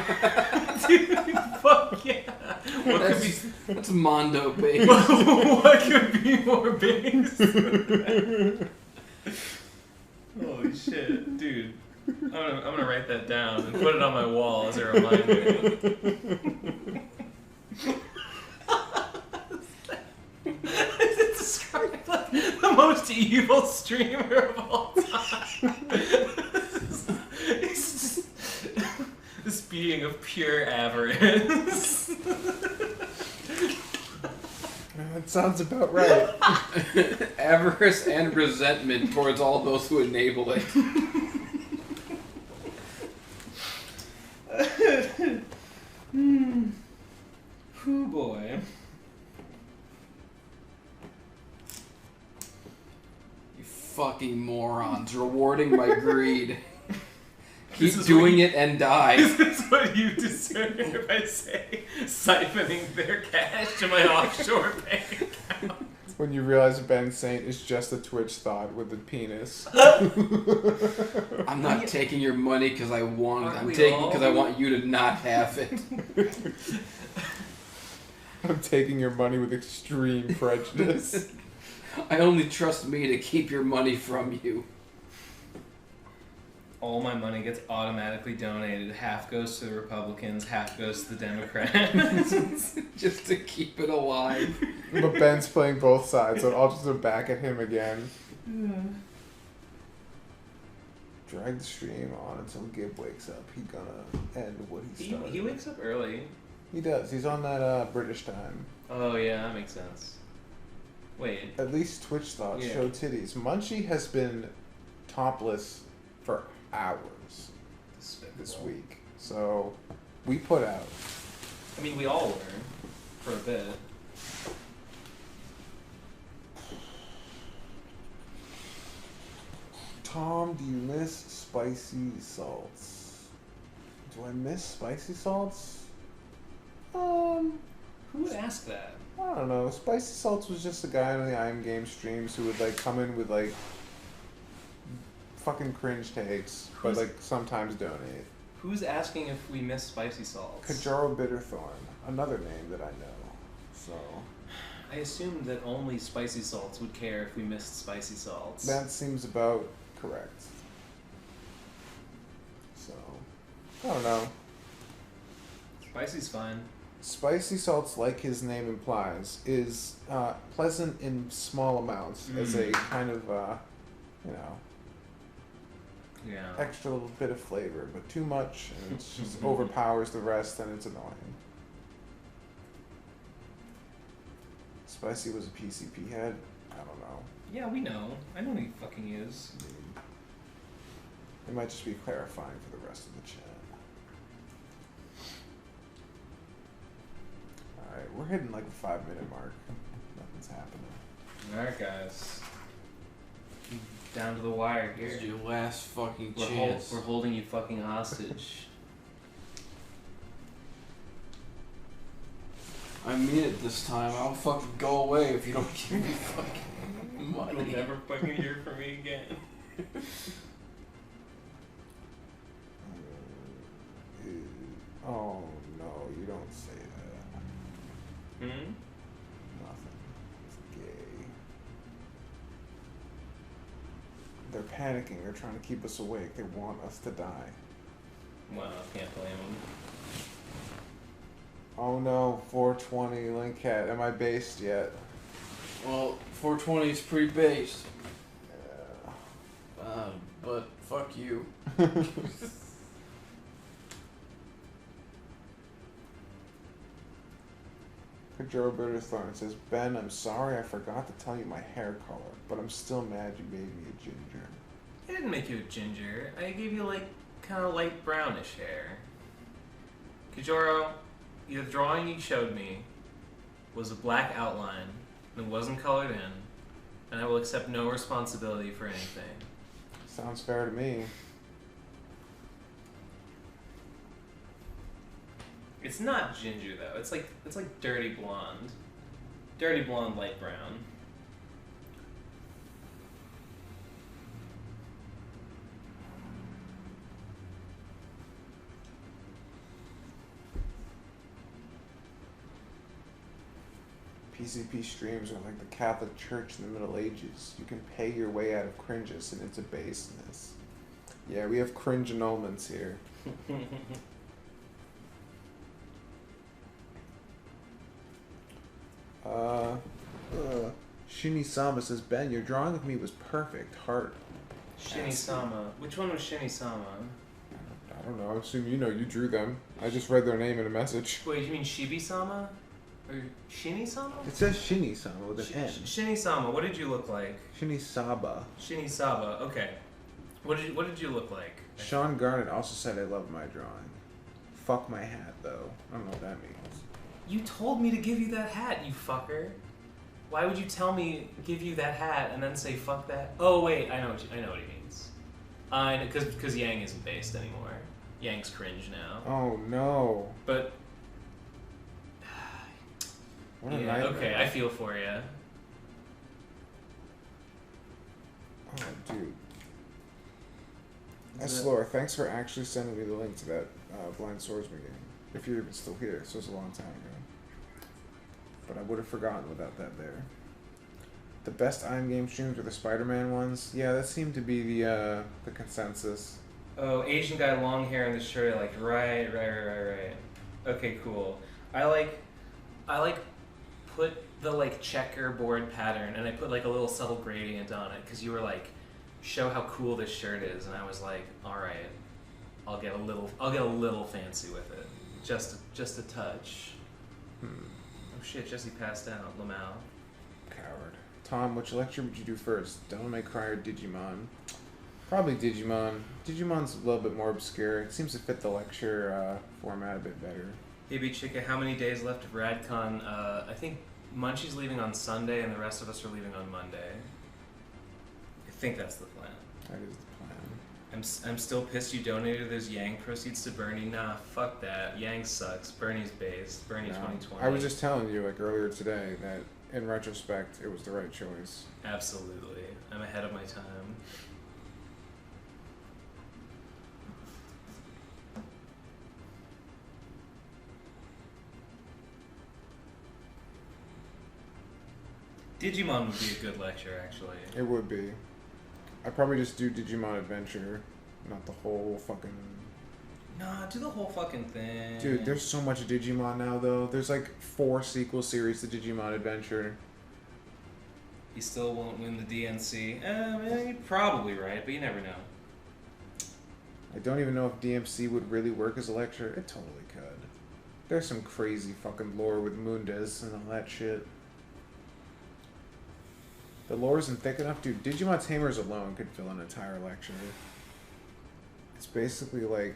Dude, fuck yeah. That's Mondo base. What could be more base? Holy shit, dude. I'm gonna write that down and put it on my wall as a reminder. It's described like the most evil streamer of all time. It's just this being of pure avarice. That sounds about right. Avarice and resentment towards all those who enable it. Hoo boy. You fucking morons, rewarding my greed. Keep This is doing it and die. This is what you discern if I say siphoning their cash to my offshore bank account. When you realize Ben Saint is just a Twitch thought with a penis. I'm not taking your money because I want it. Aren't I'm we taking all? because I want you to not have it. I'm taking your money with extreme prejudice. I only trust me to keep your money from you. All my money gets automatically donated. Half goes to the Republicans, half goes to the Democrats. Just to keep it alive. But Ben's playing both sides, so I'll just go back at him again. Drag the stream on until Gib wakes up. He's gonna end what he started. He wakes up early. He does. He's on that British time. Oh yeah, that makes sense. Wait. At least Twitch thoughts Yeah. show titties. Munchie has been topless for hours this week. So we put out. I mean, we all were for a bit. Tom, do you miss spicy salts? Do I miss spicy salts? Who would ask that? I don't know. Spicy Salts was just a guy on the I'm Game streams who would like come in with like fucking cringe takes, but Who's- like sometimes donate. Who's asking if we miss spicy salts? Kajaro Bitterthorn, another name that I know. So I assumed that only spicy salts would care if we missed spicy salts. that seems about correct. So I don't know. Spicy's fine. Spicy salts, like his name implies, is pleasant in small amounts as a kind of, you know, Yeah. extra little bit of flavor, but too much and it just overpowers the rest and it's annoying. Spicy was a PCP head? I don't know. Yeah, we know. I know who he fucking is. I mean, it might just be clarifying for the rest of the chat. Alright, we're hitting like the 5-minute mark. Nothing's happening. Alright, guys. Down to the wire This is here. your last fucking We're, chance. we're holding you fucking hostage. I mean it this time. I'll fucking go away if you don't give me fucking money. You'll never fucking hear from me again. Oh no, you don't say that. Hmm? Nothing. It's gay. They're panicking. They're trying to keep us awake. They want us to die. Well, can't blame him. Oh no, 420 link cat. Am I based yet? Well, 420 is pretty based. Yeah. But fuck you. Joe Bitterthorn says, Ben, I'm sorry I forgot to tell you my hair color, but I'm still mad you made me a ginger. I didn't make you a ginger. I gave you like kind of light brownish hair. Kijoro, the drawing you showed me was a black outline and wasn't colored in, and I will accept no responsibility for anything. Sounds fair to me. It's not ginger though. It's like dirty blonde. Dirty blonde, light brown. PCP streams are like the Catholic Church in the Middle Ages. You can pay your way out of cringes and into baseness. Yeah, we have cringe annulments here. Shini-sama says, Ben, your drawing of me was perfect. Heart. Shini-sama. Which one was Shini-sama? I don't know. I assume you know. You drew them. I just read their name in a message. Wait, you mean Shibi-sama? Or Shini-sama? It says Shini-sama with an N. Shini-sama, what did you look like? Shini-saba. Shini-saba, okay. What did you look like? Sean Garnett also said, I love my drawing. Fuck my hat, though. I don't know what that means. You told me to give you that hat, you fucker. Why would you tell me give you that hat and then say fuck that? Oh wait, I know what he means. Because Yang isn't based anymore. Yang's cringe now. Oh no. But what a yeah, nightmare. okay, I feel for you. Oh dude. Eslor, thanks for actually sending me the link to that Blind Swordsman game. If you're even still here, so it's a long time ago. But I would have forgotten without that there. The best I'm Game streams were the Spider-Man ones. Yeah, that seemed to be the consensus. Oh, Asian guy, long hair in the shirt. I like right. Okay, cool. I like put the like checkerboard pattern, and I put like a little subtle gradient on it because you were like, show how cool this shirt is, and I was like, all right, I'll get a little fancy with it, just a touch. Oh shit, Jesse passed out. Lamau. Coward. Tom, which lecture would you do first? Devil May Cry or Digimon? Probably Digimon. Digimon's a little bit more obscure. It seems to fit the lecture format a bit better. Hey, Big Chica, how many days left of RadCon? I think Munchie's leaving on Sunday, and the rest of us are leaving on Monday. I think that's the plan. That is the plan. I'm still pissed you donated those Yang proceeds to Bernie. Nah, fuck that. Yang sucks. Bernie's based. Bernie 2020. I was just telling you like earlier today that in retrospect it was the right choice. Absolutely. I'm ahead of my time. Digimon would be a good lecture, actually. It would be. I'd probably just do Digimon Adventure, not the whole fucking... Nah, do the whole fucking thing. Dude, there's so much Digimon now, though. There's like 4 sequel series to Digimon Adventure. He still won't win the DNC. You're probably right, but you never know. I don't even know if DMC would really work as a lecture. It totally could. There's some crazy fucking lore with Mundas and all that shit. The lore isn't thick enough, dude. Digimon Tamers alone could fill an entire lecture. It's basically like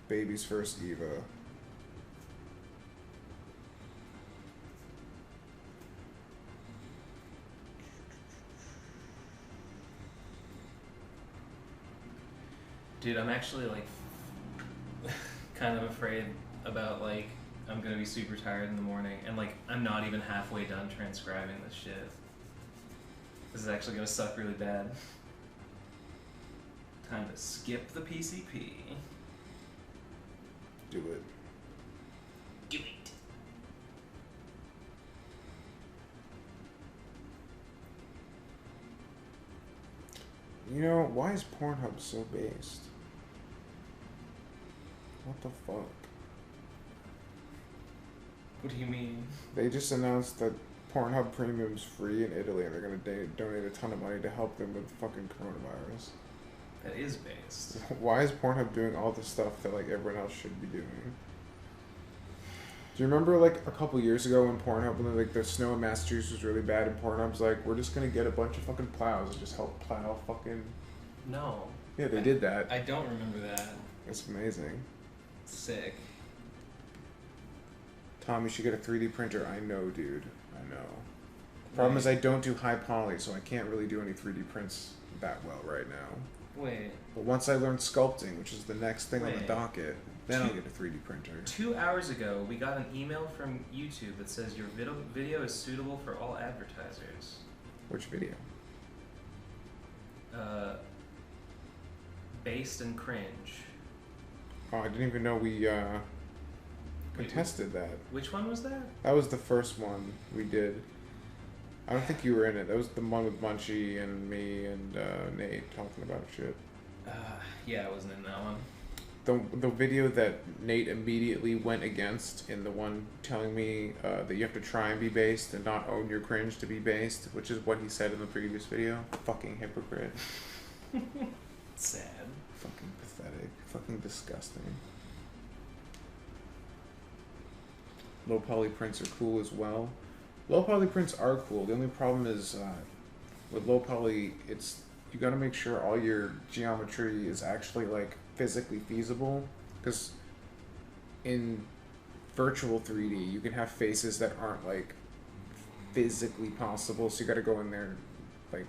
Baby's first Evo. Dude, I'm actually like kind of afraid about like I'm gonna be super tired in the morning, and like I'm not even halfway done transcribing this shit. This is actually gonna suck really bad. Time to skip the PCP. Do it. Do it. You know, why is Pornhub so based? What the fuck? What do you mean? They just announced that Pornhub Premium's free in Italy, and they're gonna donate a ton of money to help them with fucking coronavirus. That is based. Why is Pornhub doing all the stuff that like everyone else should be doing? Do you remember like a couple years ago when Pornhub, when like the snow in Massachusetts was really bad, and Pornhub's like, we're just gonna get a bunch of fucking plows and just help plow fucking. No. Yeah, they did that. I don't remember that. It's amazing. Sick. Tom, you should get a 3D printer. I know, dude. I know. Problem is I don't do high poly, so I can't really do any 3D prints that well right now. Wait. But once I learn sculpting, which is the next thing on the docket, then I'll get a 3D printer. 2 hours ago, we got an email from YouTube that says your video is suitable for all advertisers. Which video? Based in Cringe. Oh, I didn't even know we contested that. Which one was that? That was the first one we did. I don't think you were in it. That was the one with Munchie and me and Nate talking about shit. Yeah, I wasn't in that one. The video that Nate immediately went against in the one telling me that you have to try and be based and not own your cringe to be based, which is what he said in the previous video. Fucking hypocrite. Sad. Fucking pathetic. Fucking disgusting. Low poly prints are cool as well. Low poly prints are cool. The only problem is with low poly, it's you got to make sure all your geometry is actually like physically feasible, because in virtual 3D you can have faces that aren't like physically possible, so you got to go in there, like,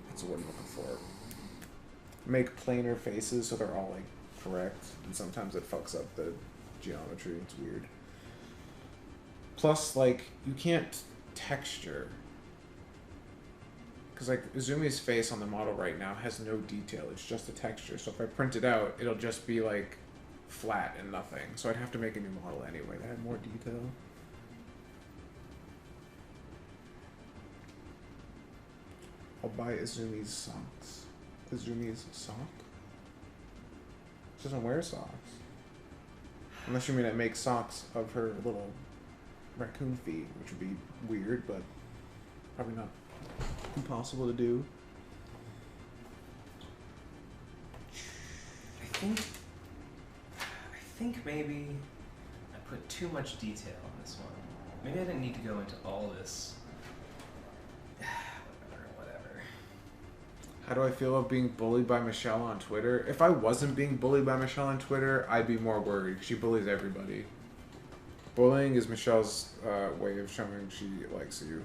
what's the word I'm looking for? Make planar faces so they're all like correct, and sometimes it fucks up the geometry. It's weird. Plus, like, you can't texture, because like Izumi's face on the model right now has no detail. It's just a texture. So if I print it out, it'll just be like flat and nothing. So I'd have to make a new model anyway that had more detail. I'll buy Izumi's socks. Izumi's sock? She doesn't wear socks. Unless you mean I make socks of her little raccoon feet, which would be weird, but probably not impossible to do. I think maybe I put too much detail on this one. Maybe I didn't need to go into all this. Whatever. How do I feel about being bullied by Michelle on Twitter? If I wasn't being bullied by Michelle on Twitter, I'd be more worried. She bullies everybody. Bullying is Michelle's way of showing she likes you.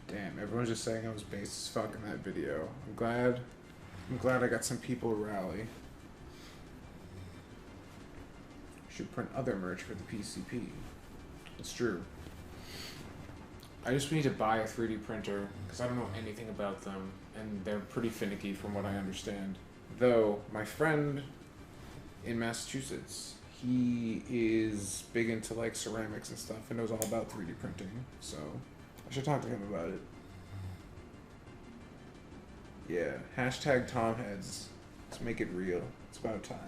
Damn, everyone's just saying I was based as fuck in that video. I'm glad I got some people to rally. Should print other merch for the PCP. It's true. I just need to buy a 3D printer because I don't know anything about them, and they're pretty finicky from what I understand. Though my friend in Massachusetts, he is big into like ceramics and stuff and knows all about 3D printing, so I should talk to him about it. Yeah, hashtag Tomheads. Let's make it real. It's about time.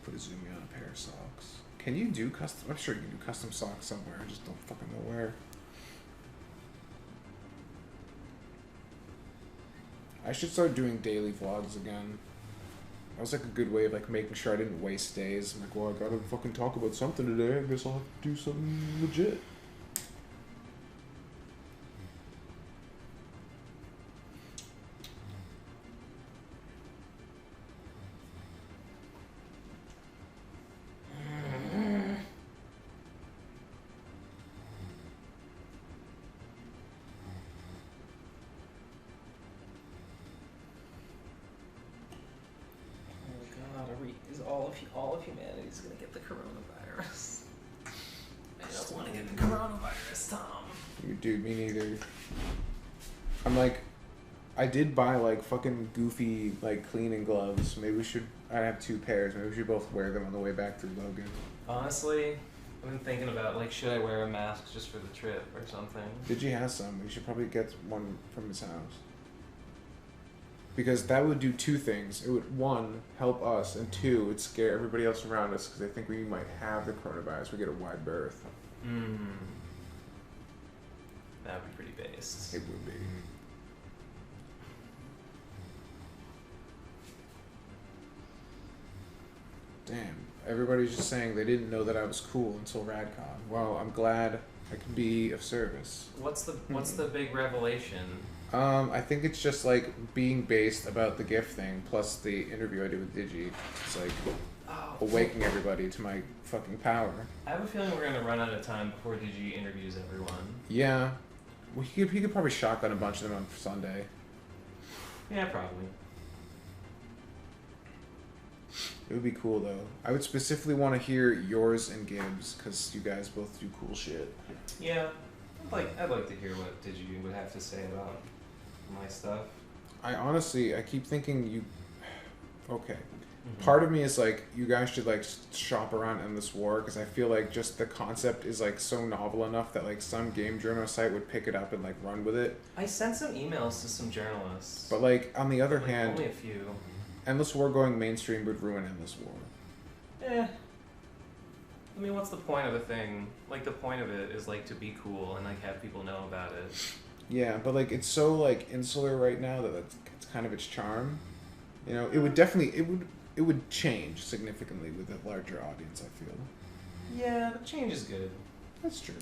Put Izumi on a pair of socks. Can you do custom? I'm sure you can do custom socks somewhere. I just don't fucking know where. I should start doing daily vlogs again. That was like a good way of like making sure I didn't waste days. I'm like, well, I gotta fucking talk about something today. I guess I'll have to do something legit. All of humanity is gonna get the coronavirus. I don't want to get the coronavirus, Tom. Dude, me neither. I'm like, I did buy like fucking goofy like cleaning gloves. Maybe we should. I have 2 pairs. Maybe we should both wear them on the way back through Logan. Honestly, I've been thinking about like, should I wear a mask just for the trip or something? Digi has some. We should probably get one from his house. Because that would do 2 things. It would, 1, help us, and 2, it would scare everybody else around us because they think we might have the coronavirus. We get a wide berth. That would be pretty based. It would be. Damn. Everybody's just saying they didn't know that I was cool until RadCon. Well, I'm glad I can be of service. What's the big revelation? I think it's just like being based about the GIF thing, plus the interview I did with Digi. It's like awakening everybody to my fucking power. I have a feeling we're gonna run out of time before Digi interviews everyone. Yeah. Well, he could probably shotgun a bunch of them on Sunday. Yeah, probably. It would be cool though. I would specifically want to hear yours and Gibbs because you guys both do cool shit. Yeah, I'd like to hear what Digi would have to say about my stuff. I keep thinking you. Okay. Part of me is like, you guys should like shop around Endless War because I feel like just the concept is like so novel enough that like some game journal site would pick it up and like run with it. I sent some emails to some journalists. But like on the other hand, only a few. Endless War going mainstream would ruin Endless War. I mean, what's the point of a thing? Like, the point of it is like to be cool and like have people know about it. Yeah, but like it's so like insular right now that it's kind of its charm. You know, it would definitely it would change significantly with a larger audience, I feel. Yeah, the change is good. That's true.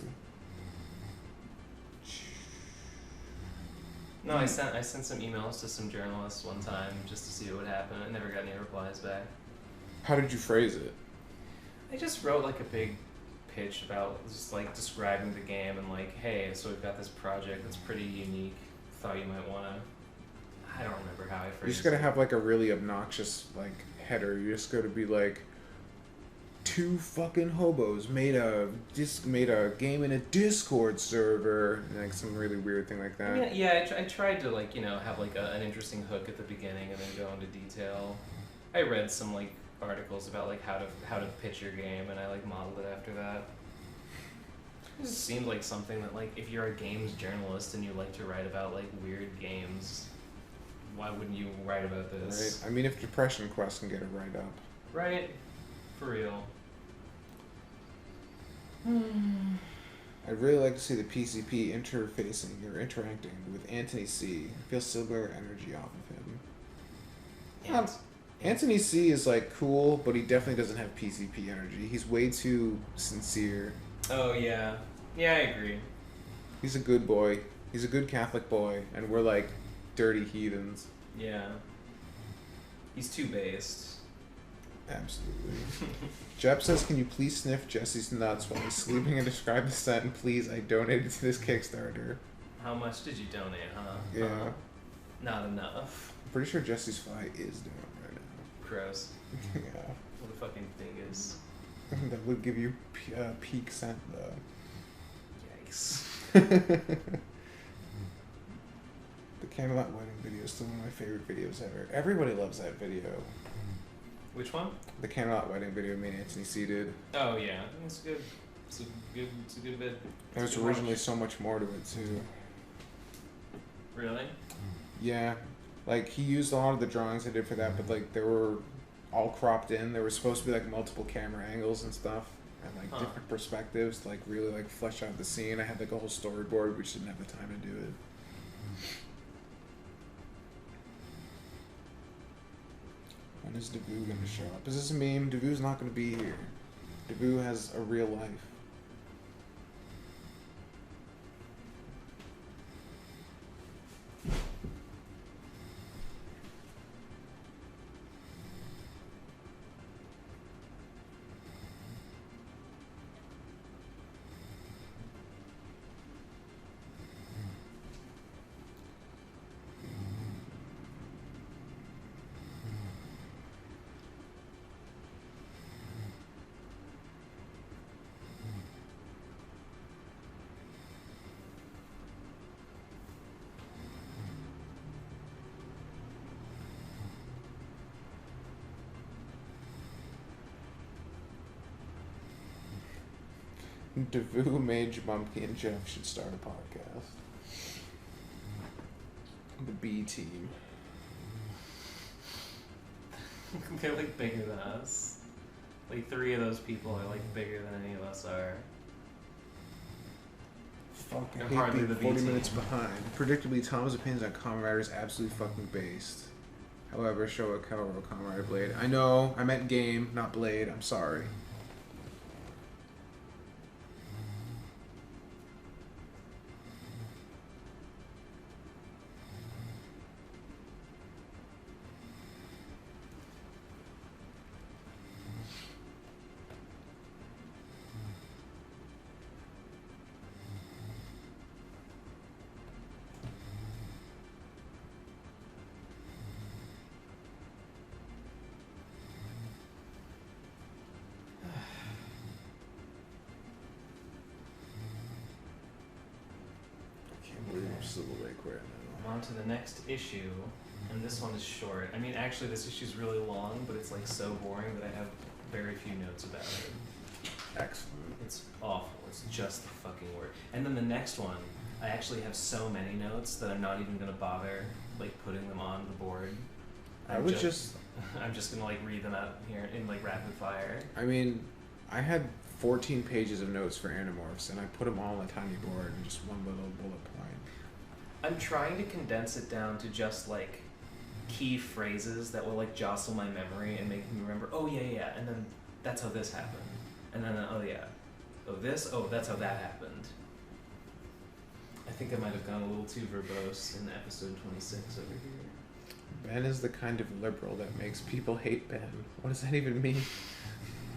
No, I sent some emails to some journalists one time just to see what would happen. I never got any replies back. How did you phrase it? I just wrote like a big pitch about just like describing the game and like, hey, so we've got this project that's pretty unique. Thought you might want to. I don't remember how I phrased it. You just gotta have like a really obnoxious like header. You just gotta be like, two fucking hobos made a game in a Discord server, and like some really weird thing like that. I tried to like have like an interesting hook at the beginning and then go into detail. I read some like articles about like how to pitch your game and I like modeled it after that. It just seemed like something that like if you're a games journalist and you like to write about like weird games, why wouldn't you write about this? Right. I mean, if Depression Quest can get a write up. Right. For real. I'd really like to see the PCP interfacing or interacting with Anthony C. I feel similar energy off of him. Anthony C is like cool, but he definitely doesn't have PCP energy. He's way too sincere. Oh yeah. Yeah, I agree. He's a good boy. He's a good Catholic boy, and we're like dirty heathens. Yeah. He's too based. Absolutely. Jeb says, can you please sniff Jesse's nuts while he's sleeping and describe the scent? And please, I donated to this Kickstarter. How much did you donate, huh? Yeah. Not enough. I'm pretty sure Jesse's fly is doing it right now. Gross. Yeah. What a fucking thing is. That would give you peak scent, though. Yikes. The Camelot wedding video is still one of my favorite videos ever. Everybody loves that video. Which one? The Camelot wedding video me and Anthony C did. Oh yeah, it's good. It's a good bit. There was originally so much more to it too. Really? Yeah, like he used a lot of the drawings I did for that, but like they were all cropped in. There were supposed to be like multiple camera angles and stuff, and like different perspectives to like really like flesh out the scene. I had like a whole storyboard, which didn't have the time to do it. When is Davu going to show up? Is this a meme? Davu's not going to be here. Davu has a real life. Davu, Mage, Bumpy, and Jeff should start a podcast. The B team. They're like bigger than us. Like 3 of those people are like bigger than any of us are. Fuck, I They're hate hardly being the B 40 team. minutes behind. Predictably, Tom's opinions on Kamen Rider is absolutely fucking based. However, show a Kaoru Comrade Blade. I know, I meant game, not Blade. I'm sorry. I'm still awake right now. I'm on to the next issue, and this one is short. I mean, actually, this issue's really long, but it's like so boring that I have very few notes about it. Excellent. It's awful. It's just the fucking word. And then the next one, I actually have so many notes that I'm not even gonna bother like putting them on the board. I'm just gonna like read them out here in like rapid fire. I mean, I had 14 pages of notes for Animorphs, and I put them all on a tiny board in just one little bullet point. I'm trying to condense it down to just like key phrases that will like jostle my memory and make me remember, oh yeah, and then that's how this happened. And then, oh yeah, oh this, oh that's how that happened. I think I might have gone a little too verbose in episode 26 over here. Ben is the kind of liberal that makes people hate Ben. What does that even mean?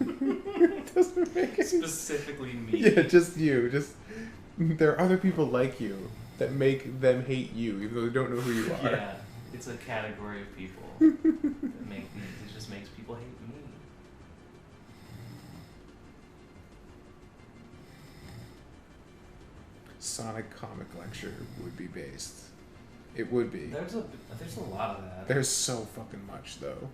It doesn't make any Specifically me. Yeah, just you. Just there are other people like you that make them hate you, even though they don't know who you are. Yeah, it's a category of people that make me. It just makes people hate me. Sonic comic lecture would be based. It would be. There's a lot of that. There's so fucking much though.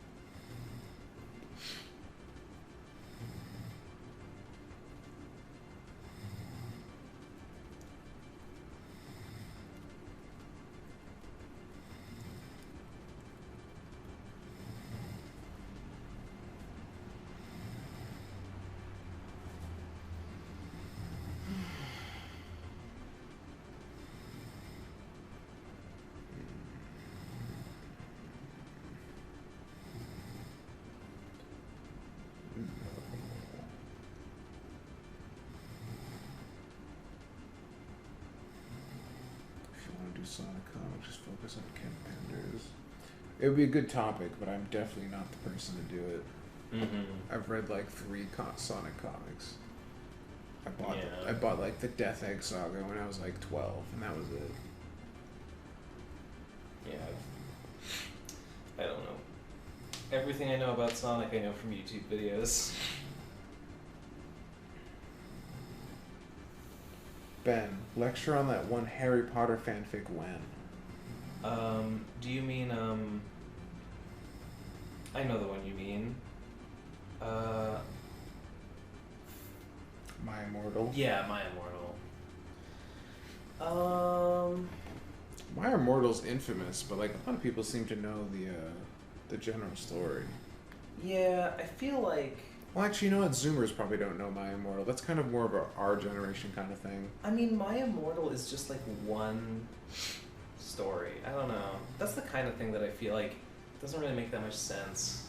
Sonic comics, just focus on Ken Penders. It would be a good topic, but I'm definitely not the person to do it. Mm-hmm. I've read like 3 Sonic comics. Yeah. I bought like the Death Egg Saga when I was like 12, and that was it. Yeah. I don't know. Everything I know about Sonic, I know from YouTube videos. Ben, lecture on that one Harry Potter fanfic when? Do you mean, I know the one you mean. My Immortal? Yeah, My Immortal. My Immortal's infamous, but like a lot of people seem to know the general story. Yeah, I feel like... Well, actually, you know what? Zoomers probably don't know My Immortal. That's kind of more of our generation kind of thing. I mean, My Immortal is just like one story. I don't know. That's the kind of thing that I feel like doesn't really make that much sense.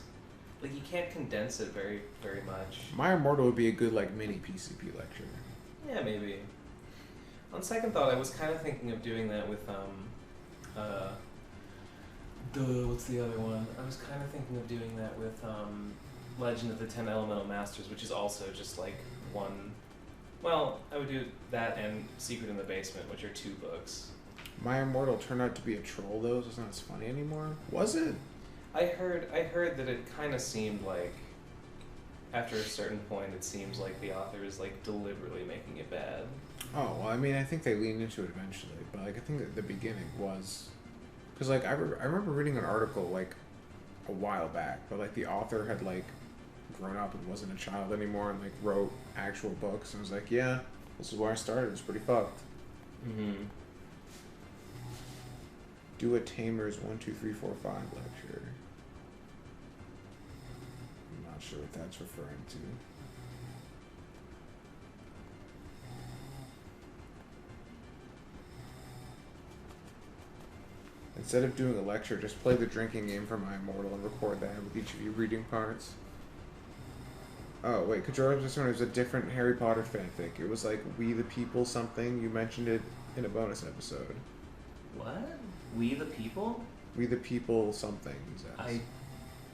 Like, you can't condense it very, very much. My Immortal would be a good, like, mini PCP lecture. Yeah, maybe. On second thought, I was kind of thinking of doing that with, what's the other one? I was kind of thinking of doing that with, Legend of the 10 Elemental Masters, which is also just like one. Well, I would do that and Secret in the Basement, which are 2 books. My Immortal turned out to be a troll, though, so it's not as funny anymore. Was it? I heard that it kind of seemed like, after a certain point, it seems like the author is like deliberately making it bad. Oh, well, I mean, I think they leaned into it eventually, but like I think that the beginning was, because like I remember reading an article like a while back, but like the author had like grown up and wasn't a child anymore and like wrote actual books and was like, yeah, this is where I started. It's pretty fucked. Mm-hmm. Do a Tamers 1, 2, 3, 4, 5 lecture. I'm not sure what that's referring to. Instead of doing a lecture, just play the drinking game for My Immortal and record that with each of you reading parts. Oh, wait, Kajora just remembered it was a different Harry Potter fanfic. It was like We the People something. You mentioned it in a bonus episode. What? We the People? We the People something, he says. I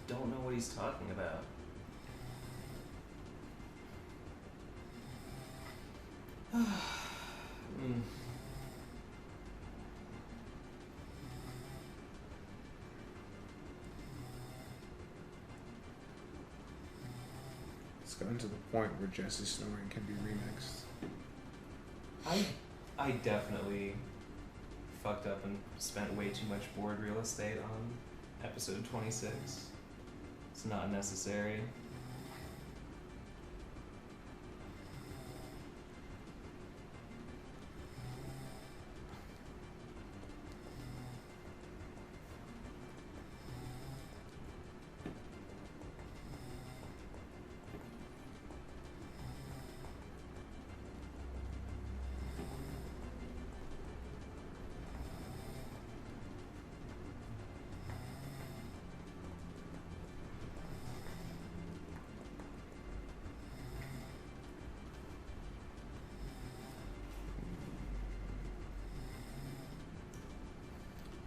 don't know what he's talking about. It's gotten to the point where Jesse's snoring can be remixed. I definitely fucked up and spent way too much board real estate on episode 26. It's not necessary.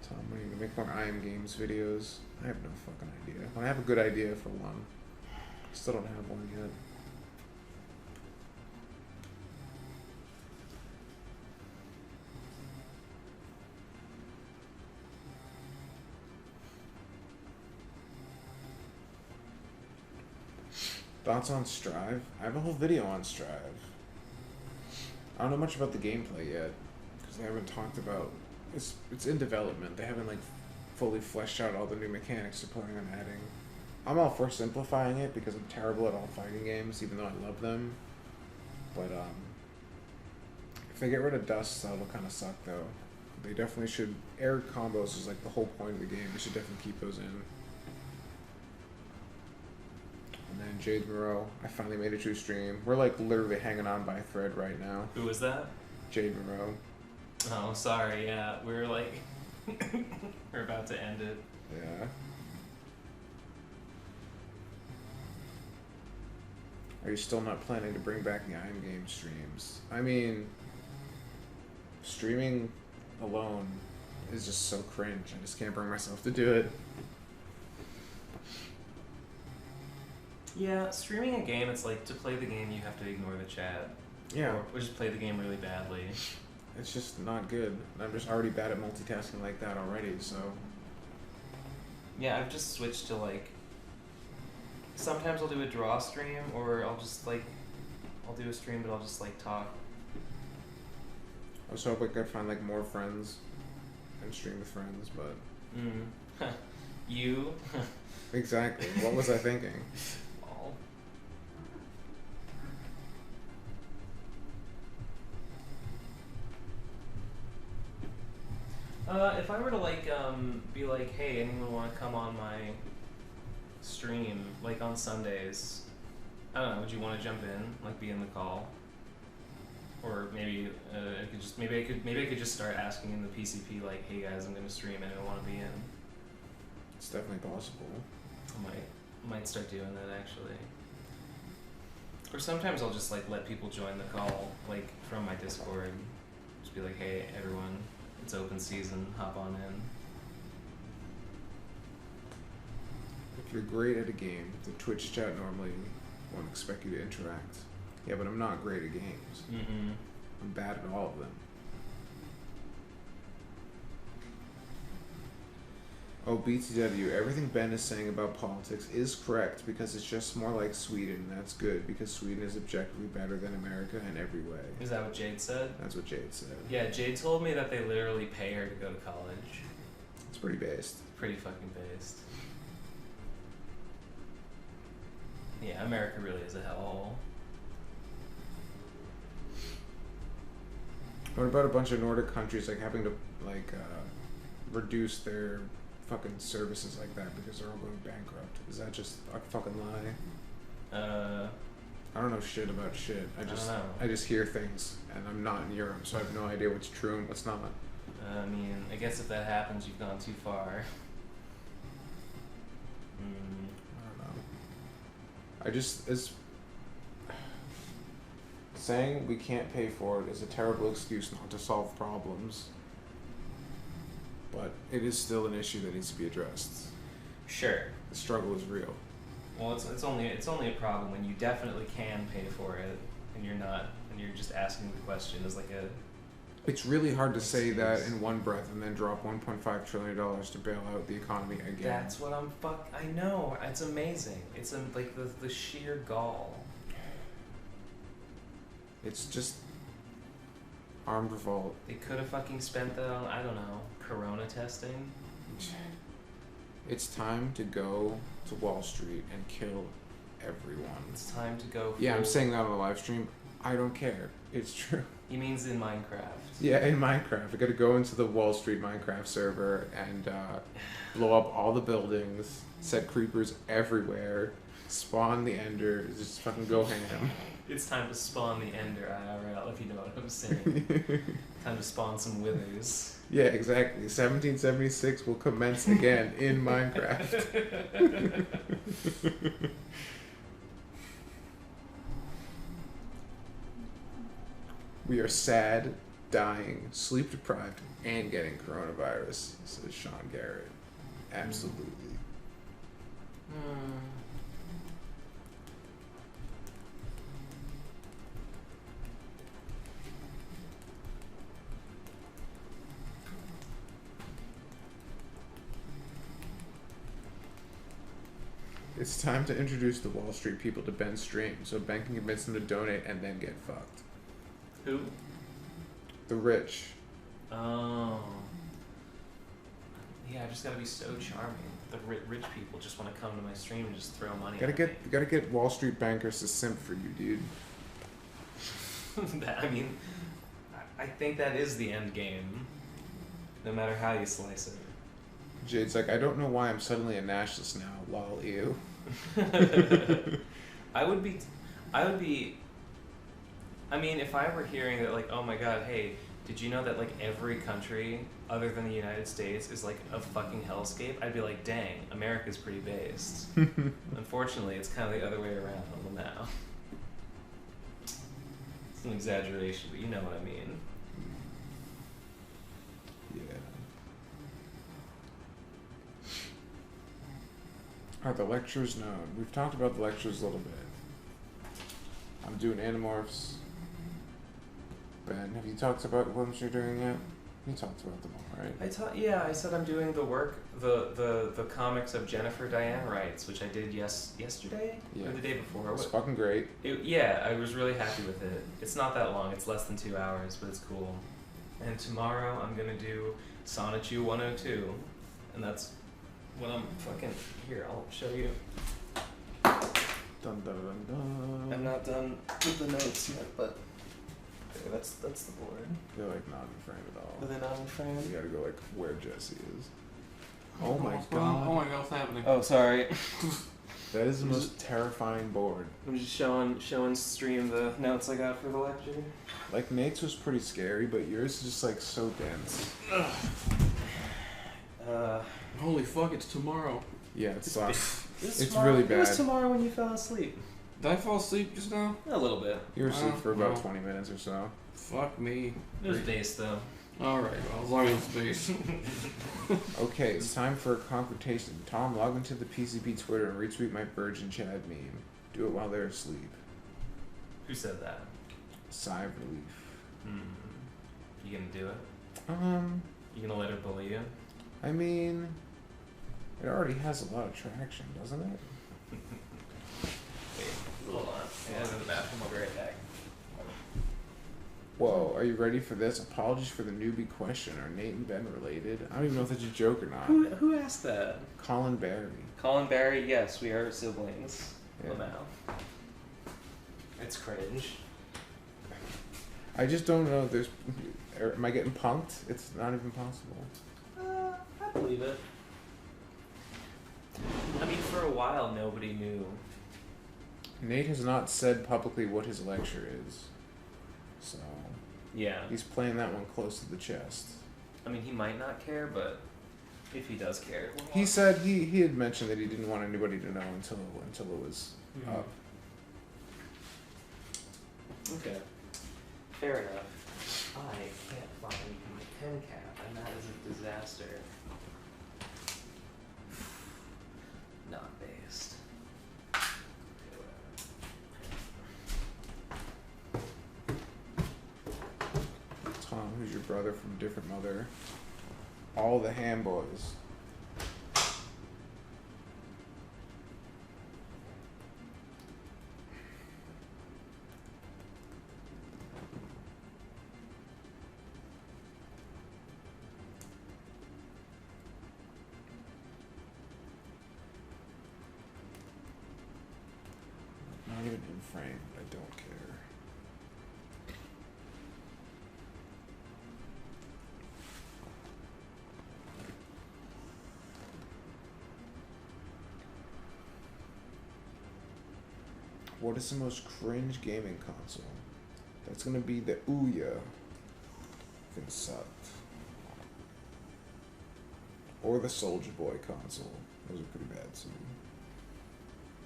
Tom, when are you gonna make more I Am Games videos? I have no fucking idea. When I have a good idea for one, I still don't have one yet. Thoughts on Strive? I have a whole video on Strive. I don't know much about the gameplay yet, because they haven't talked about... It's in development. They haven't, like, fully fleshed out all the new mechanics they're planning on adding. I'm all for simplifying it, because I'm terrible at all fighting games, even though I love them. But, if they get rid of dust, that'll kind of suck, though. They definitely should... Air combos is, like, the whole point of the game. They should definitely keep those in. And then Jade Moreau, I finally made it to a stream. We're like literally hanging on by a thread right now. Who was that? Jade Moreau. Oh, sorry, yeah. We were like... we're about to end it. Yeah. Are you still not planning to bring back the I Am Game streams? I mean, streaming alone is just so cringe. I just can't bring myself to do it. Yeah, streaming a game, it's like to play the game you have to ignore the chat. Yeah. Or just play the game really badly. It's just not good. I'm just already bad at multitasking like that already, so... Yeah, I've just switched to like... Sometimes I'll do a draw stream, or I'll just like... I'll do a stream, but I'll just like talk. I was hoping I could find like more friends and stream with friends, but... You? Exactly. What was I thinking? If I were to like be like, hey, anyone want to come on my stream like on Sundays? I don't know. Would you want to jump in, like, be in the call? Or maybe I could just maybe I could just start asking in the PCP like, hey guys, I'm gonna stream and I want to be in. It's definitely possible. I might start doing that actually. Or sometimes I'll just like let people join the call like from my Discord. Just be like, hey everyone, it's open season, hop on in. If you're great at a game, the Twitch chat normally won't expect you to interact. Yeah, but I'm not great at games. Mm-mm. I'm bad at all of them. Oh, BTW, everything Ben is saying about politics is correct because it's just more like Sweden, and that's good because Sweden is objectively better than America in every way. Is that what Jade said? That's what Jade said. Yeah, Jade told me that they literally pay her to go to college. It's pretty based. Pretty fucking based. Yeah, America really is a hellhole. What about a bunch of Nordic countries like having to like reduce their fucking services like that because they're all going bankrupt? Is that just a fucking lie? I don't know shit about shit. I just hear things, and I'm not in Europe, so I have no idea what's true and what's not. I mean, I guess if that happens, you've gone too far. I don't know. It's saying we can't pay for it is a terrible excuse not to solve problems. But it is still an issue that needs to be addressed. Sure. The struggle is real. Well, it's only a problem when you definitely can pay for it, and you're not, and you're just asking the question as like a. It's really hard to say that in one breath and then drop $1.5 trillion to bail out the economy again. That's what I know. It's amazing. It's like the sheer gall. It's just armed revolt. They could have fucking spent that on, I don't know, corona testing. It's time to go to Wall Street and kill everyone. It's time to go. Yeah, I'm saying that on the live stream. I don't care. It's true. He means in Minecraft. Yeah, in Minecraft. I gotta go into the Wall Street Minecraft server and blow up all the buildings, set creepers everywhere, spawn the ender, just fucking go ham. It's time to spawn the ender IRL, if you know what I'm saying. Time to spawn some withers. Yeah, exactly. 1776 will commence again in Minecraft. We are sad, dying, sleep deprived, and getting coronavirus, says Sean Garrett. Absolutely. It's time to introduce the Wall Street people to Ben's stream so Ben can convince them to donate and then get fucked. Who? The rich. Oh. Yeah, I just gotta be so charming. The rich people just want to come to my stream and just throw money at me. Gotta get Wall Street bankers to simp for you, dude. I mean, I think that is the end game. No matter how you slice it. Jade's like, I don't know why I'm suddenly a nationalist now. Lol, ew. I would be. I mean, if I were hearing that, like, oh my god, hey, did you know that, like, every country other than the United States is, like, a fucking hellscape? I'd be like, dang, America's pretty based. Unfortunately, it's kind of the other way around now. It's an exaggeration, but you know what I mean. Yeah. Are the lectures known? We've talked about the lectures a little bit. I'm doing Animorphs. Ben, have you talked about what you're doing yet? You talked about them all, right? I said I'm doing the work, the comics of Jennifer Diane Wrights, which I did yesterday or the day before. It's fucking great. I was really happy with it. It's not that long. It's less than 2 hours, but it's cool. And tomorrow I'm gonna do Sonichu 102, and that's when I'm fucking here. I'll show you. Dun, dun, dun, dun. I'm not done with the notes yet, but okay, that's the board. They're like not in frame at all. Are they not in frame? You gotta go like where Jesse is. Oh my god. Oh my god, what's happening? Oh, sorry. That is the most terrifying board. I'm just showing stream the notes I got for the lecture. Like Nate's was pretty scary, but yours is just like so dense. Holy fuck, it's tomorrow. Yeah, it sucks. It's tomorrow. really It bad. was tomorrow when you fell asleep. Did I fall asleep just now? A little bit. You were asleep for about Well. 20 minutes or so. Fuck me. It was based though. Alright, well, as long as it's base. Okay, it's time for a confrontation. Tom, log into the PCB Twitter and retweet my Virgin Chad meme. Do it while they're asleep. Who said that? Sigh of relief. You gonna do it? You gonna let her bully you? I mean, it already has a lot of traction, doesn't it? Wait, hold on. Yeah, in the bathroom. I'll be right back. Whoa, are you ready for this? Apologies for the newbie question. Are Nate and Ben related? I don't even know if that's a joke or not. Who asked that? Colin Barry. Colin Barry. Yes, we are siblings. Yeah. Well, now. It's cringe. I just don't know. Am I getting punked? It's not even possible. I believe it. I mean, for a while, nobody knew. Nate has not said publicly what his lecture is. So, Yeah. he's playing that one close to the chest. I mean, he might not care, but if he does care, we'll He watch. said he had mentioned that he didn't want anybody to know until it was up. Okay. Fair enough. I can't find my pen cap, and that is a disaster. Not based. Okay, whatever. Tom, who's your brother from a different mother? All the Ham Boys. Not even in frame, but I don't care. What is the most cringe gaming console? That's gonna be the Ouya. Thing sucked. Or the Soldier Boy console. Those are pretty bad too.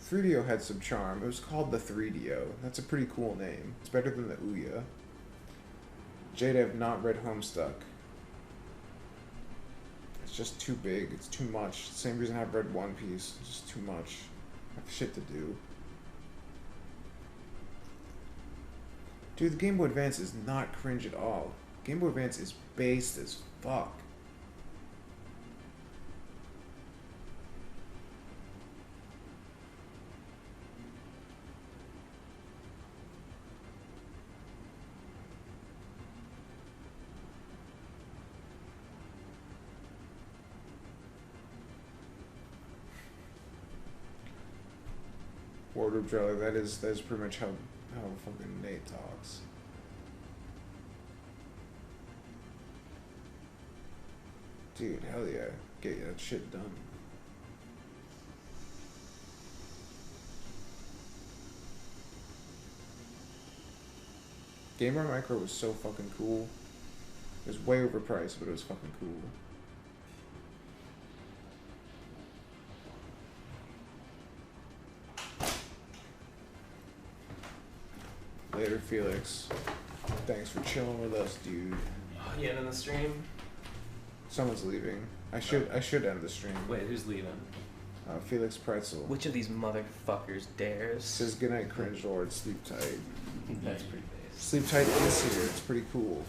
3DO had some charm. It was called the 3DO. That's a pretty cool name. It's better than the Ouya. Jade, I've not read Homestuck. It's just too big. It's too much. Same reason I've read One Piece. It's just too much. I have shit to do. Dude, the Game Boy Advance is not cringe at all. Game Boy Advance is based as fuck. Wardrobe trailer, that is pretty much how fucking Nate talks. Dude, hell yeah. Get that shit done. Game Boy Micro was so fucking cool. It was way overpriced, but it was fucking cool. Later, Felix. Thanks for chilling with us, dude. Oh, you ending the stream? Someone's leaving. I should end the stream. Wait, who's leaving? Felix Pretzel. Which of these motherfuckers dares? Says goodnight, Cringe Lord. Sleep tight. That's pretty base. Sleep tight is here. It's pretty cool.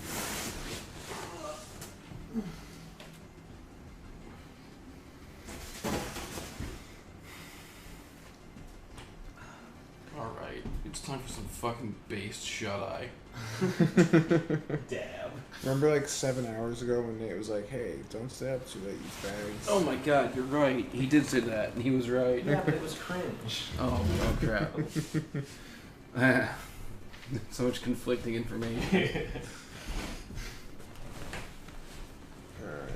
Alright, it's time for some fucking based shut-eye. Dab. Remember like 7 hours ago when Nate was like, hey, don't stay up too late, you fags. Oh my god, you're right. He did say that, and he was right. Yeah, but it was cringe. Oh crap. So much conflicting information. Alright.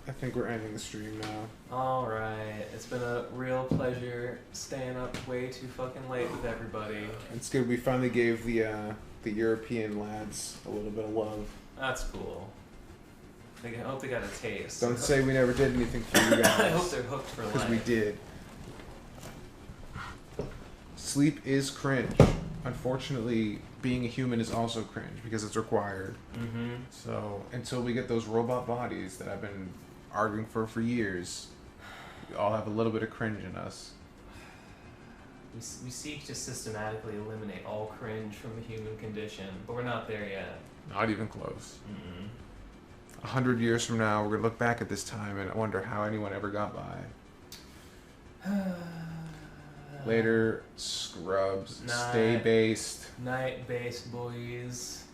I think we're ending the stream now. Alright, it's been a real pleasure staying up way too fucking late with everybody. It's good we finally gave the European lads a little bit of love. That's cool. I hope they got a taste. Don't say we never did anything for you guys. I hope they're hooked for life. Because we did. Sleep is cringe. Unfortunately, being a human is also cringe because it's required. Mm-hmm. So until we get those robot bodies that I've been arguing for years, we all have a little bit of cringe in us. We seek to systematically eliminate all cringe from the human condition, but we're not there yet. Not even close. Mm-mm. 100 years from now, we're gonna look back at this time and wonder how anyone ever got by. Later, scrubs. Night. Stay based. Night-based boys.